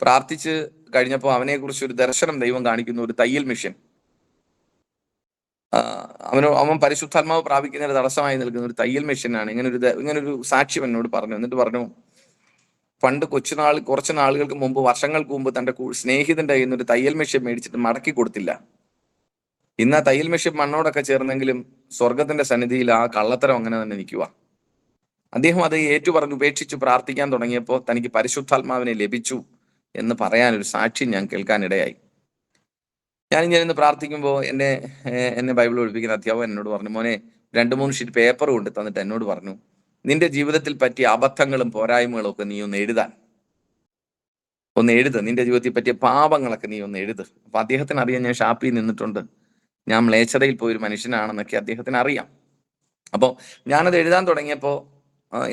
പ്രാർത്ഥിച്ച് കഴിഞ്ഞപ്പോൾ അവനെക്കുറിച്ച് ഒരു ദർശനം ദൈവം കാണിക്കുന്നു, ഒരു തയ്യൽ മിഷൻ. അവൻ പരിശുദ്ധാത്മാവ് പ്രാപിക്കുന്നതിന് തടസ്സമായി നിൽക്കുന്ന ഒരു തയ്യൽ മെഷീനാണ്. ഇങ്ങനൊരു സാക്ഷ്യം എന്നോട് പറഞ്ഞു. എന്നിട്ട് പറഞ്ഞു, പണ്ട് കുറച്ച് നാളുകൾക്ക് മുമ്പ്, വർഷങ്ങൾക്ക് മുമ്പ് തന്റെ സ്നേഹിതന്റെ കയ്യിൽ നിന്ന് ഒരു തയ്യൽ മെഷീൻ മേടിച്ചിട്ട് മടക്കി കൊടുത്തില്ല. ഇന്ന് ആ തയ്യൽ മെഷീൻ മണ്ണോടൊക്കെ ചേർന്നെങ്കിലും സ്വർഗത്തിന്റെ സന്നിധിയിൽ ആ കള്ളത്തരം അങ്ങനെ തന്നെ നിൽക്കുക. അദ്ദേഹം അത് ഏറ്റുപറഞ്ഞ് ഉപേക്ഷിച്ച് പ്രാർത്ഥിക്കാൻ തുടങ്ങിയപ്പോൾ തനിക്ക് പരിശുദ്ധാത്മാവിനെ ലഭിച്ചു എന്ന് പറയാനൊരു സാക്ഷ്യം ഞാൻ കേൾക്കാനിടയായി. ഞാനിങ്ങനെ പ്രാർത്ഥിക്കുമ്പോൾ എന്നെ ബൈബിൾ പഠിപ്പിക്കുന്ന അധ്യാപകൻ എന്നോട് പറഞ്ഞു, മോനെ 2-3 ഷീറ്റ് പേപ്പർ കൊണ്ട് തന്നിട്ട് എന്നോട് പറഞ്ഞു, നിന്റെ ജീവിതത്തിൽ പറ്റിയ അബദ്ധങ്ങളും പോരായ്മകളും ഒക്കെ നീ ഒന്ന് എഴുത്. നിന്റെ ജീവിതത്തിൽ പറ്റിയ പാപങ്ങളൊക്കെ നീ ഒന്ന് എഴുത്. അപ്പൊ അദ്ദേഹത്തിന് അറിയാം ഞാൻ ഷാപ്പിൽ നിന്നിട്ടുണ്ട്, ഞാൻ മ്ലേച്ഛതയിൽ പോയൊരു മനുഷ്യനാണെന്നൊക്കെ അദ്ദേഹത്തിന് അറിയാം. അപ്പോൾ ഞാനത് എഴുതാൻ തുടങ്ങിയപ്പോൾ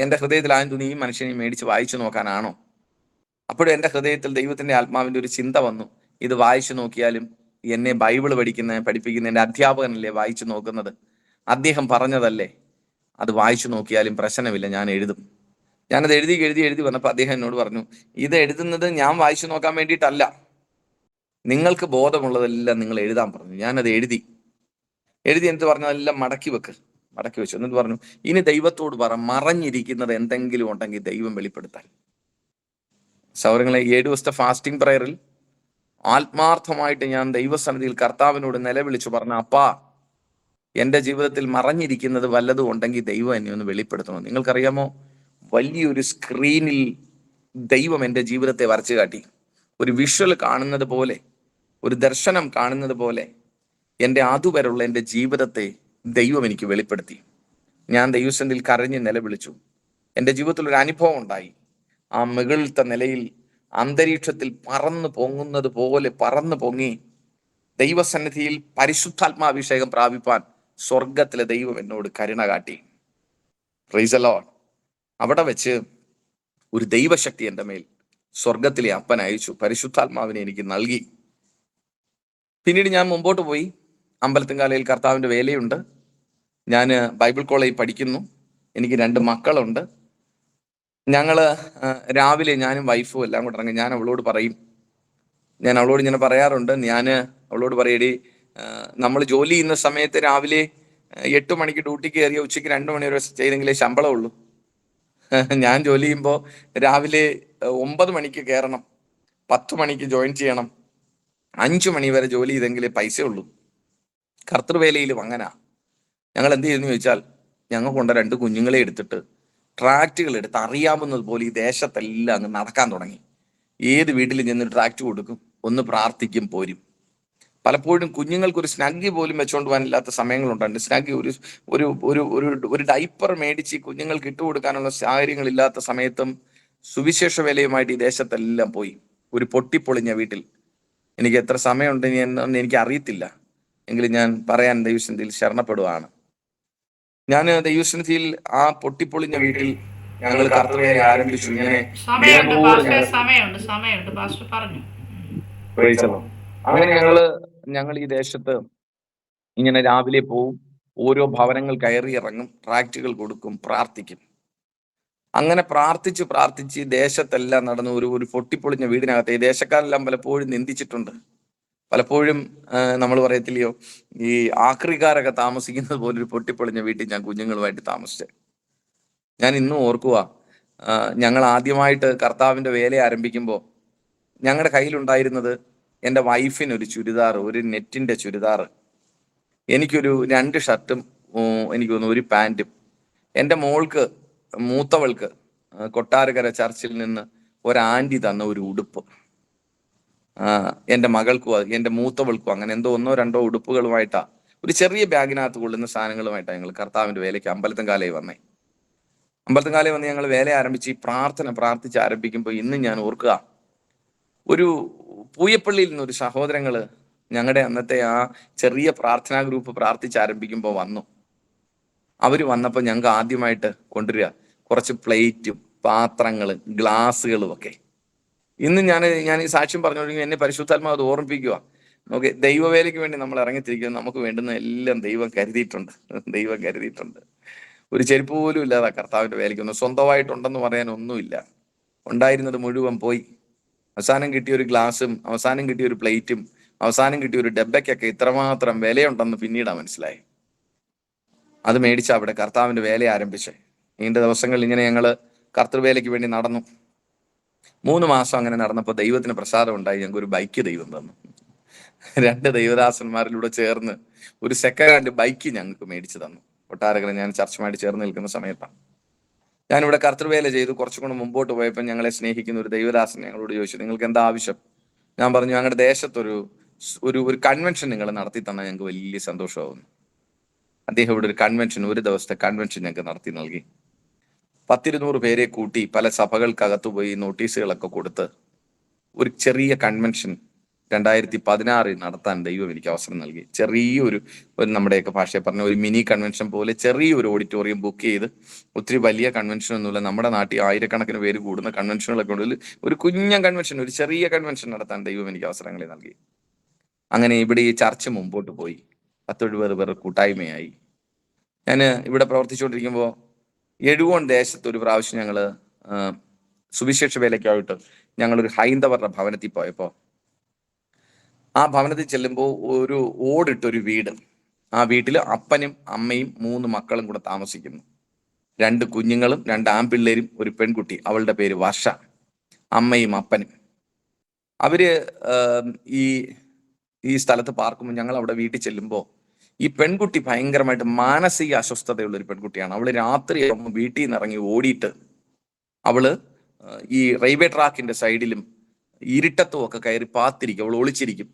എൻ്റെ ഹൃദയത്തിൽ ആദ്യം തോന്നി, ഈ മനുഷ്യനെ മേടിച്ച് വായിച്ചു നോക്കാനാണോ? അപ്പോഴും എൻ്റെ ഹൃദയത്തിൽ ദൈവത്തിന്റെ ആത്മാവിന്റെ ഒരു ചിന്ത വന്നു, ഇത് വായിച്ചു നോക്കിയാലും എന്നെ ബൈബിള് പഠിപ്പിക്കുന്ന എൻ്റെ അധ്യാപകനല്ലേ വായിച്ചു നോക്കുന്നത്, അദ്ദേഹം പറഞ്ഞതല്ലേ, അത് വായിച്ചു നോക്കിയാലും പ്രശ്നമില്ല, ഞാൻ എഴുതും. ഞാനത് എഴുതി എഴുതി എഴുതി വന്നപ്പോൾ അദ്ദേഹം എന്നോട് പറഞ്ഞു, ഇത് എഴുതുന്നത് ഞാൻ വായിച്ചു നോക്കാൻ വേണ്ടിയിട്ടല്ല, നിങ്ങൾക്ക് ബോധമുള്ളതെല്ലാം നിങ്ങൾ എഴുതാൻ പറഞ്ഞു. ഞാനത് എഴുതി എന്നിട്ട് പറഞ്ഞു, അതെല്ലാം മടക്കി വെച്ചു. എന്നിട്ട് പറഞ്ഞു, ഇനി ദൈവത്തോട് പറ, മറഞ്ഞിരിക്കുന്നത് എന്തെങ്കിലും ഉണ്ടെങ്കിൽ ദൈവം വെളിപ്പെടുത്താൻ. സൗരങ്ങളെ, 7 ദിവസത്തെ ഫാസ്റ്റിംഗ് പ്രയറിൽ ആത്മാർത്ഥമായിട്ട് ഞാൻ ദൈവസന്നിധിയിൽ കർത്താവിനോട് നിലവിളിച്ചു പറഞ്ഞു, അപ്പാ, എൻ്റെ ജീവിതത്തിൽ മറഞ്ഞിരിക്കുന്നത് വല്ലതും ഉണ്ടെങ്കിൽ ദൈവം എന്നെ ഒന്ന് വെളിപ്പെടുത്തണം. നിങ്ങൾക്കറിയാമോ, വലിയൊരു സ്ക്രീനിൽ ദൈവം എൻ്റെ ജീവിതത്തെ വരച്ചു കാട്ടി. ഒരു വിഷ്വൽ കാണുന്നത് പോലെ, ഒരു ദർശനം കാണുന്നത് പോലെ എൻ്റെ അതുവരെയുള്ള എൻ്റെ ജീവിതത്തെ ദൈവം എനിക്ക് വെളിപ്പെടുത്തി. ഞാൻ ദൈവസന്നിധിയിൽ കരഞ്ഞ് നിലവിളിച്ചു. എൻ്റെ ജീവിതത്തിൽ ഒരു അനുഭവം ഉണ്ടായി. ആ മുകളിലത്തെ നിലയിൽ അന്തരീക്ഷത്തിൽ പറന്നു പൊങ്ങുന്നത് പോലെ പറന്നു പൊങ്ങി ദൈവസന്നിധിയിൽ പരിശുദ്ധാത്മാഭിഷേകം പ്രാപിപ്പാൻ സ്വർഗത്തിലെ ദൈവം എന്നോട് കരുണ കാട്ടി. Praise the Lord. അവിടെ വെച്ച് ഒരു ദൈവശക്തി എൻ്റെ മേൽ സ്വർഗത്തിലെ അപ്പൻ അയച്ചു, പരിശുദ്ധാത്മാവിനെ എനിക്ക് നൽകി. പിന്നീട് ഞാൻ മുമ്പോട്ട് പോയി. അമ്പലത്തിൻകാലയിൽ കർത്താവിൻ്റെ വേലയുണ്ട്. ഞാൻ ബൈബിൾ കോളേജിൽ പഠിക്കുന്നു. എനിക്ക് 2 മക്കളുണ്ട്. ഞങ്ങള് രാവിലെ ഞാനും വൈഫും എല്ലാം കൂടെ ഇറങ്ങി. ഞാൻ അവളോട് ഇങ്ങനെ പറയാറുണ്ട്. ഞാൻ അവളോട് പറയടി, നമ്മൾ ജോലി ചെയ്യുന്ന സമയത്ത് രാവിലെ 8 മണിക്ക് ഡ്യൂട്ടിക്ക് കയറിയ ഉച്ചയ്ക്ക് 2 മണി വരെ ചെയ്തെങ്കിലേ ശമ്പളമുള്ളൂ. ഞാൻ ജോലി ചെയ്യുമ്പോൾ രാവിലെ 9 മണിക്ക് കയറണം, 10 മണിക്ക് ജോയിൻ ചെയ്യണം, 5 മണി വരെ ജോലി ചെയ്തെങ്കിലേ പൈസ ഉള്ളൂ. കർത്തൃവേലയിലും അങ്ങനെ. ഞങ്ങൾ എന്ത് ചെയ്യുന്നു ചോദിച്ചാൽ, ഞങ്ങൾ കൊണ്ട് 2 കുഞ്ഞുങ്ങളെ എടുത്തിട്ട് ട്രാക്റ്റുകൾ എടുത്ത് അറിയാവുന്നത് പോലെ ഈ ദേശത്തെല്ലാം അങ്ങ് നടക്കാൻ തുടങ്ങി. ഏത് വീട്ടിലും ചെന്ന് ട്രാക്റ്റ് കൊടുക്കും, ഒന്ന് പ്രാർത്ഥിക്കും, പോരും. പലപ്പോഴും കുഞ്ഞുങ്ങൾക്ക് ഒരു സ്നഗ്ഗി പോലും വെച്ചുകൊണ്ട് പോകാനില്ലാത്ത സമയങ്ങളുണ്ട്. സ്നഗ്ഗി ഒരു ഒരു ഒരു ഒരു ഡൈപ്പർ മേടിച്ച് കുഞ്ഞുങ്ങൾക്ക് ഇട്ടുകൊടുക്കാനുള്ള സാഹചര്യങ്ങളില്ലാത്ത സമയത്തും സുവിശേഷ വേലയുമായിട്ട് ഈ ദേശത്തെല്ലാം പോയി. ഒരു പൊട്ടിപ്പൊളിഞ്ഞ വീട്ടിൽ, എനിക്ക് എത്ര സമയമുണ്ട് എന്ന് എനിക്ക് അറിയത്തില്ല, എങ്കിലും ഞാൻ പറയാൻ ദൈവസന്നിധിയിൽ ശരണപ്പെടുകയാണ്. ഞാൻ ദൈവസന്നിധിയിൽ ആ പൊട്ടിപ്പൊളിഞ്ഞ വീട്ടിൽ ഞങ്ങൾ കർത്തൃവേല ആരംഭിച്ചു. ഇങ്ങനെ അങ്ങനെ ഞങ്ങൾ ഈ ദേശത്ത് ഇങ്ങനെ രാവിലെ പോവും, ഓരോ ഭവനങ്ങൾ കയറി ഇറങ്ങും, ട്രാക്റ്റുകൾ കൊടുക്കും, പ്രാർത്ഥിക്കും. അങ്ങനെ പ്രാർത്ഥിച്ച് ദേശത്തെല്ലാം നടന്ന് ഒരു പൊട്ടിപ്പൊളിഞ്ഞ വീടിനകത്ത് ഈ ദേശക്കാരെല്ലാം പലപ്പോഴും നിന്ദിച്ചിട്ടുണ്ട്. പലപ്പോഴും നമ്മൾ പറയത്തില്ലയോ, ഈ ആക്രിക്കാരൊക്കെ താമസിക്കുന്നത് പോലെ ഒരു പൊട്ടിപ്പൊളിഞ്ഞ വീട്ടിൽ ഞാൻ കുഞ്ഞുങ്ങളുമായിട്ട് താമസിച്ചത്. ഞാൻ ഇന്നും ഓർക്കുക, ഞങ്ങൾ ആദ്യമായിട്ട് കർത്താവിൻ്റെ വേല ആരംഭിക്കുമ്പോൾ ഞങ്ങളുടെ കയ്യിലുണ്ടായിരുന്നത് എൻ്റെ വൈഫിനൊരു ചുരിദാർ, ഒരു നെറ്റിൻ്റെ ചുരിദാർ, എനിക്കൊരു 2 ഷർട്ടും എനിക്ക് തോന്നുന്നു ഒരു പാൻറ്റും, എൻ്റെ മൂത്തവൾക്ക് കൊട്ടാരക്കര ചർച്ചിൽ നിന്ന് ഒരാൻറ്റി തന്ന ഒരു ഉടുപ്പ്, എൻ്റെ മകൾക്കും എൻ്റെ മൂത്തവൾക്കും അങ്ങനെ എന്തോ 1-2 ഉടുപ്പുകളുമായിട്ടാ, ഒരു ചെറിയ ബാഗിനകത്ത് കൊള്ളുന്ന സാധനങ്ങളുമായിട്ടാണ് ഞങ്ങൾ കർത്താവിൻ്റെ വേലയ്ക്ക് അമ്പലത്തിൻകാലയിൽ വന്നേ. അമ്പലത്തിൻകാലയിൽ വന്ന് ഞങ്ങൾ വേല ആരംഭിച്ച് ഈ പ്രാർത്ഥിച്ച് ആരംഭിക്കുമ്പോൾ ഇന്ന് ഞാൻ ഓർക്കുക, ഒരു പൂയപ്പള്ളിയിൽ നിന്നൊരു സഹോദരങ്ങള് ഞങ്ങളുടെ അന്നത്തെ ആ ചെറിയ പ്രാർത്ഥനാ ഗ്രൂപ്പ് പ്രാർത്ഥിച്ച് ആരംഭിക്കുമ്പോൾ വന്നു. അവർ വന്നപ്പോൾ ഞങ്ങൾക്ക് ആദ്യമായിട്ട് കൊണ്ടുവരിക കുറച്ച് പ്ലേറ്റും പാത്രങ്ങളും ഗ്ലാസ്സുകളും ഒക്കെ. ഇന്ന് ഞാൻ ഈ സാക്ഷ്യം പറഞ്ഞുകൊണ്ടെങ്കിൽ എന്നെ പരിശുദ്ധാത്മാവ് അത് ഓർമ്മിപ്പിക്കുക. നമുക്ക് ദൈവവേലയ്ക്ക് വേണ്ടി നമ്മൾ ഇറങ്ങിത്തിരിക്കുന്നത്, നമുക്ക് വേണ്ടുന്ന എല്ലാം ദൈവം കരുതിയിട്ടുണ്ട്. ഒരു ചെരുപ്പ് പോലും ഇല്ലാതെ കർത്താവിൻ്റെ വേലയ്ക്കൊന്നും സ്വന്തമായിട്ടുണ്ടെന്ന് പറയാൻ ഒന്നുമില്ല. ഉണ്ടായിരുന്നത് മുഴുവൻ പോയി. അവസാനം കിട്ടിയ ഒരു ഗ്ലാസും, അവസാനം കിട്ടിയ ഒരു പ്ലേറ്റും, അവസാനം കിട്ടിയ ഒരു ഡബ്ബയ്ക്കൊക്കെ ഇത്രമാത്രം വിലയുണ്ടെന്ന് പിന്നീടാണ് മനസ്സിലായി. അത് മേടിച്ച് അവിടെ കർത്താവിൻ്റെ വേല ആരംഭിച്ചേ. നീണ്ട ദിവസങ്ങളിൽ ഇങ്ങനെ ഞങ്ങൾ കർത്തൃവേലയ്ക്ക് വേണ്ടി നടന്നു. 3 മാസം അങ്ങനെ നടന്നപ്പോൾ ദൈവത്തിന് പ്രസാദം ഉണ്ടായി. ഞങ്ങൾക്ക് ഒരു ബൈക്ക് ദൈവം തന്നു. 2 ദൈവദാസന്മാരിലൂടെ ചേർന്ന് ഒരു സെക്കൻഡ് ഹാൻഡ് ബൈക്ക് ഞങ്ങൾക്ക് മേടിച്ചു തന്നു. കൊട്ടാരക്കര ഞാൻ ചർച്ചുമായിട്ട് ചേർന്ന് നിൽക്കുന്ന സമയത്താണ്. ഞാനിവിടെ കർത്തൃവേല ചെയ്തു കുറച്ചും കൂടെ മുമ്പോട്ട് പോയപ്പോൾ ഞങ്ങളെ സ്നേഹിക്കുന്ന ഒരു ദൈവദാസൻ ഞങ്ങളോട് ചോദിച്ചു, നിങ്ങൾക്ക് എന്താ ആവശ്യം? ഞാൻ പറഞ്ഞു, ഞങ്ങളുടെ ദേശത്തൊരു ഒരു കൺവെൻഷൻ നിങ്ങൾ നടത്തി തന്നാൽ ഞങ്ങൾക്ക് വലിയ സന്തോഷമാകുന്നു. അദ്ദേഹം ഇവിടെ ഒരു കൺവെൻഷൻ, 1 ദിവസത്തെ കൺവെൻഷൻ ഞങ്ങൾക്ക് നടത്തി നൽകി. 10-200 പേരെ കൂട്ടി പല സഭകൾക്കകത്ത് പോയി നോട്ടീസുകളൊക്കെ കൊടുത്ത് ഒരു ചെറിയ കൺവെൻഷൻ 2016 നടത്താൻ ദൈവം എനിക്ക് അവസരം നൽകി. ചെറിയൊരു നമ്മുടെയൊക്കെ ഭാഷയെ പറഞ്ഞ ഒരു മിനി കൺവെൻഷൻ പോലെ ചെറിയൊരു ഓഡിറ്റോറിയം ബുക്ക് ചെയ്ത്, ഒത്തിരി വലിയ കൺവെൻഷൻ ഒന്നുമില്ല, നമ്മുടെ നാട്ടിൽ ആയിരക്കണക്കിന് പേര് കൂടുന്ന കൺവെൻഷനുകളൊക്കെ ഉള്ളിൽ ഒരു കുഞ്ഞൻ കൺവെൻഷൻ, ഒരു ചെറിയ കൺവെൻഷൻ നടത്താൻ ദൈവം എനിക്ക് അവസരങ്ങളെ നൽകി. അങ്ങനെ ഇവിടെ ഈ ചർച്ച മുമ്പോട്ട് പോയി. 10-70 പേർ കൂട്ടായ്മയായി. ഞാൻ ഇവിടെ പ്രവർത്തിച്ചുകൊണ്ടിരിക്കുമ്പോൾ എഴുകോൺ ദേശത്ത് ഒരു പ്രാവശ്യം ഞങ്ങള് സുവിശേഷ വേലയ്ക്കായിട്ട് ഞങ്ങളൊരു ഹൈന്ദവരുടെ ഭവനത്തിൽ പോയപ്പോൾ, ആ ഭവനത്തിൽ ചെല്ലുമ്പോൾ ഒരു ഓടിട്ടൊരു വീട്. ആ വീട്ടിൽ അപ്പനും അമ്മയും 3 മക്കളും കൂടെ താമസിക്കുന്നു. 2 കുഞ്ഞുങ്ങളും 2 ആൺപിള്ളേരും ഒരു പെൺകുട്ടി, അവളുടെ പേര് വർഷ. അമ്മയും അപ്പനും അവര് ഈ ഈ സ്ഥലത്ത് പാർക്കുമ്പോൾ ഞങ്ങൾ അവിടെ വീട്ടിൽ ചെല്ലുമ്പോൾ ഈ പെൺകുട്ടി ഭയങ്കരമായിട്ട് മാനസിക അസ്വസ്ഥതയുള്ള ഒരു പെൺകുട്ടിയാണ്. അവള് രാത്രി വീട്ടിൽ നിന്ന് ഇറങ്ങി ഓടിയിട്ട് അവള് ഈ റെയിൽവേ ട്രാക്കിന്റെ സൈഡിലും ഇരുട്ടത്തും ഒക്കെ കയറി പാത്തിരിക്കും, അവൾ ഒളിച്ചിരിക്കും.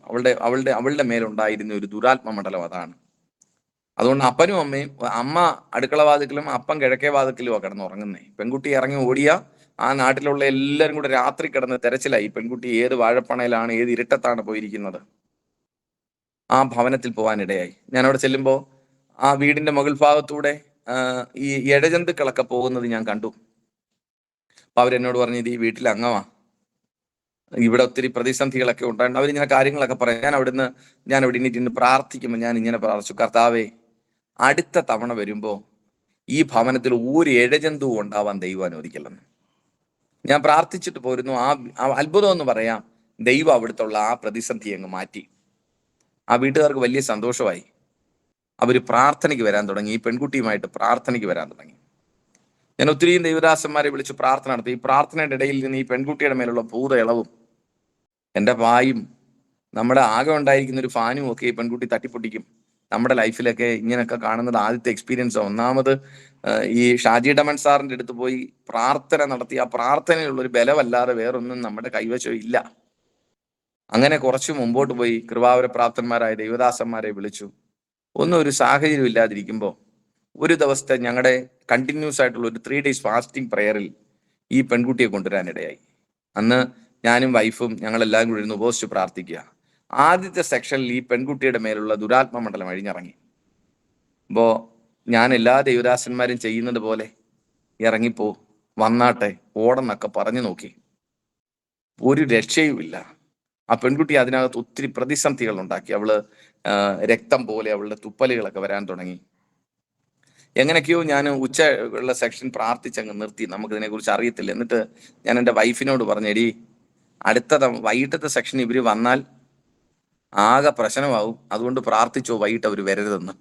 അവളുടെ മേലുണ്ടായിരുന്ന ഒരു ദുരാത്മ മണ്ഡലം അതാണ്. അതുകൊണ്ട് അപ്പനും അമ്മയും, അമ്മ അടുക്കള വാതിക്കലും അപ്പൻ കിഴക്കേ വാതിക്കലും കിടന്നുറങ്ങുന്നേ. പെൺകുട്ടി ഇറങ്ങി ഓടിയ ആ നാട്ടിലുള്ള എല്ലാവരും കൂടെ രാത്രി കിടന്ന് തെരച്ചിലായി പെൺകുട്ടി ഏത് വാഴപ്പണയിലാണ്, ഏത് ഇരുട്ടത്താണ് പോയിരിക്കുന്നത്. ആ ഭവനത്തിൽ പോകാനിടയായി. ഞാൻ അവിടെ ചെല്ലുമ്പോൾ ആ വീടിന്റെ മുകൾ ഭാഗത്തൂടെ ഈ ഇഴജന്തുക്കളൊക്കെ പോകുന്നത് ഞാൻ കണ്ടു. അപ്പൊ അവരെന്നോട് പറഞ്ഞു, ഇത് ഈ വീട്ടിലെ അംഗമാ, ഇവിടെ ഒത്തിരി പ്രതിസന്ധികളൊക്കെ ഉണ്ടായിരുന്നു. അവരിങ്ങനെ കാര്യങ്ങളൊക്കെ പറയാം. ഞാൻ അവിടെ ഇന്ന് പ്രാർത്ഥിക്കുമ്പോൾ ഞാൻ ഇങ്ങനെ പ്രാർത്ഥിച്ചു, കർത്താവേ, അടുത്ത തവണ വരുമ്പോ ഈ ഭവനത്തിൽ ഒരു ഇഴജന്തുവും ഉണ്ടാവാൻ ദൈവം അനുവദിക്കില്ലെന്ന് ഞാൻ പ്രാർത്ഥിച്ചിട്ട് പോരുന്നു. ആ അത്ഭുതം എന്ന് പറയാം, ദൈവം അവിടുത്തുള്ള ആ പ്രതിസന്ധി അങ്ങ് മാറ്റി. ആ വീട്ടുകാർക്ക് വലിയ സന്തോഷമായി. അവര് പ്രാർത്ഥനയ്ക്ക് വരാൻ തുടങ്ങി. ഈ പെൺകുട്ടിയുമായിട്ട് പ്രാർത്ഥനയ്ക്ക് വരാൻ തുടങ്ങി. ഞാൻ ഒത്തിരിയും ദൈവദാസന്മാരെ വിളിച്ച് പ്രാർത്ഥന നടത്തി. ഈ പ്രാർത്ഥനയുടെ ഇടയിൽ നിന്ന് ഈ പെൺകുട്ടിയുടെ മേലുള്ള ഭൂത ഇളവും എൻ്റെ പായും നമ്മുടെ ആകെ ഉണ്ടായിരിക്കുന്ന ഒരു ഫാനും ഒക്കെ ഈ പെൺകുട്ടി തട്ടിപ്പൊട്ടിക്കും. നമ്മുടെ ലൈഫിലൊക്കെ ഇങ്ങനെയൊക്കെ കാണുന്നത് ആദ്യത്തെ എക്സ്പീരിയൻസ്. ഒന്നാമത് ഈ ഷാജി ഡമൻ സാറിന്റെ അടുത്ത് പോയി പ്രാർത്ഥന നടത്തി. ആ പ്രാർത്ഥനയിലുള്ള ഒരു ബലമല്ലാതെ വേറൊന്നും നമ്മുടെ കൈവശം ഇല്ല. അങ്ങനെ കുറച്ച് മുമ്പോട്ട് പോയി കൃപാവര പ്രാപ്തന്മാരായ ദൈവദാസന്മാരെ വിളിച്ചു. ഒന്നും ഒരു സാഹചര്യം ഇല്ലാതിരിക്കുമ്പോൾ ഒരു ദിവസത്തെ ഞങ്ങളുടെ കണ്ടിന്യൂസ് ആയിട്ടുള്ള ഒരു 3 days ഫാസ്റ്റിംഗ് പ്രയറിൽ ഈ പെൺകുട്ടിയെ കൊണ്ടുവരാനിടയായി. അന്ന് ഞാനും വൈഫും ഞങ്ങളെല്ലാവരും കൂടി ഇരുന്ന് ഉപവസിച്ച് പ്രാർത്ഥിക്കുക. ആദ്യത്തെ സെക്ഷനിൽ ഈ പെൺകുട്ടിയുടെ മേലുള്ള ദുരാത്മ മണ്ഡലം അഴിഞ്ഞിറങ്ങി. അപ്പോൾ ഞാൻ എല്ലാ ദൈവദാസന്മാരും ചെയ്യുന്നത് പോലെ ഇറങ്ങിപ്പോ, വന്നാട്ടെ, ഓടെന്നൊക്കെ പറഞ്ഞു നോക്കി. ഒരു രക്ഷയുമില്ല. ആ പെൺകുട്ടി അതിനകത്ത് ഒത്തിരി പ്രതിസന്ധികൾ ഉണ്ടാക്കി. അവള് രക്തം പോലെ അവളുടെ തുപ്പലുകളൊക്കെ വരാൻ തുടങ്ങി. എങ്ങനെയൊക്കെയോ ഞാൻ ഉള്ള സെക്ഷൻ പ്രാർത്ഥിച്ചങ്ങ് നിർത്തി. നമുക്കിതിനെ കുറിച്ച് അറിയത്തില്ല. എന്നിട്ട് ഞാൻ എൻ്റെ വൈഫിനോട് പറഞ്ഞു, എടി, വൈകിട്ടത്തെ സെക്ഷൻ ഇവര് വന്നാൽ ആകെ പ്രശ്നമാവും, അതുകൊണ്ട് പ്രാർത്ഥിച്ചോ, വൈകിട്ട് അവർ വരരുതെന്ന്.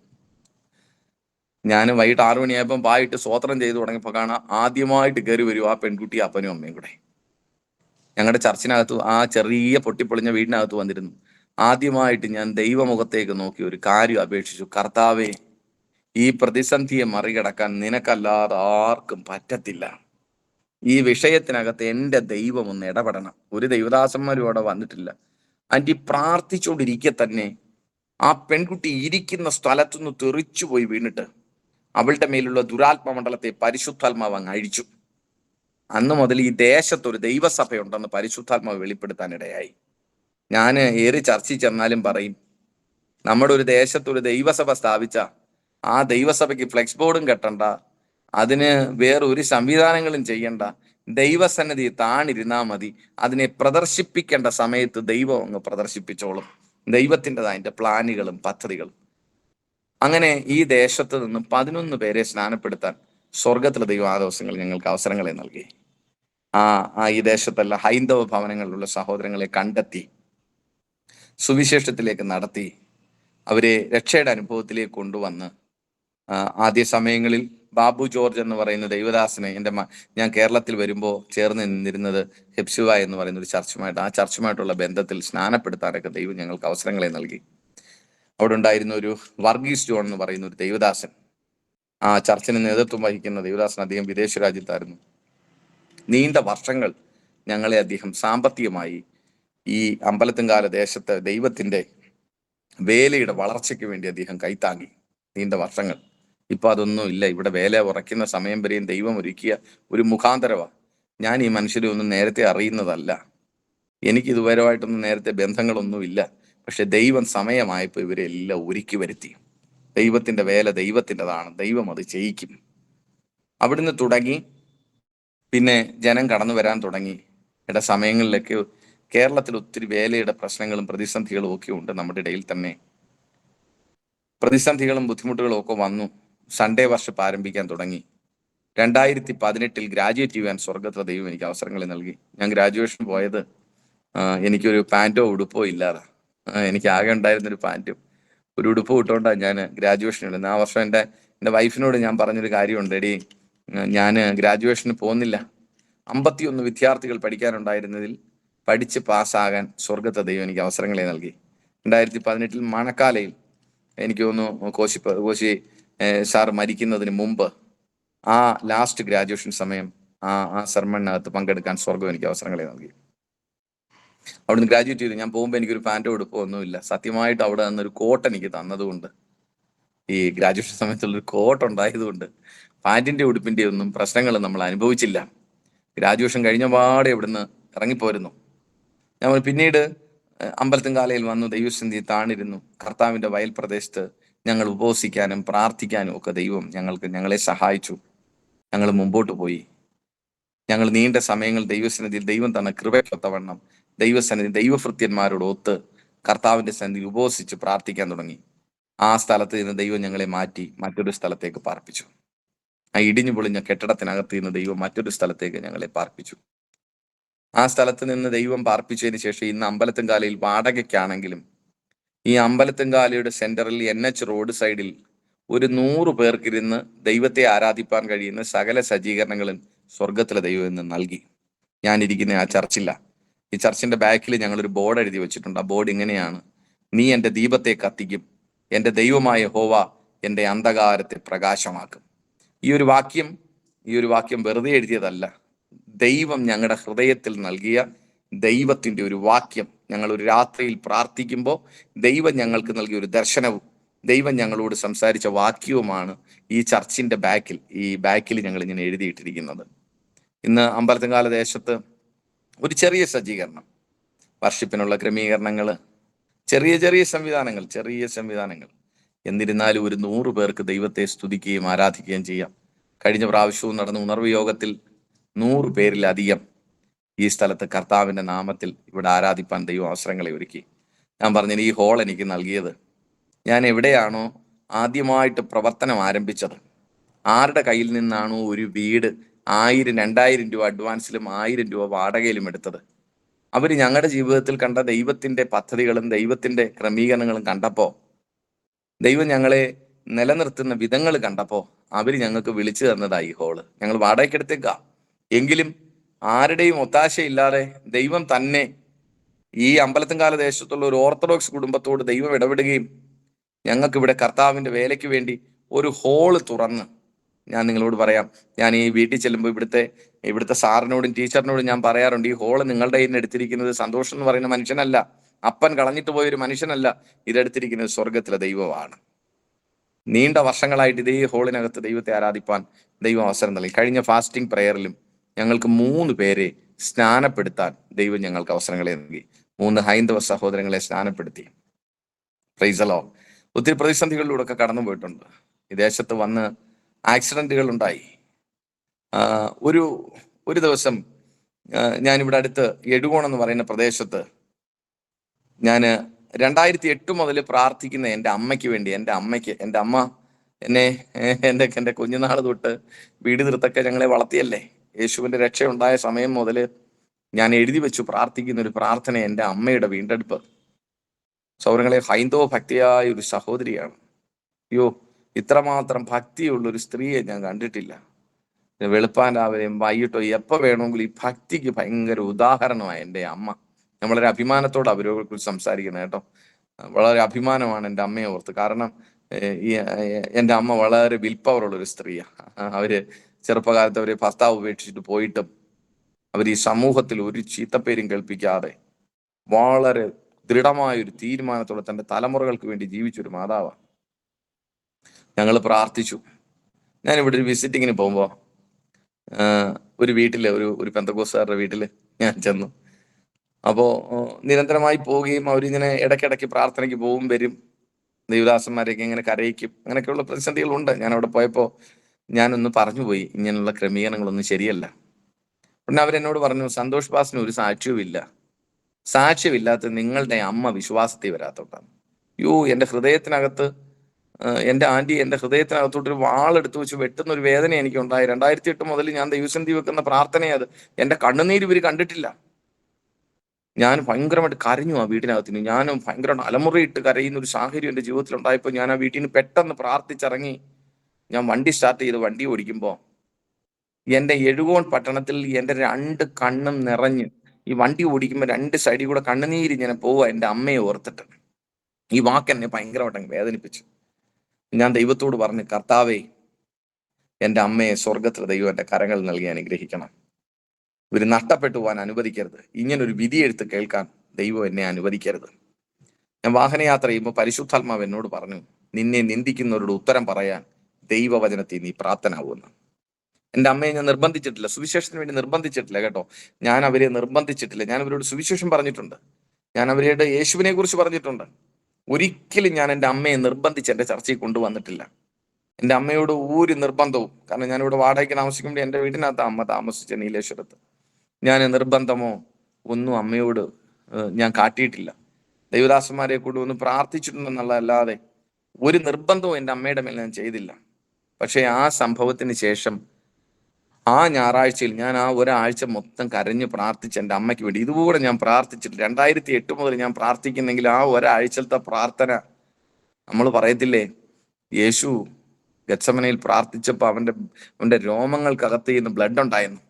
ഞാൻ വൈകിട്ട് 6 മണിയായപ്പം പായിട്ട് സ്വോത്രം ചെയ്തു തുടങ്ങിയപ്പോൾ കാണാം ആദ്യമായിട്ട് കയറി വരും ആ പെൺകുട്ടി അപ്പനും അമ്മയും കൂടെ. ഞങ്ങളുടെ ചർച്ചിനകത്ത്, ആ ചെറിയ പൊട്ടിപ്പൊളിഞ്ഞ വീടിനകത്ത് വന്നിരുന്നു. ആദ്യമായിട്ട് ഞാൻ ദൈവമുഖത്തേക്ക് നോക്കി ഒരു കാര്യം അപേക്ഷിച്ചു, കർത്താവേ, ഈ പ്രതിസന്ധിയെ മറികടക്കാൻ നിനക്കല്ലാതെ ആർക്കും പറ്റത്തില്ല. ഈ വിഷയത്തിനകത്ത് എൻ്റെ ദൈവം ഒന്ന് ഇടപെടണം. ഒരു ദൈവദാസന്മാരും അവിടെ വന്നിട്ടില്ല. ആൻറ്റി പ്രാർത്ഥിച്ചുകൊണ്ടിരിക്കെ തന്നെ ആ പെൺകുട്ടി ഇരിക്കുന്ന സ്ഥലത്തുനിന്ന് തെറിച്ചുപോയി വീണിട്ട് അവളുടെ മേലുള്ള ദുരാത്മ മണ്ഡലത്തെ പരിശുദ്ധാത്മാവ് അങ്ങ് അഴിച്ചു. അന്ന് മുതൽ ഈ ദേശത്തൊരു ദൈവസഭയുണ്ടെന്ന് പരിശുദ്ധാത്മാവ് വെളിപ്പെടുത്താനിടയായി. ഞാൻ ഏറെ ചർച്ചയിൽ ചെന്നാലും പറയും, നമ്മുടെ ഒരു ദേശത്തൊരു ദൈവസഭ സ്ഥാപിച്ച ആ ദൈവസഭയ്ക്ക് ഫ്ലെക്സ് ബോർഡും കെട്ടണ്ട, അതിന് വേറൊരു സംവിധാനങ്ങളും ചെയ്യണ്ട, ദൈവസന്നിധി താണിരുന്നാ മതി. അതിനെ പ്രദർശിപ്പിക്കേണ്ട സമയത്ത് ദൈവം അങ്ങ് പ്രദർശിപ്പിച്ചോളും. ദൈവത്തിൻ്റെതായ പ്ലാനുകളും പദ്ധതികളും. അങ്ങനെ ഈ ദേശത്ത് നിന്ന് 11 പേരെ സ്നാനപ്പെടുത്താൻ സ്വർഗത്തിലെ ദൈവം ആ ദിവസങ്ങളിൽ ഞങ്ങൾക്ക് അവസരങ്ങളെ നൽകി. ഈ ദേശത്തല്ല ഹൈന്ദവ ഭവനങ്ങളിലുള്ള സഹോദരങ്ങളെ കണ്ടെത്തി സുവിശേഷത്തിലേക്ക് നടത്തി അവരെ രക്ഷയുടെ അനുഭവത്തിലേക്ക് കൊണ്ടുവന്ന്, ആദ്യ സമയങ്ങളിൽ ബാബു ജോർജ് എന്ന് പറയുന്ന ദൈവദാസനെ ഞാൻ കേരളത്തിൽ വരുമ്പോൾ ചേർന്ന് നിന്നിരുന്നത് ഹെപ്സിവ എന്ന് പറയുന്ന ഒരു ചർച്ചുമായിട്ട്, ആ ചർച്ചുമായിട്ടുള്ള ബന്ധത്തിൽ സ്നാനപ്പെടുത്താനൊക്കെ ദൈവം ഞങ്ങൾക്ക് അവസരങ്ങളെ നൽകി. അവിടെ ഉണ്ടായിരുന്ന ഒരു വർഗീസ് ജോൺ എന്ന് പറയുന്ന ഒരു ദൈവദാസൻ, ആ ചർച്ചിന് നേതൃത്വം വഹിക്കുന്ന ദൈവദാസൻ, അദ്ദേഹം വിദേശ രാജ്യത്തായിരുന്നു. നീണ്ട വർഷങ്ങൾ ഞങ്ങളെ അദ്ദേഹം സാമ്പത്തികമായി ഈ അമ്പലത്തുംകാല ദേശത്തെ ദൈവത്തിന്റെ വേലയുടെ വളർച്ചയ്ക്ക് വേണ്ടി അദ്ദേഹം കൈത്താങ്ങി നീണ്ട വർഷങ്ങൾ. ഇപ്പൊ അതൊന്നും ഇല്ല. ഇവിടെ വേല ഉറയ്ക്കുന്ന സമയം വരെയും ദൈവം ഒരുക്കിയ ഒരു മുഖാന്തരമാണ്. ഞാൻ ഈ മനുഷ്യരെ ഒന്നും നേരത്തെ അറിയുന്നതല്ല. എനിക്ക് ഇതുവരെയായിട്ടൊന്നും നേരത്തെ ബന്ധങ്ങളൊന്നുമില്ല. പക്ഷെ ദൈവം സമയമായപ്പോൾ ഇവരെല്ലാം ഒരുക്കി വരുത്തി. ദൈവത്തിന്റെ വേല ദൈവത്തിൻ്റെതാണ്, ദൈവം അത് ചെയ്യിക്കും. അവിടുന്ന് തുടങ്ങി പിന്നെ ജനം കടന്നു വരാൻ തുടങ്ങി. സമയങ്ങളിലൊക്കെ കേരളത്തിൽ ഒത്തിരി വേലയുടെ പ്രശ്നങ്ങളും പ്രതിസന്ധികളും ഒക്കെ ഉണ്ട്. നമ്മുടെ ഇടയിൽ തന്നെ പ്രതിസന്ധികളും ബുദ്ധിമുട്ടുകളും ഒക്കെ വന്നു. സൺഡേ വർഷിപ്പ് ആരംഭിക്കാൻ തുടങ്ങി. 2018 ഗ്രാജുവേറ്റ് ചെയ്യാൻ സ്വർഗത്തിലെ ദൈവം എനിക്ക് അവസരങ്ങൾ നൽകി. ഞാൻ ഗ്രാജുവേഷൻ പോയത് എനിക്കൊരു പാൻറ്റോ ഉടുപ്പോ ഇല്ലാതെ, എനിക്ക് ആകെ ഉണ്ടായിരുന്നൊരു പാൻറ്റും ഒരു ഉടുപ്പ് ഇട്ടുകൊണ്ടാണ് ഞാൻ ഗ്രാജുവേഷൻ ഇടുന്നത്. ആ വർഷം എൻ്റെ വൈഫിനോട് ഞാൻ പറഞ്ഞൊരു കാര്യമുണ്ട്, എടി ഞാൻ ഗ്രാജുവേഷന് പോകുന്നില്ല. 51 വിദ്യാർത്ഥികൾ പഠിക്കാനുണ്ടായിരുന്നതിൽ പഠിച്ച് പാസ്സാകാൻ സ്വർഗത്തെ ദൈവം എനിക്ക് അവസരങ്ങളെ നൽകി. 2018 മണക്കാലയിൽ എനിക്ക് തോന്നുന്നു കോശി സാർ മരിക്കുന്നതിന് മുമ്പ് ആ ലാസ്റ്റ് ഗ്രാജുവേഷൻ സമയം ആ സെർമണിനകത്ത് പങ്കെടുക്കാൻ സ്വർഗം എനിക്ക് അവസരങ്ങളെ നൽകി. അവിടുന്ന് ഗ്രാജുവേറ്റ് ചെയ്തു. ഞാൻ പോകുമ്പോൾ എനിക്കൊരു പാൻറ്റോ ഉടുപ്പോ ഒന്നുമില്ല. സത്യമായിട്ട് അവിടെ നിന്നൊരു കോട്ട് എനിക്ക് തന്നതുകൊണ്ട്, ഈ ഗ്രാജുവേഷൻ സമയത്തുള്ളൊരു കോട്ട് ഉണ്ടായതുകൊണ്ട് പാൻറ്റിൻ്റെ ഉടുപ്പിൻ്റെ ഒന്നും പ്രശ്നങ്ങൾ നമ്മൾ അനുഭവിച്ചില്ല. ഗ്രാജുവേഷൻ കഴിഞ്ഞ പാടെ ഇവിടുന്ന് ഇറങ്ങിപ്പോരുന്നു. ഞാൻ പിന്നീട് അമ്പലത്തുംകാലയിൽ വന്നു ദൈവസന്നിധി താണിരുന്നു. കർത്താവിൻ്റെ വയൽ പ്രദേശത്ത് ഞങ്ങൾ ഉപവസിക്കാനും പ്രാർത്ഥിക്കാനും ഒക്കെ ദൈവം ഞങ്ങളെ സഹായിച്ചു. ഞങ്ങൾ മുമ്പോട്ട് പോയി. ഞങ്ങൾ നീണ്ട സമയങ്ങൾ ദൈവസന്നിധിയിൽ ദൈവം തന്ന കൃപയ്ക്കൊത്തവണ്ണം ദൈവസന്നിധി ദൈവഭൃത്യന്മാരോട് ഒത്ത് കർത്താവിൻ്റെ സന്നിധിയിൽ ഉപവസിച്ച് പ്രാർത്ഥിക്കാൻ തുടങ്ങി. ആ സ്ഥലത്ത് നിന്ന് ദൈവം ഞങ്ങളെ മാറ്റി മറ്റൊരു സ്ഥലത്തേക്ക് പാർപ്പിച്ചു. ആ ഇടിഞ്ഞു പൊളിഞ്ഞ കെട്ടിടത്തിനകത്ത് നിന്ന് ദൈവം മറ്റൊരു സ്ഥലത്തേക്ക് ഞങ്ങളെ പാർപ്പിച്ചു. ആ സ്ഥലത്ത് നിന്ന് ദൈവം പാർപ്പിച്ചതിന് ശേഷം ഇന്ന് അമ്പലത്തുംകാലയിൽ വാടകയ്ക്കാണെങ്കിലും ഈ അമ്പലത്തുംകാലയുടെ സെന്ററിൽ NH റോഡ് സൈഡിൽ ഒരു 100 പേർക്കിരുന്ന് ദൈവത്തെ ആരാധിപ്പാൻ കഴിയുന്ന സകല സജ്ജീകരണങ്ങളും സ്വർഗത്തിലെ ദൈവം ഇന്ന് നൽകി. ഞാനിരിക്കുന്ന ആ ചർച്ചില്ല. ഈ ചർച്ചിന്റെ ബാക്കിൽ ഞങ്ങളൊരു ബോർഡ് എഴുതി വെച്ചിട്ടുണ്ട്. ആ ബോർഡ് ഇങ്ങനെയാണ്: നീ എൻ്റെ ദീപത്തെ കത്തിക്കും, എൻ്റെ ദൈവമായ യഹോവ എൻ്റെ അന്ധകാരത്തെ പ്രകാശമാക്കും. ഈ ഒരു വാക്യം വെറുതെ എഴുതിയതല്ല. ദൈവം ഞങ്ങളുടെ ഹൃദയത്തിൽ നൽകിയ ദൈവത്തിൻ്റെ ഒരു വാക്യം. ഞങ്ങൾ ഒരു രാത്രിയിൽ പ്രാർത്ഥിക്കുമ്പോൾ ദൈവം ഞങ്ങൾക്ക് നൽകിയ ഒരു ദർശനവും ദൈവം ഞങ്ങളോട് സംസാരിച്ച വാക്യവുമാണ് ഈ ചർച്ചിന്റെ ബാക്കിൽ ഞങ്ങൾ ഇങ്ങനെ എഴുതിയിട്ടിരിക്കുന്നത്. ഇന്ന് അമ്പലത്തുംകാല ദേശത്ത് ഒരു ചെറിയ സജ്ജീകരണം, വർഷിപ്പിനുള്ള ക്രമീകരണങ്ങൾ, ചെറിയ സംവിധാനങ്ങൾ, എന്നിരുന്നാലും ഒരു 100 പേർക്ക് ദൈവത്തെ സ്തുതിക്കുകയും ആരാധിക്കുകയും ചെയ്യാം. കഴിഞ്ഞ പ്രാവശ്യവും നടന്ന ഉണർവ് യോഗത്തിൽ 100 പേരിലധികം ഈ സ്ഥലത്ത് കർത്താവിൻ്റെ നാമത്തിൽ ഇവിടെ ആരാധിപ്പാൻ ദൈവം അവസരങ്ങളെ ഒരുക്കി. ഞാൻ പറഞ്ഞിന് ഈ ഹോൾ എനിക്ക് നൽകിയത്, ഞാൻ എവിടെയാണോ ആദ്യമായിട്ട് പ്രവർത്തനം ആരംഭിച്ചത്, ആരുടെ കയ്യിൽ നിന്നാണോ ഒരു വീട് 1000-2000 രൂപ അഡ്വാൻസിലും 1000 രൂപ വാടകയിലും എടുത്തത്, അവർ ഞങ്ങളുടെ ജീവിതത്തിൽ കണ്ട ദൈവത്തിൻ്റെ പദ്ധതികളും ദൈവത്തിൻ്റെ ക്രമീകരണങ്ങളും കണ്ടപ്പോൾ, ദൈവം ഞങ്ങളെ നിലനിർത്തുന്ന വിധങ്ങൾ കണ്ടപ്പോൾ അവർ ഞങ്ങൾക്ക് വിളിച്ചു തന്നതായി ഹോള്. ഞങ്ങൾ വാടകയ്ക്കെടുത്തേക്കാ, എങ്കിലും ആരുടെയും ഒത്താശയില്ലാതെ ദൈവം തന്നെ ഈ അമ്പലത്തുംകാല ദേശത്തുള്ള ഒരു ഓർത്തഡോക്സ് കുടുംബത്തോട് ദൈവം ഇടപെടുകയും ഞങ്ങൾക്ക് ഇവിടെ കർത്താവിൻ്റെ വേലയ്ക്ക് വേണ്ടി ഒരു ഹോള് തുറന്ന്, ഞാൻ നിങ്ങളോട് പറയാം, ഞാൻ ഈ വീട്ടിൽ ചെല്ലുമ്പോൾ ഇവിടുത്തെ സാറിനോടും ടീച്ചറിനോടും ഞാൻ പറയാറുണ്ട്, ഈ ഹോള് നിങ്ങളുടെ കയ്യിൽ നിന്ന് എടുത്തിരിക്കുന്നത് സന്തോഷം എന്ന് പറയുന്ന മനുഷ്യനല്ല, അപ്പൻ കളഞ്ഞിട്ട് പോയൊരു മനുഷ്യനല്ല, ഇതെടുത്തിരിക്കുന്നത് സ്വർഗത്തിലെ ദൈവമാണ്. നീണ്ട വർഷങ്ങളായിട്ട് ഇതേ ഹോളിനകത്ത് ദൈവത്തെ ആരാധിപ്പാൻ ദൈവം അവസരം നൽകി. കഴിഞ്ഞ ഫാസ്റ്റിംഗ് പ്രയറിലും ഞങ്ങൾക്ക് 3 പേരെ സ്നാനപ്പെടുത്താൻ ദൈവം ഞങ്ങൾക്ക് അവസരങ്ങളെ നൽകി. 3 ഹൈന്ദവ സഹോദരങ്ങളെ സ്നാനപ്പെടുത്തി. Praise the Lord. ഒത്തിരി പ്രതിസന്ധികളിലൂടെ ഒക്കെ കടന്നു പോയിട്ടുണ്ട്. ഈ ദേശത്ത് വന്ന് ആക്സിഡന്റുകൾ ഉണ്ടായി. ഒരു ദിവസം ഞാനിവിടെ അടുത്ത് എഴുകോണം എന്ന് പറയുന്ന പ്രദേശത്ത് ഞാൻ 2008 മുതൽ പ്രാർത്ഥിക്കുന്ന എൻ്റെ അമ്മയ്ക്ക് വേണ്ടി, എൻ്റെ അമ്മ എൻ്റെ കുഞ്ഞുനാൾ തൊട്ട് വീട് തീർത്തൊക്കെ ഞങ്ങളെ വളർത്തിയല്ലേ. യേശുവിൻ്റെ രക്ഷയുണ്ടായ സമയം മുതൽ ഞാൻ എഴുതി വെച്ചു പ്രാർത്ഥിക്കുന്ന ഒരു പ്രാർത്ഥന, എൻ്റെ അമ്മയുടെ വീണ്ടെടുപ്പ്. സൗരങ്ങളെ, ഹൈന്ദവ ഭക്തിയായ ഒരു സഹോദരിയാണ്. അയ്യോ, ഇത്രമാത്രം ഭക്തിയുള്ളൊരു സ്ത്രീയെ ഞാൻ കണ്ടിട്ടില്ല. വെളുപ്പാൻ രാവിലെയും വൈകിട്ടോ എപ്പോൾ വേണമെങ്കിലും ഈ ഭക്തിക്ക് ഭയങ്കര ഉദാഹരണമാണ് എൻ്റെ അമ്മ. ഞാൻ വളരെ അഭിമാനത്തോടെ അവരെ കുറിച്ച് സംസാരിക്കുന്നത് കേട്ടോ. വളരെ അഭിമാനമാണ് എൻ്റെ അമ്മയെ ഓർത്ത്. കാരണം എൻ്റെ അമ്മ വളരെ വിൽ പവറുള്ളൊരു സ്ത്രീയാണ്. അവര് ചെറുപ്പകാലത്ത് അവരെ ഭർത്താവ് ഉപേക്ഷിച്ചിട്ട് പോയിട്ടും അവർ ഈ സമൂഹത്തിൽ ഒരു ചീത്തപ്പേരും കേൾപ്പിക്കാതെ വളരെ ദൃഢമായൊരു തീരുമാനത്തോടെ തൻ്റെ തലമുറകൾക്ക് വേണ്ടി ജീവിച്ചൊരു മാതാവാണ്. ഞങ്ങൾ പ്രാർത്ഥിച്ചു. ഞാനിവിടെ ഒരു വിസിറ്റിങ്ങിന് പോകുമ്പോൾ ഒരു വീട്ടില് ഒരു പെന്തക്കോസ്തുകാരുടെ വീട്ടിൽ ഞാൻ ചെന്നു. അപ്പോൾ നിരന്തരമായി പോവുകയും അവരിങ്ങനെ ഇടയ്ക്കിടയ്ക്ക് പ്രാർത്ഥനയ്ക്ക് പോവും വരും. ദൈവദാസന്മാരെയൊക്കെ ഇങ്ങനെ കരയിക്കും. അങ്ങനെയൊക്കെയുള്ള പ്രതിസന്ധികളുണ്ട്. ഞാൻ അവിടെ പോയപ്പോൾ ഞാനൊന്ന് പറഞ്ഞുപോയി, ഇങ്ങനെയുള്ള ക്രമീകരണങ്ങളൊന്നും ശരിയല്ല. പിന്നെ അവരെന്നോട് പറഞ്ഞു, സന്തോഷ് പാസിന് ഒരു സാക്ഷ്യവുമില്ല. സാക്ഷ്യമില്ലാത്ത നിങ്ങളുടെ അമ്മ വിശ്വാസത്തിൽ വരാത്തോട്ടാണ്. എൻ്റെ ഹൃദയത്തിനകത്ത് എൻ്റെ ആന്റി എൻ്റെ ഹൃദയത്തിനകത്തോട്ട് ഒരു വാളെടുത്ത് വെച്ച് വെട്ടുന്ന ഒരു വേദന എനിക്കുണ്ടായി. 2008 മുതൽ ഞാൻ ദൈവസന്നിധി വെക്കുന്ന പ്രാർത്ഥനയത്. എൻ്റെ കണ്ണുനീര് ഇവർ കണ്ടിട്ടില്ല. ഞാൻ ഭയങ്കരമായിട്ട് കരഞ്ഞു ആ വീട്ടിനകത്തിന്. ഞാനും ഭയങ്കരമായിട്ട് അലമുറയിട്ട് കരയുന്ന ഒരു സാഹചര്യം എൻ്റെ ജീവിതത്തിൽ ഉണ്ടായപ്പോൾ ഞാൻ ആ വീട്ടിൽ നിന്ന് പെട്ടെന്ന് പ്രാർത്ഥിച്ചിറങ്ങി. ഞാൻ വണ്ടി സ്റ്റാർട്ട് ചെയ്ത് വണ്ടി ഓടിക്കുമ്പോൾ എൻ്റെ എഴുകോൺ പട്ടണത്തിൽ എൻ്റെ 2 കണ്ണും നിറഞ്ഞ്, ഈ വണ്ടി ഓടിക്കുമ്പോൾ 2 സൈഡിൽ കൂടെ കണ്ണുനീര് ഇങ്ങനെ പോവുക എൻ്റെ അമ്മയെ ഓർത്തിട്ട്. ഈ വാക്ക് എന്നെ ഭയങ്കരമായിട്ട് വേദനിപ്പിച്ചു. ഞാൻ ദൈവത്തോട് പറഞ്ഞു, കർത്താവേ, എൻ്റെ അമ്മയെ സ്വർഗത്തിൽ ദൈവം എൻ്റെ കരങ്ങൾ നൽകി അനുഗ്രഹിക്കണം. ഇവർ നഷ്ടപ്പെട്ടു പോകാൻ അനുവദിക്കരുത്. ഇങ്ങനൊരു വിധിയെഴുത്ത് കേൾക്കാൻ ദൈവം എന്നെ അനുവദിക്കരുത്. ഞാൻ വാഹനയാത്ര ചെയ്യുമ്പോൾ പരിശുദ്ധാത്മാവ് എന്നോട് പറഞ്ഞു, നിന്നെ നിന്ദിക്കുന്നവരുടെ ഉത്തരം പറയാൻ ദൈവവചനത്തിൽ നീ പ്രാപ്തനാവുമെന്ന്. എൻ്റെ അമ്മയെ ഞാൻ നിർബന്ധിച്ചിട്ടില്ല, സുവിശേഷത്തിന് വേണ്ടി നിർബന്ധിച്ചിട്ടില്ല കേട്ടോ. ഞാൻ അവരെ നിർബന്ധിച്ചിട്ടില്ല. ഞാൻ അവരോട് സുവിശേഷം പറഞ്ഞിട്ടുണ്ട്. ഞാൻ അവരുടെ യേശുവിനെ കുറിച്ച് പറഞ്ഞിട്ടുണ്ട്. ഒരിക്കലും ഞാൻ എൻ്റെ അമ്മയെ നിർബന്ധിച്ച് എൻ്റെ ചർച്ചയിൽ കൊണ്ടുവന്നിട്ടില്ല. എൻ്റെ അമ്മയോട് ഒരു നിർബന്ധവും, കാരണം ഞാനിവിടെ വാടകയ്ക്ക് താമസിക്കുമ്പോൾ എൻ്റെ വീടിനകത്ത് അമ്മ താമസിച്ച നീലേശ്വരത്ത്, ഞാൻ നിർബന്ധമോ ഒന്നും അമ്മയോട് ഞാൻ കാട്ടിയിട്ടില്ല. ദൈവദാസന്മാരെ കൂടി ഒന്ന് പ്രാർത്ഥിച്ചിട്ടുണ്ടെന്നുള്ളതല്ലാതെ ഒരു നിർബന്ധവും എൻ്റെ അമ്മയുടെ മേൽ ഞാൻ ചെയ്തില്ല. പക്ഷേ ആ സംഭവത്തിന് ശേഷം ആ ഞായറാഴ്ചയിൽ ഞാൻ ആ ഒരാഴ്ച മൊത്തം കരഞ്ഞ് പ്രാർത്ഥിച്ച് എൻ്റെ അമ്മയ്ക്ക് വേണ്ടി. ഇതുകൂടെ ഞാൻ പ്രാർത്ഥിച്ചിട്ട് 2008 മുതൽ ഞാൻ പ്രാർത്ഥിക്കുന്നെങ്കിൽ ആ ഒരാഴ്ചത്തെ പ്രാർത്ഥന, നമ്മൾ പറയത്തില്ലേ, യേശു ഗത്സമനയിൽ പ്രാർത്ഥിച്ചപ്പോൾ അവൻ്റെ രോമങ്ങൾക്കകത്ത് നിന്ന് ബ്ലഡ് ഉണ്ടായിരുന്നു.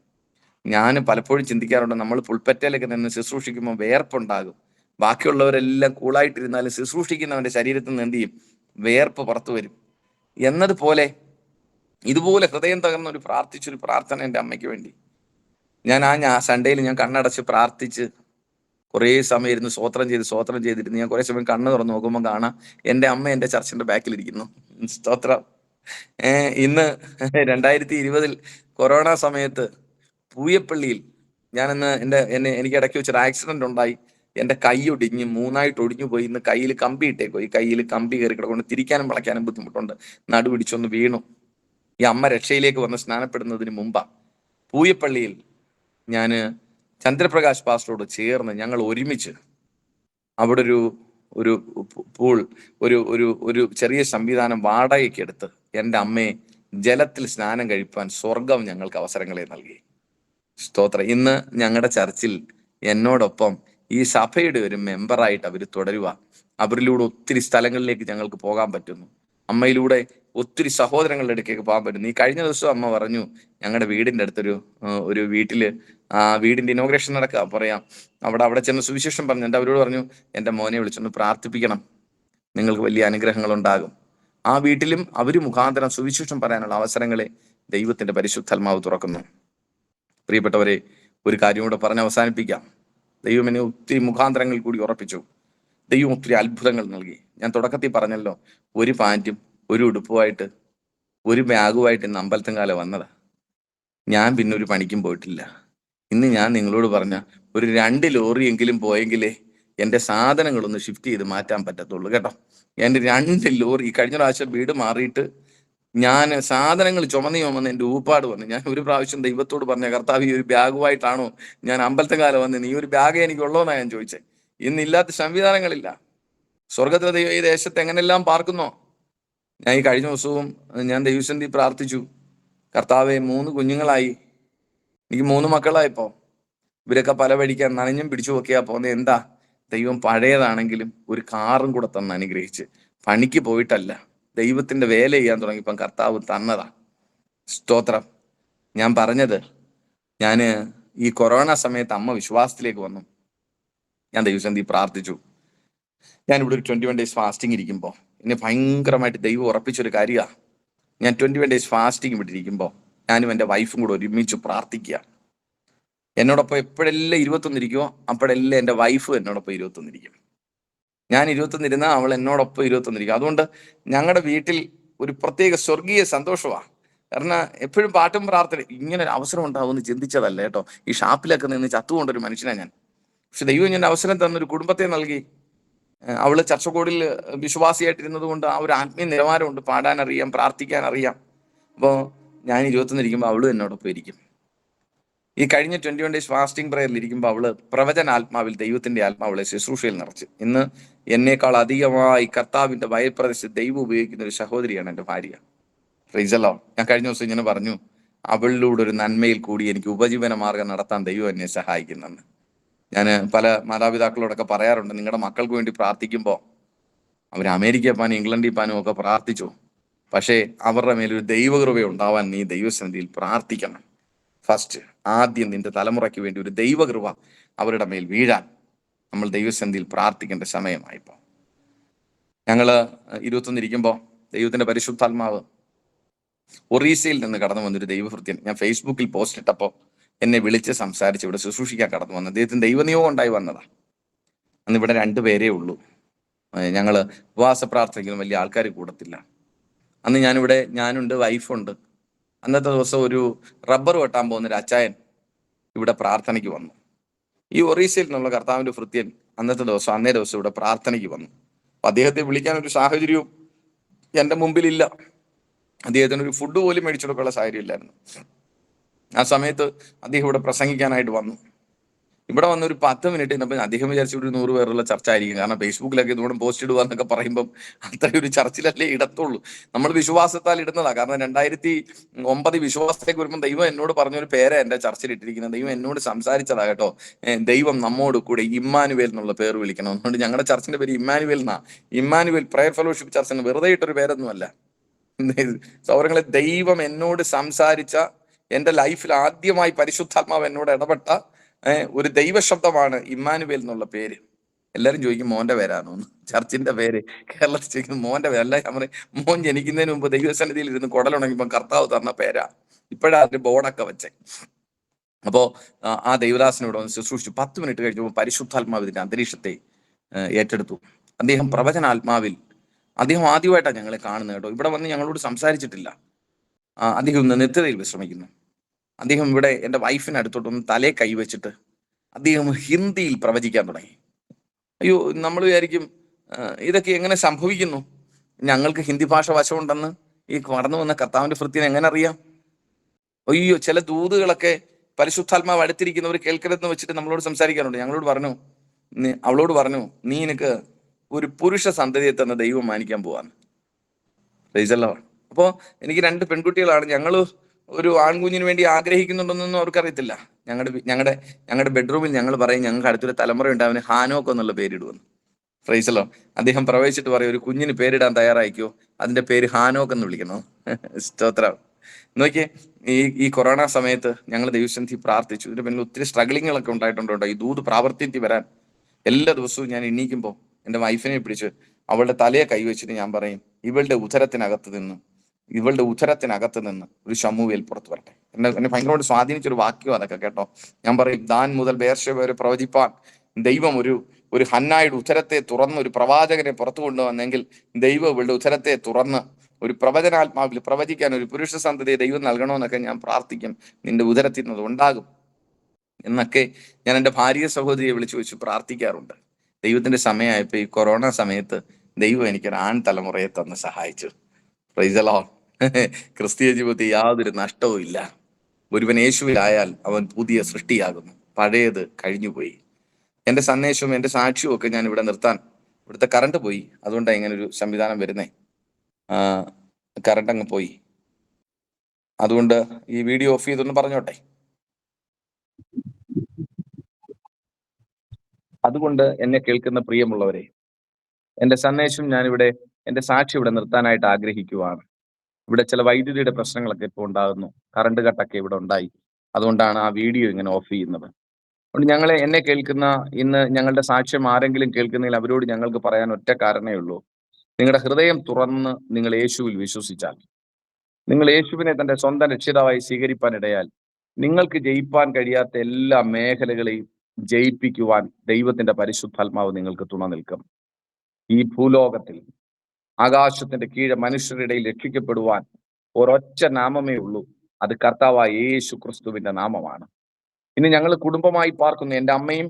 ഞാൻ പലപ്പോഴും ചിന്തിക്കാറുണ്ട്, നമ്മൾ പുൽപ്പറ്റയിലൊക്കെ നിന്ന് ശുശ്രൂഷിക്കുമ്പോൾ വേർപ്പുണ്ടാകും. ബാക്കിയുള്ളവരെല്ലാം കൂളായിട്ടിരുന്നാലും ശുശ്രൂഷിക്കുന്നവൻ്റെ ശരീരത്തിൽ നിന്ന് എന്ത് ചെയ്യും? വേർപ്പ് പുറത്തു വരും. എന്നതുപോലെ ഇതുപോലെ ഹൃദയം തകർന്ന ഒരു പ്രാർത്ഥന എൻ്റെ അമ്മയ്ക്ക് വേണ്ടി. ഞാൻ സൺഡേയിൽ ഞാൻ കണ്ണടച്ച് പ്രാർത്ഥിച്ച് കുറേ സമയം ഇരുന്ന് സ്വോത്രം ചെയ്തിരുന്നു. ഞാൻ കുറേ സമയം കണ്ണ് തുറന്ന് നോക്കുമ്പോൾ കാണാം എൻ്റെ അമ്മ എൻ്റെ ചർച്ചിന്റെ ബാക്കിലിരിക്കുന്നു. സ്തോത്രം. ഇന്ന് 2020 കൊറോണ സമയത്ത് പൂയപ്പള്ളിയിൽ എനിക്ക് ഇടയ്ക്ക് വെച്ചൊരു ആക്സിഡന്റ് ഉണ്ടായി. എൻ്റെ കൈ ഒടിഞ്ഞ് 3ആയിട്ട് ഒടിഞ്ഞു പോയി. ഇന്ന് കയ്യിൽ കമ്പി ഇട്ടേക്കോ. ഈ കയ്യിൽ കമ്പി കയറി കിടക്കൊണ്ട് തിരിക്കാനും വളയ്ക്കാനും ബുദ്ധിമുട്ടുണ്ട്. നടുപിടിച്ചൊന്ന് വീണു. ഈ അമ്മ രക്ഷയിലേക്ക് വന്ന് സ്നാനപ്പെടുന്നതിന് മുമ്പാ പൂയപ്പള്ളിയിൽ ഞാൻ ചന്ദ്രപ്രകാശ് പാസ്റ്ററോട് ചേർന്ന് ഞങ്ങൾ ഒരുമിച്ച് അവിടെ ഒരു പൂൾ ഒരു ചെറിയ സംവിധാനം വാടകയ്ക്ക് എടുത്ത് എൻ്റെ അമ്മയെ ജലത്തിൽ സ്നാനം കഴിപ്പാൻ സ്വർഗം ഞങ്ങൾക്ക് അവസരങ്ങളെ നൽകി. സ്തോത്രം. ഇന്ന് ഞങ്ങളുടെ ചർച്ചിൽ എന്നോടൊപ്പം ഈ സഭയുടെ ഒരു മെമ്പറായിട്ട് അവർ തുടരുക. അവരിലൂടെ ഒത്തിരി സ്ഥലങ്ങളിലേക്ക് ഞങ്ങൾക്ക് പോകാൻ പറ്റുന്നു. അമ്മയിലൂടെ ഒത്തിരി സഹോദരങ്ങളുടെ അടുക്കേക്ക് പോകാൻ പറ്റുന്നു. ഈ കഴിഞ്ഞ ദിവസം അമ്മ പറഞ്ഞു, ഞങ്ങളുടെ വീടിൻ്റെ അടുത്തൊരു വീട്ടില് വീടിന്റെ ഇനോഗ്രേഷൻ നടക്കുക പറയാം. അവിടെ ചെന്ന് സുവിശേഷം പറഞ്ഞു. എൻ്റെ അവരോട് പറഞ്ഞു, എൻ്റെ മോനെ വിളിച്ചൊന്ന് പ്രാർത്ഥിപ്പിക്കണം, നിങ്ങൾക്ക് വലിയ അനുഗ്രഹങ്ങൾ ഉണ്ടാകും. ആ വീട്ടിലും അവര് മുഖാന്തരം സുവിശേഷം പറയാനുള്ള അവസരങ്ങളെ ദൈവത്തിന്റെ പരിശുദ്ധാത്മാവ് തുറക്കുന്നു. പ്രിയപ്പെട്ടവരെ, ഒരു കാര്യം കൂടെ പറഞ്ഞ് അവസാനിപ്പിക്കാം. ദൈവം എന്നെ ഒത്തിരി മുഖാന്തരങ്ങൾ കൂടി ഉറപ്പിച്ചു. ദൈവം ഒത്തിരി അത്ഭുതങ്ങൾ നൽകി. ഞാൻ തുടക്കത്തിൽ പറഞ്ഞല്ലോ, ഒരു പാൻറ്റും ഒരു ഉടുപ്പുമായിട്ട് ഒരു ബാഗുമായിട്ട് ഇന്ന് അമ്പലത്തുംകാല വന്നതാ. ഞാൻ പിന്നെ ഒരു പണിക്കും പോയിട്ടില്ല. ഇന്ന് ഞാൻ നിങ്ങളോട് പറഞ്ഞ ഒരു 2 ലോറിയെങ്കിലും പോയെങ്കിലേ എൻ്റെ സാധനങ്ങളൊന്ന് ഷിഫ്റ്റ് ചെയ്ത് മാറ്റാൻ പറ്റത്തുള്ളൂ കേട്ടോ. എൻ്റെ 2 ലോറി, കഴിഞ്ഞ പ്രാവശ്യം വീട് മാറിയിട്ട് ഞാൻ സാധനങ്ങൾ ചുമന്ന് എൻ്റെ ഊപ്പാട് വന്നു. ഞാൻ ഒരു പ്രാവശ്യം ദൈവത്തോട് പറഞ്ഞ, കർത്താവ് ഈ ഒരു ബാഗുമായിട്ടാണോ ഞാൻ അമ്പലത്തുംകാല വന്ന്? നീ ഒരു ബാഗേ എനിക്കുള്ളൂന്നാണ് ഞാൻ ചോദിച്ചത്. ഇന്നില്ലാത്ത സംവിധാനങ്ങളില്ല. സ്വർഗത്തിലെ ദൈവം ഈ ദേശത്ത് എങ്ങനെല്ലാം പാർക്കുന്നോ. ഞാൻ ഈ കഴിഞ്ഞ ദിവസവും ഞാൻ ദൈവസന്നിധി പ്രാർത്ഥിച്ചു, കർത്താവെ 3 കുഞ്ഞുങ്ങളായി, എനിക്ക് 3 മക്കളായിപ്പോ. ഇവരൊക്കെ പല വഴിക്കാൻ നനഞ്ഞും പിടിച്ചു നോക്കിയാ പോകുന്നത്. എന്താ, ദൈവം പഴയതാണെങ്കിലും ഒരു കാറും കൂടെ തന്ന് അനുഗ്രഹിച്ച്. പണിക്ക് പോയിട്ടല്ല, ദൈവത്തിന്റെ വേല ചെയ്യാൻ തുടങ്ങിയപ്പം കർത്താവ് തന്നതാ. സ്തോത്രം. ഞാൻ പറഞ്ഞത്, ഞാൻ ഈ കൊറോണ സമയത്ത് അമ്മ വിശ്വാസത്തിലേക്ക് വന്നു. ഞാൻ ദൈവസന്നിധി പ്രാർത്ഥിച്ചു. ഞാനിവിടെ ഒരു 21 days ഫാസ്റ്റിംഗ് ഇരിക്കുമ്പോൾ എന്നെ ഭയങ്കരമായിട്ട് ദൈവം ഉറപ്പിച്ചൊരു കാര്യമാണ്. ഞാൻ 21 days ഫാസ്റ്റിംഗ് വിട്ടിരിക്കുമ്പോൾ ഞാനും എൻ്റെ വൈഫും കൂടെ ഒരുമിച്ച് പ്രാർത്ഥിക്കുക. എന്നോടൊപ്പം എപ്പോഴെല്ലാം 21 ഇരിക്കുമോ അപ്പോഴെല്ലാം എൻ്റെ വൈഫ് എന്നോടൊപ്പം 21 ഇരിക്കും. ഞാൻ 21 ഇരുന്നാൽ അവൾ എന്നോടൊപ്പം 21 ഇരിക്കും. അതുകൊണ്ട് ഞങ്ങളുടെ വീട്ടിൽ ഒരു പ്രത്യേക സ്വർഗീയ സന്തോഷമാണ്. കാരണം എപ്പോഴും പാട്ടും പ്രാർത്ഥന. ഇങ്ങനെ ഒരു അവസരം ഉണ്ടാവുമെന്ന് ചിന്തിച്ചതല്ല കേട്ടോ. ഈ ഷാപ്പിലൊക്കെ നിന്ന് ചത്തുകൊണ്ടൊരു മനുഷ്യനാണ് ഞാൻ. പക്ഷെ ദൈവം ഞാൻ അവസരം തന്നൊരു കുടുംബത്തെ നൽകി. അവള് ചർച്ചകോടിൽ വിശ്വാസിയായിട്ടിരുന്നത് കൊണ്ട് ആ ഒരു ആത്മീയ നിലവാരമുണ്ട്. പാടാൻ അറിയാം, പ്രാർത്ഥിക്കാൻ അറിയാം. അപ്പോൾ ഞാൻ 21 ഇരിക്കുമ്പോൾ അവളും എന്നോടൊപ്പം ഇരിക്കും. ഈ കഴിഞ്ഞ 21 ഡേയ്സ് ഫാസ്റ്റിംഗ് പ്രയറിൽ ഇരിക്കുമ്പോൾ അവള് പ്രവചനാത്മാവിൽ ദൈവത്തിന്റെ ആത്മാവളെ ശുശ്രൂഷയിൽ നിറച്ച്. ഇന്ന് എന്നേക്കാൾ അധികമായി കർത്താവിന്റെ വയൽപ്രദേശത്ത് ദൈവം ഉപയോഗിക്കുന്ന ഒരു സഹോദരിയാണ് എൻ്റെ ഭാര്യ. പ്രൈസലോ. ഞാൻ കഴിഞ്ഞ ദിവസം ഇങ്ങനെ പറഞ്ഞു, അവളിലൂടെ ഒരു നന്മയിൽ കൂടി എനിക്ക് ഉപജീവന മാർഗം നടത്താൻ ദൈവം എന്നെ സഹായിക്കുന്നെന്ന്. ഞാൻ പല മാതാപിതാക്കളോടൊക്കെ പറയാറുണ്ട്, നിങ്ങളുടെ മക്കൾക്ക് വേണ്ടി പ്രാർത്ഥിക്കുമ്പോൾ അവർ അമേരിക്ക പാനും ഇംഗ്ലണ്ടിൽ പാനും ഒക്കെ പ്രാർത്ഥിച്ചു, പക്ഷേ അവരുടെ മേലൊരു ദൈവകൃപ ഉണ്ടാവാൻ നീ ദൈവസന്നിധിയിൽ പ്രാർത്ഥിക്കണം. ഫസ്റ്റ് ആദ്യം നിന്റെ തലമുറയ്ക്ക് വേണ്ടി ഒരു ദൈവകൃപ അവരുടെ മേൽ വീഴാൻ നമ്മൾ ദൈവസന്നിധിയിൽ പ്രാർത്ഥിക്കേണ്ട സമയമായിപ്പോൾ. ഞങ്ങൾ 21 ഇരിക്കുമ്പോൾ ദൈവത്തിന്റെ പരിശുദ്ധാത്മാവ് ഒറീസയിൽ നിന്ന് കടന്നു വന്നൊരു ദൈവഭൃത്യൻ ഞാൻ ഫേസ്ബുക്കിൽ പോസ്റ്റ് ഇട്ടപ്പോൾ എന്നെ വിളിച്ച് സംസാരിച്ച് ഇവിടെ ശുശ്രൂഷിക്കാൻ കടന്നു വന്നത്. അദ്ദേഹത്തിന് ദൈവനിയോഗം ഉണ്ടായി വന്നതാ. അന്ന് ഇവിടെ 2 പേരേ ഉള്ളൂ. ഞങ്ങൾ ഉപവാസ പ്രാർത്ഥനയ്ക്കൊന്നും വലിയ ആൾക്കാർ കൂടത്തില്ല. അന്ന് ഞാനുണ്ട്, വൈഫുണ്ട്. അന്നത്തെ ദിവസം ഒരു റബ്ബർ വെട്ടാൻ പോകുന്ന ഒരു അച്ചായൻ ഇവിടെ പ്രാർത്ഥനയ്ക്ക് വന്നു. ഈ ഒറീസയിൽ നിന്നുള്ള കർത്താവിന്റെ ഭൃത്യൻ അന്നേ ദിവസം ഇവിടെ പ്രാർത്ഥനയ്ക്ക് വന്നു. അപ്പൊ അദ്ദേഹത്തെ വിളിക്കാനൊരു സാഹചര്യവും എൻ്റെ മുമ്പിലില്ല. അദ്ദേഹത്തിന് ഒരു ഫുഡ് പോലും മേടിച്ചു കൊടുക്കാനുള്ള സാഹചര്യം ഇല്ലായിരുന്നു. ആ സമയത്ത് അദ്ദേഹം ഇവിടെ പ്രസംഗിക്കാനായിട്ട് വന്നു. ഇവിടെ വന്ന് ഒരു 10 മിനിറ്റ് ഇന്നപ്പോൾ അദ്ദേഹം വിചാരിച്ചു ഒരു 100 പേരുള്ള ചർച്ച ആയിരിക്കും. കാരണം ഫേസ്ബുക്കിലൊക്കെ ഇതുകൊണ്ട് പോസ്റ്റ് ഇടുക എന്നൊക്കെ പറയുമ്പം അത്രയൊരു ചർച്ചിലല്ലേ ഇടത്തുള്ളൂ. നമ്മൾ വിശ്വാസത്താൽ ഇടുന്നതാ. കാരണം 2009 വിശ്വാസത്തേക്ക് വരുമ്പോൾ ദൈവം എന്നോട് പറഞ്ഞൊരു പേരെ എൻ്റെ ചർച്ചിൽ ഇട്ടിരിക്കുന്നത്. ദൈവം എന്നോട് സംസാരിച്ചതാ കേട്ടോ. ദൈവം നമ്മോട് കൂടെ ഇമ്മാനുവേൽ എന്നുള്ള പേര് വിളിക്കണം. അതുകൊണ്ട് ഞങ്ങളുടെ ചർച്ചിന്റെ പേര് ഇമ്മാനുവേൽ എന്നാ. ഇമ്മാനുവേൽ പ്രയർ ഫെലോഷിപ്പ് ചർച്ച് എന്ന് വെറുതെ ഇട്ടൊരു പേരൊന്നുമല്ല. സൗരങ്ങളെ, ദൈവം എന്നോട് സംസാരിച്ച, എൻ്റെ ലൈഫിൽ ആദ്യമായി പരിശുദ്ധാത്മാവ് എന്നോട് ഇടപെട്ട ഒരു ദൈവശബ്ദമാണ് ഇമ്മാനുവേൽ എന്നുള്ള പേര്. എല്ലാവരും ചോദിക്കും മോന്റെ പേരാണോ? ചർച്ചിന്റെ പേര് കേരളത്തിൽ ചോദിക്കുന്നത് മോന്റെ പേര്. അല്ല, ഞാൻ പറയും മോൻ ജനിക്കുന്നതിന് മുമ്പ് ദൈവസന്നിധിയിൽ ഇരുന്ന് കുടലുണങ്ങിയപ്പോൾ കർത്താവ് തന്ന പേരാ. ഇപ്പോഴാ അതിന്റെ ബോർഡൊക്കെ വെച്ചേ. അപ്പോ ആ ദൈവദാസനോട് വന്ന് ശുശ്രൂഷിച്ചു. 10 മിനിറ്റ് കഴിഞ്ഞപ്പോൾ പരിശുദ്ധാത്മാവ് ഇതിന്റെ അന്തരീക്ഷത്തെ ഏറ്റെടുത്തു. അദ്ദേഹം പ്രവചനാത്മാവിൽ, അദ്ദേഹം ആദ്യമായിട്ടാണ് ഞങ്ങളെ കാണുന്നത് കേട്ടോ. ഇവിടെ വന്ന് ഞങ്ങളോട് സംസാരിച്ചിട്ടില്ല. അദ്ദേഹം ഇന്ന് നിത്യതയിൽ വിശ്രമിക്കുന്നു. അദ്ദേഹം ഇവിടെ എൻ്റെ വൈഫിന് അടുത്തോട്ടൊന്ന് തലേ കൈവച്ചിട്ട് അദ്ദേഹം ഹിന്ദിയിൽ പ്രവചിക്കാൻ തുടങ്ങി. അയ്യോ, നമ്മൾ വിചാരിക്കും ഇതൊക്കെ എങ്ങനെ സംഭവിക്കുന്നു? ഞങ്ങൾക്ക് ഹിന്ദി ഭാഷ വശമുണ്ടെന്ന് ഈ കടന്നു വന്ന കർത്താവിന്റെ ഭൃത്യന് എങ്ങനെ അറിയാം? അയ്യോ, ചില ദൂതുകളൊക്കെ പരിശുദ്ധാത്മാവ് അടുത്തിരിക്കുന്നവർ കേൾക്കരുതെന്ന് വെച്ചിട്ട് നമ്മളോട് സംസാരിക്കാറുണ്ട്. അവളോട് പറഞ്ഞു നീ എനിക്ക് ഒരു പുരുഷ സന്തതിയെ തന്ന ദൈവം മാനിക്കാൻ പോവാന്ന്. പ്രൈസല്ലോ. അപ്പോ എനിക്ക് 2 പെൺകുട്ടികളാണ്. ഞങ്ങള് ഒരു ആൺകുഞ്ഞിന് വേണ്ടി ആഗ്രഹിക്കുന്നുണ്ടെന്നൊന്നും അവർക്കറിയത്തില്ല. ഞങ്ങളുടെ ബെഡ്റൂമിൽ ഞങ്ങൾ പറയും ഞങ്ങൾക്ക് അടുത്തൊരു തലമുറയുണ്ട്, അവന് ഹാനോക്ക് എന്നുള്ള പേരിടുവെന്ന്. പ്രൈസല്ലോ. അദ്ദേഹം പ്രവേശിച്ചിട്ട് പറയും ഒരു കുഞ്ഞിന് പേരിടാൻ തയ്യാറായിക്കോ, അതിന്റെ പേര് ഹാനോക്ക് എന്ന് വിളിക്കണോ? സ്തോത്രം. നോക്കിയേ, ഈ കൊറോണ സമയത്ത് ഞങ്ങൾ ദൈവസന്നിധി പ്രാർത്ഥിച്ചു. ഇതിന്റെ പിന്നിൽ ഒത്തിരി സ്ട്രഗ്ലിങ്ങുകളൊക്കെ ഉണ്ടായിട്ടുണ്ടോ ഈ ദൂത് പ്രാവർത്തിക്ക് വരാൻ. എല്ലാ ദിവസവും ഞാൻ എണീക്കുമ്പോൾ എൻ്റെ വൈഫിനെ പിടിച്ച് അവളുടെ തലയെ കൈവച്ചിട്ട് ഞാൻ പറയും ഇവളുടെ ഉദരത്തിനകത്ത് നിന്ന് ഒരു ശമൂവേൽ പുറത്തു വരട്ടെ. എന്നെ ഭയങ്കരമായിട്ട് സ്വാധീനിച്ചൊരു വാക്യം അതൊക്കെ കേട്ടോ. ഞാൻ പറയും ദാൻ മുതൽ ബേർശേബ വരെ പ്രവചിപ്പാൻ ദൈവം ഒരു ഹന്നായുടെ ഉദരത്തെ തുറന്ന് ഒരു പ്രവാചകനെ പുറത്തു കൊണ്ടുവന്നെങ്കിൽ ദൈവം ഇവളുടെ ഉദരത്തെ തുറന്ന് ഒരു പ്രവചനാത്മാവിൽ പ്രവചിക്കാൻ ഒരു പുരുഷ സന്തതിയെ ദൈവം നൽകണമെന്നൊക്കെ ഞാൻ പ്രാർത്ഥിക്കും. നിന്റെ ഉദരത്തിൽ നിന്ന് ഉണ്ടാകും എന്നൊക്കെ ഞാൻ എൻ്റെ ഭാര്യ സഹോദരിയെ വിളിച്ചു വെച്ച് പ്രാർത്ഥിക്കാറുണ്ട്. ദൈവത്തിന്റെ സമയമായപ്പോൾ ഈ കൊറോണ സമയത്ത് ദൈവം എനിക്കൊരു ആൺ തലമുറയെ തന്ന് സഹായിച്ചു. Praise the Lord. ക്രിസ്തീയ ജീവിതത്തിൽ യാതൊരു നഷ്ടവും ഇല്ല. ഒരുവൻ യേശുവിലായാൽ അവൻ പുതിയ സൃഷ്ടിയാകുന്നു, പഴയത് കഴിഞ്ഞുപോയി. എൻ്റെ സന്ദേശവും എൻ്റെ സാക്ഷ്യവും ഒക്കെ ഞാൻ ഇവിടെ നിർത്താൻ, ഇവിടുത്തെ കറണ്ട് പോയി, അതുകൊണ്ടാണ് ഇങ്ങനെ ഒരു സംവിധാനം വരുന്നേ. കറണ്ട് അങ്ങ് പോയി, അതുകൊണ്ട് ഈ വീഡിയോ ഓഫ് ചെയ്തൊന്ന് പറഞ്ഞോട്ടെ. അതുകൊണ്ട് എന്നെ കേൾക്കുന്ന പ്രിയമുള്ളവരെ, എൻ്റെ സന്ദേശം എൻ്റെ സാക്ഷി ഇവിടെ നിർത്താനായിട്ട് ആഗ്രഹിക്കുവാണ്. ഇവിടെ ചില വൈദ്യുതിയുടെ പ്രശ്നങ്ങളൊക്കെ ഇപ്പോൾ ഉണ്ടാകുന്നു, കറണ്ട് കട്ടൊക്കെ ഇവിടെ ഉണ്ടായി. അതുകൊണ്ടാണ് ആ വീഡിയോ ഇങ്ങനെ ഓഫ് ചെയ്യുന്നത്. അതുകൊണ്ട് എന്നെ കേൾക്കുന്ന ഇന്ന് ഞങ്ങളുടെ സാക്ഷ്യം ആരെങ്കിലും കേൾക്കുന്നതിൽ അവരോട് ഞങ്ങൾക്ക് പറയാൻ ഒറ്റ കാരണമേ ഉള്ളൂ. നിങ്ങളുടെ ഹൃദയം തുറന്ന് നിങ്ങൾ യേശുവിൽ വിശ്വസിച്ചാൽ, നിങ്ങൾ യേശുവിനെ തന്റെ സ്വന്തം രക്ഷിതാവായി സ്വീകരിപ്പാൻ ഇടയാൽ നിങ്ങൾക്ക് ജയിപ്പാൻ കഴിയാത്ത എല്ലാ മേഖലകളെയും ജയിപ്പിക്കുവാൻ ദൈവത്തിന്റെ പരിശുദ്ധാത്മാവ് നിങ്ങൾക്ക് തുണ നിൽക്കും. ഈ ഭൂലോകത്തിൽ ആകാശത്തിന്റെ കീഴെ മനുഷ്യരുടെ ഇടയിൽ രക്ഷിക്കപ്പെടുവാൻ ഒരൊറ്റ നാമമേ ഉള്ളൂ. അത് കർത്താവായ യേശു ക്രിസ്തുവിന്റെ നാമമാണ്. ഇനി ഞങ്ങൾ കുടുംബമായി പാർക്കുന്നു. എൻ്റെ അമ്മയും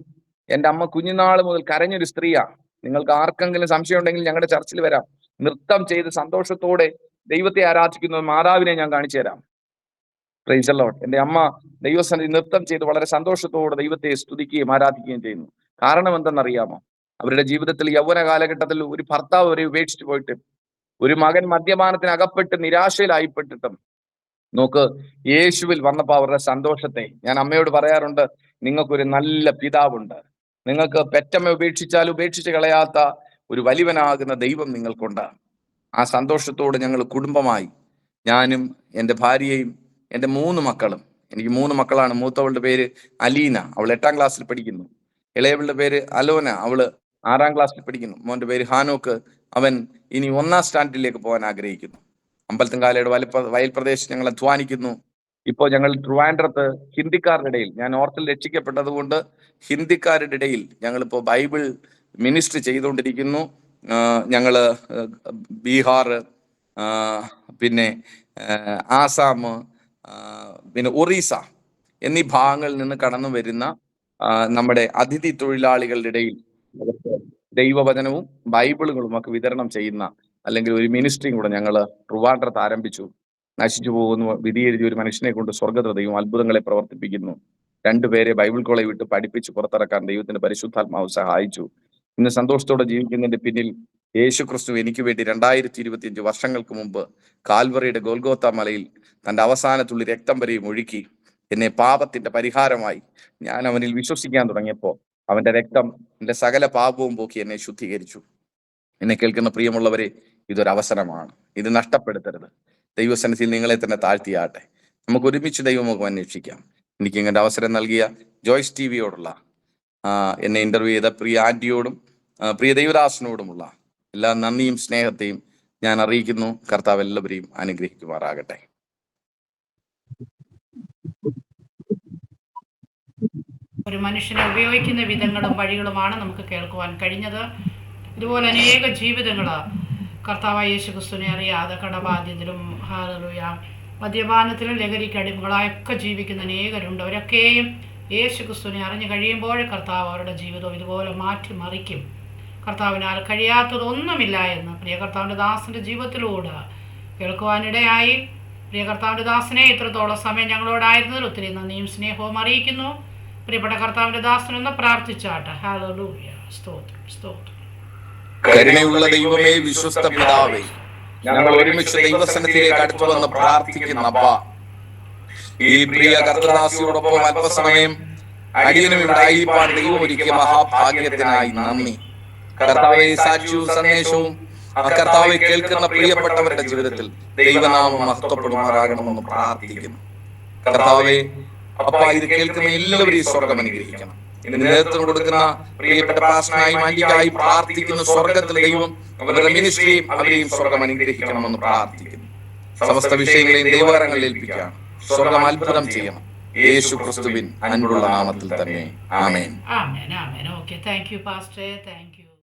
എന്റെ അമ്മ കുഞ്ഞുനാൾ മുതൽ കരഞ്ഞൊരു സ്ത്രീയാ. നിങ്ങൾക്ക് ആർക്കെങ്കിലും സംശയം ഉണ്ടെങ്കിൽ ഞങ്ങളുടെ ചർച്ചിൽ വരാം. നൃത്തം ചെയ്ത് സന്തോഷത്തോടെ ദൈവത്തെ ആരാധിക്കുന്ന മാതാവിനെ ഞാൻ കാണിച്ചു തരാം. Praise the Lord. എന്റെ അമ്മ ദൈവസന്നിധി നൃത്തം ചെയ്ത് വളരെ സന്തോഷത്തോടെ ദൈവത്തെ സ്തുതിക്കുകയും ആരാധിക്കുകയും ചെയ്യുന്നു. കാരണം എന്തെന്നറിയാമോ? അവരുടെ ജീവിതത്തിൽ യൗവന കാലഘട്ടത്തിൽ ഒരു ഭർത്താവ് അവരെ ഉപേക്ഷിച്ചു പോയിട്ട്, ഒരു മകൻ മദ്യപാനത്തിന് അകപ്പെട്ട് നിരാശയിലായിപ്പെട്ടിട്ടും നോക്ക്, യേശുവിൽ വന്നപ്പോ അവരുടെ സന്തോഷത്തെ ഞാൻ അമ്മയോട് പറയാറുണ്ട്, നിങ്ങൾക്കൊരു നല്ല പിതാവുണ്ട്. നിങ്ങൾക്ക് പെറ്റമ്മ ഉപേക്ഷിച്ചാൽ ഉപേക്ഷിച്ച് കളയാത്ത ഒരു വലിയവനാകുന്ന ദൈവം നിങ്ങൾക്കുണ്ട്. ആ സന്തോഷത്തോട് ഞങ്ങൾ കുടുംബമായി, ഞാനും എൻ്റെ ഭാര്യയും എൻ്റെ 3 മക്കളും, എനിക്ക് 3 മക്കളാണ്. മൂത്തവളുടെ പേര് അലീന, അവൾ 8ാം ക്ലാസ്സിൽ പഠിക്കുന്നു. ഇളയവളുടെ പേര് അലോന, അവള് 6ാം ക്ലാസ്സിൽ പഠിക്കുന്നു. മോന്റെ പേര് ഹാനോക്ക്, അവൻ ഇനി 1ാം സ്റ്റാൻഡേർഡിലേക്ക് പോകാൻ ആഗ്രഹിക്കുന്നു. അമ്പലത്തുംകാലയുടെ വയൽ പ്രദേശം ഞങ്ങൾ അധ്വാനിക്കുന്നു. ഇപ്പോൾ ഞങ്ങൾ ട്രിവാൻഡ്രത്ത് ഹിന്ദിക്കാരുടെ ഇടയിൽ, ഞാൻ നോർത്തിൽ രക്ഷിക്കപ്പെട്ടത് കൊണ്ട് ഹിന്ദിക്കാരുടെ ഇടയിൽ ഞങ്ങളിപ്പോൾ ബൈബിൾ മിനിസ്ട്രി ചെയ്തുകൊണ്ടിരിക്കുന്നു. ഞങ്ങള് ബീഹാർ, പിന്നെ ആസാം, പിന്നെ ഒറീസ എന്നീ ഭാഗങ്ങളിൽ നിന്ന് കടന്നു വരുന്ന നമ്മുടെ അതിഥി തൊഴിലാളികളുടെ ഇടയിൽ ദൈവവചനവും ബൈബിളുകളും ഒക്കെ വിതരണം ചെയ്യുന്ന അല്ലെങ്കിൽ ഒരു മിനിസ്ട്രിയും കൂടെ ഞങ്ങൾ ട്രിവാൻഡ്രത്ത് ആരംഭിച്ചു. നശിച്ചു പോകുന്നു വിധി എഴുതി ഒരു മനുഷ്യനെ കൊണ്ട് സ്വർഗ്ഗത്തിൽ ദൈവം അത്ഭുതങ്ങളെ പ്രവർത്തിപ്പിക്കുന്നു. 2 പേരെ ബൈബിൾ കോളേജ് വിട്ട് പഠിപ്പിച്ച് പുറത്തിറക്കാൻ ദൈവത്തിന്റെ പരിശുദ്ധാത്മാവ് സഹായിച്ചു. ഇന്ന് സന്തോഷത്തോടെ ജീവിക്കുന്നതിന്റെ പിന്നിൽ യേശു ക്രിസ്തു എനിക്ക് വേണ്ടി 2025 വർഷങ്ങൾക്ക് മുമ്പ് കാൽവറിയുടെ ഗോൽഗോത്ത മലയിൽ തന്റെ അവസാനത്തുള്ളി രക്തം വരെയും ഒഴുക്കി എന്നെ പാപത്തിന്റെ പരിഹാരമായി ഞാൻ അവനിൽ വിശ്വസിക്കാൻ തുടങ്ങിയപ്പോൾ അവന്റെ രക്തം എന്റെ സകല പാപവും പോക്കി എന്നെ ശുദ്ധീകരിച്ചു. എന്നെ കേൾക്കുന്ന പ്രിയമുള്ളവരെ, ഇതൊരവസരമാണ്, ഇത് നഷ്ടപ്പെടുത്തരുത്. ദൈവസന്നിധിയിൽ നിങ്ങളെ തന്നെ താഴ്ത്തിയാട്ടെ. നമുക്ക് ഒരുമിച്ച് ദൈവമുഖം അന്വേഷിക്കാം. എനിക്ക് ഇങ്ങനെ അവസരം നൽകിയ ജോയ്സ് ടിവിയോടുള്ള, എന്നെ ഇന്റർവ്യൂ ചെയ്ത പ്രിയ ആന്റിയോടും പ്രിയ ദൈവദാസനോടുമുള്ള എല്ലാ നന്ദിയും സ്നേഹത്തെയും ഞാൻ അറിയിക്കുന്നു. കർത്താവ് എല്ലാവരെയും അനുഗ്രഹിക്കുമാറാകട്ടെ. ഒരു മനുഷ്യനെ ഉപയോഗിക്കുന്ന വിധങ്ങളും വഴികളുമാണ് നമുക്ക് കേൾക്കുവാൻ കഴിഞ്ഞത്. ഇതുപോലെ അനേക ജീവിതങ്ങൾ കർത്താവായ യേശു ക്രിസ്തുവിനെ അറിയാതെ കടബാധ്യതയിലും ഹല്ലേലൂയ മദ്യപാനത്തിലും ലഹരിക്ക് അടിമകളായൊക്കെ ജീവിക്കുന്ന അനേകരുണ്ട്. അവരൊക്കെയും യേശു ക്രിസ്തുവിനെ അറിഞ്ഞു കഴിയുമ്പോൾ കർത്താവ് അവരുടെ ജീവിതം ഇതുപോലെ മാറ്റിമറിക്കും. കർത്താവിനാൽ കഴിയാത്തതൊന്നുമില്ല എന്ന് പ്രിയ കർത്താവിൻ്റെ ദാസൻ്റെ ജീവിതത്തിലൂടെ കേൾക്കുവാനിടയായി. പ്രിയ കർത്താവിൻ്റെ ദാസനെ ഇത്രത്തോളം സമയം ഞങ്ങളോടായിരുന്നതിൽ ഒത്തിരി നന്ദിയും സ്നേഹവും അറിയിക്കുന്നു. പ്രിയപ്പെട്ട കർത്താവിൻ്റെ ദാസനൊന്ന് പ്രാർത്ഥിച്ചാട്ടെ. ഹല്ലേലൂയ. സ്തോത്രം, സ്തോത്രം. കരുണയുള്ള ദൈവമേ, വിശ്വസ്ത പിതാവേ, ഞങ്ങൾ ഒരുമിച്ച് ദൈവസന്നിധിയിലേക്ക് അടുത്തു വന്ന് പ്രാർത്ഥിക്കുന്ന അപ്പ, ഈ പ്രിയ കർത്തദാസിയോടൊപ്പം അല്പസമയം അടിയനും ഇവിടെ ആയിരിക്കാൻ ദൈവം ഒരുക്കിയ മഹാഭാഗ്യത്തിനായി നന്ദി. കർത്താവെ, സാക്ഷ്യവും സന്ദേശവും കർത്താവെ കേൾക്കുന്ന പ്രിയപ്പെട്ടവരുടെ ജീവിതത്തിൽ ദൈവനാമം മഹത്വപ്പെടുമാറാകണമെന്ന് പ്രാർത്ഥിക്കുന്നു. കർത്താവെ, അപ്പ ഇത് കേൾക്കുന്ന എല്ലാവരെയും സ്വർഗം അനുഗ്രഹിക്കണം. ഇതിന് നേതൃത്വം കൊടുക്കുന്ന പ്രിയപ്പെട്ട പാസ്റ്ററായി മാന്റിക്കായി പ്രാർത്ഥിക്കുന്ന സ്വർഗത്തിലെ ദൈവം അവരുടെ മിനിസ്ട്രിയും അവരെയും സ്വർഗം അനുഗ്രഹിക്കണമെന്ന് പ്രാർത്ഥിക്കുന്നു. സമസ്ത വിഷയങ്ങളെയും ദൈവകരങ്ങളിൽ ഏൽപ്പിക്കാം. സ്വർഗം അത്ഭുതം ചെയ്യണം. യേശു ക്രിസ്തുവിൻ അൻപുള്ള നാമത്തിൽ തന്നെ. ആമേൻ. ആമേൻ, ആമേൻ. Okay, thank you pastor, thank U.